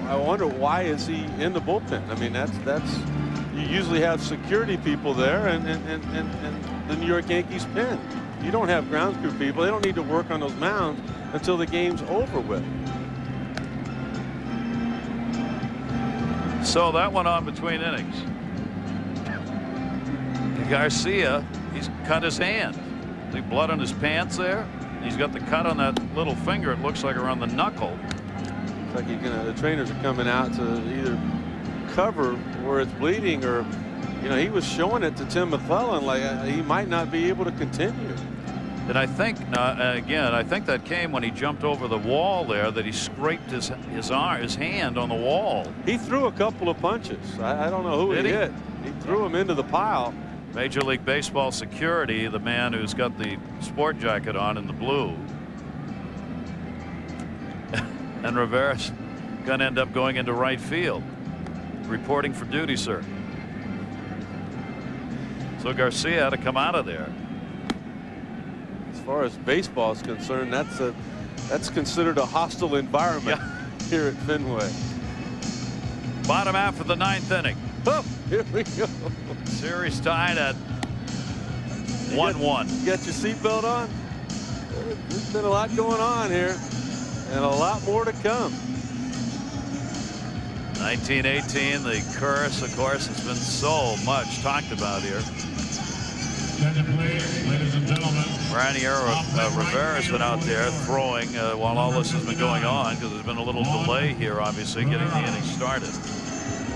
I wonder why is he in the bullpen? I mean, that's you usually have security people there and the New York Yankees pen. You don't have grounds crew people. They don't need to work on those mounds until the game's over with. So that went on between innings. Garcia, he's cut his hand. See blood on his pants there. He's got the cut on that little finger. It looks like around the knuckle. It's like the trainers are coming out to either cover where it's bleeding, or he was showing it to Tim McClellan like he might not be able to continue. And I think again, I think that came when he jumped over the wall there, that he scraped his hand on the wall. He threw a couple of punches. I don't know who he hit. He threw him into the pile. Major League Baseball security, the man who's got the sport jacket on in the blue. And Rivera's going to end up going into right field. Reporting for duty, sir. So Garcia had to come out of there. As far as baseball is concerned, that's considered a hostile environment here at Fenway. Bottom half of the 9th inning. Oh, here we go. Series tied at 1-1. You got your seatbelt on? There's been a lot going on here, and a lot more to come. 1918, the curse, of course, has been so much talked about here. Ladies and gentlemen. Rivera's been out there throwing while all this has been going on, because there's been a little delay here, obviously, getting the inning started.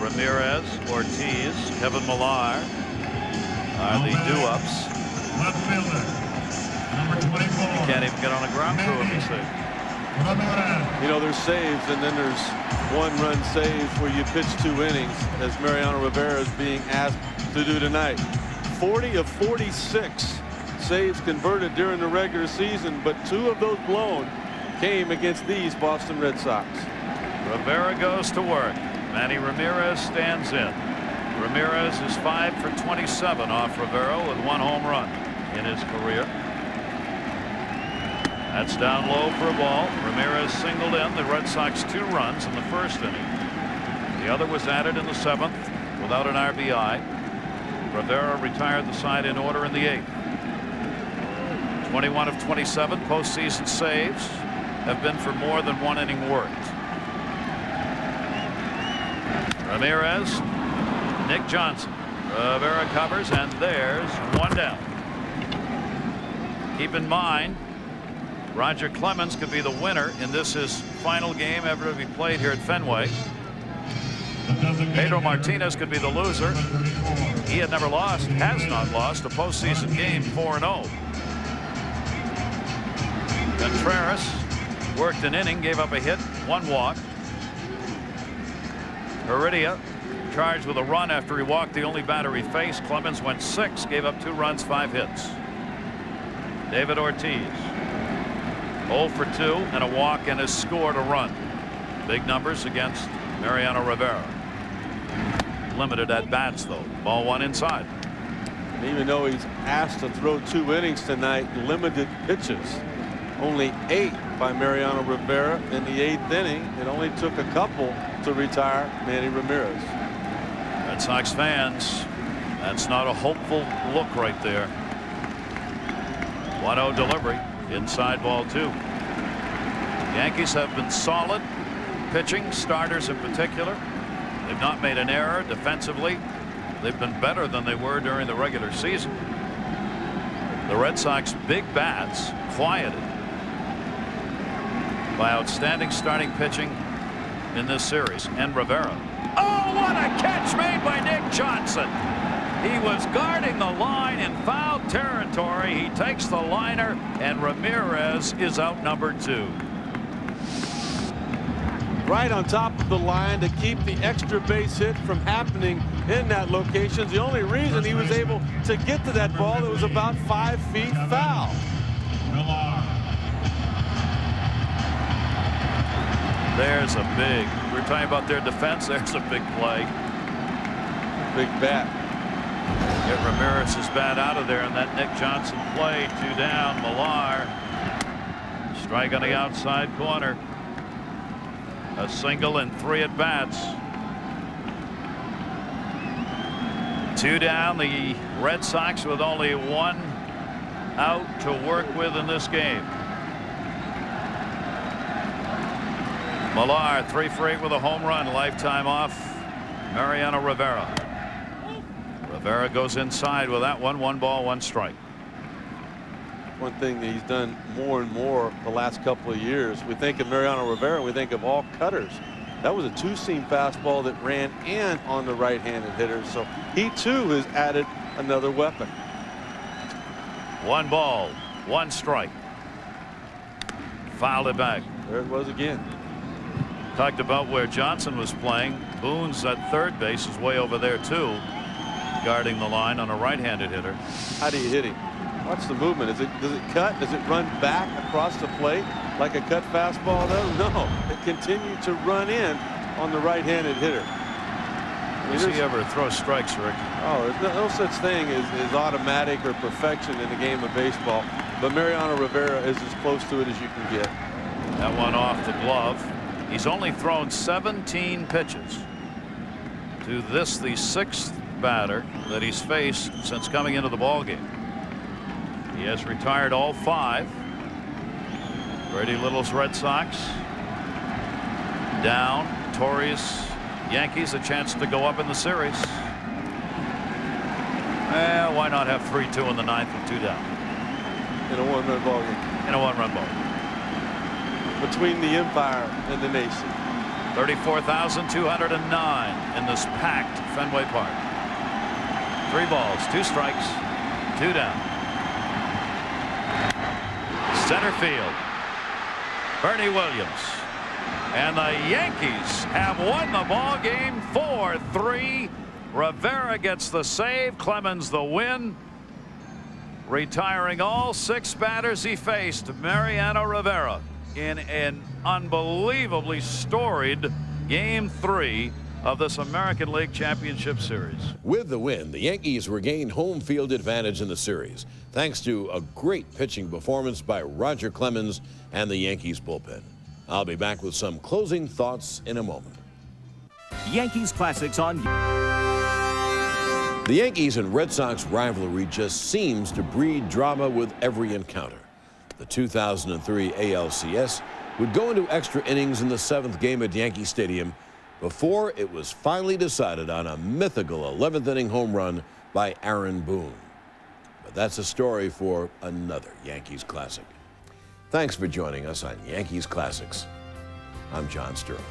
Ramirez, Ortiz, Kevin Millar are the do-ups. Left fielder, number 24. He can't even get on the ground crew if he's safe. There's saves, and then there's one-run saves where you pitch 2 innings, as Mariano Rivera is being asked to do tonight. 40 of 46 saves converted during the regular season, but 2 of those blown came against these Boston Red Sox. Rivera goes to work. Manny Ramirez stands in. Ramirez is 5 for 27 off Rivera with 1 home run in his career. That's down low for a ball. Ramirez singled in. The Red Sox 2 runs in the first inning. The other was added in the 7th without an RBI. Rivera retired the side in order in the 8th. 21 of 27 postseason saves have been for more than 1 inning worked. Ramirez, Nick Johnson. Rivera covers, and there's 1 down. Keep in mind, Roger Clemens could be the winner in this his final game ever to be played here at Fenway. Pedro Martinez could be the loser. He had never lost, has not lost a postseason game 4-0. Contreras worked an inning, gave up a hit, 1 walk. Heredia charged with a run after he walked the only batter he faced. Clemens went 6, gave up 2 runs, 5 hits. David Ortiz. 0 for 2 and a walk and has scored a run. Big numbers against Mariano Rivera. Limited at bats though. Ball 1 inside. And even though he's asked to throw 2 innings tonight, limited pitches. Only 8 by Mariano Rivera in the 8th inning. It only took a couple to retire Manny Ramirez. Red Sox fans, that's not a hopeful look right there. 1-0 delivery. Inside ball 2. Yankees have been solid pitching, starters in particular. They've not made an error defensively. They've been better than they were during the regular season. The Red Sox big bats quieted by outstanding starting pitching in this series. And Rivera. Oh, what a catch made by Nick Johnson. He was guarding the line in foul territory. He takes the liner, and Ramirez is out number 2. Right on top of the line to keep the extra base hit from happening in that location. The only reason he was able to get to that ball that was about 5 feet foul. There's a big, we're talking about their defense. There's a big play. Big bat. Get Ramirez's bat out of there, and that Nick Johnson play. 2 down. Millar. Strike on the outside corner. A single and 3 at bats. 2 down. The Red Sox with only 1 out to work with in this game. Millar 3 for 8 with a home run. Lifetime off Mariano Rivera. Rivera goes inside with that one. 1 ball, 1 strike. One thing that he's done more and more the last couple of years, we think of Mariano Rivera, we think of all cutters. That was a 2-seam fastball that ran in on the right-handed hitter. So he too has added another weapon. 1 ball, 1 strike. Fouled it back. There it was again. Talked about where Johnson was playing. Boone's at third base is way over there too, guarding the line on a right-handed hitter. How do you hit him? Watch the movement. Does it cut? Does it run back across the plate like a cut fastball does? No, it continued to run in on the right-handed hitter. Does he ever throw strikes, Rick? Oh, there's no such thing as automatic or perfection in the game of baseball. But Mariano Rivera is as close to it as you can get. That one off the glove. He's only thrown 17 pitches to this, the 6th batter that he's faced since coming into the ballgame. He has retired all 5. Brady Little's Red Sox down. Torres Yankees a chance to go up in the series. Why not have 3-2 in the 9th with 2 down? In a 1-run ball game. In a 1-run ball. Between the Empire and the nation. 34,209 in this packed Fenway Park. 3 balls, 2 strikes, 2 down. Center field. Bernie Williams. And the Yankees have won the ball game 4-3. Rivera gets the save. Clemens the win. Retiring all 6 batters he faced. Mariano Rivera in an unbelievably storied Game 3 of this American League Championship Series. With the win, the Yankees regained home field advantage in the series, thanks to a great pitching performance by Roger Clemens and the Yankees bullpen. I'll be back with some closing thoughts in a moment. Yankees Classics on. The Yankees and Red Sox rivalry just seems to breed drama with every encounter. The 2003 ALCS would go into extra innings in the 7th game at Yankee Stadium before it was finally decided on a mythical 11th inning home run by Aaron Boone. But that's a story for another Yankees Classic. Thanks for joining us on Yankees Classics. I'm John Sterling.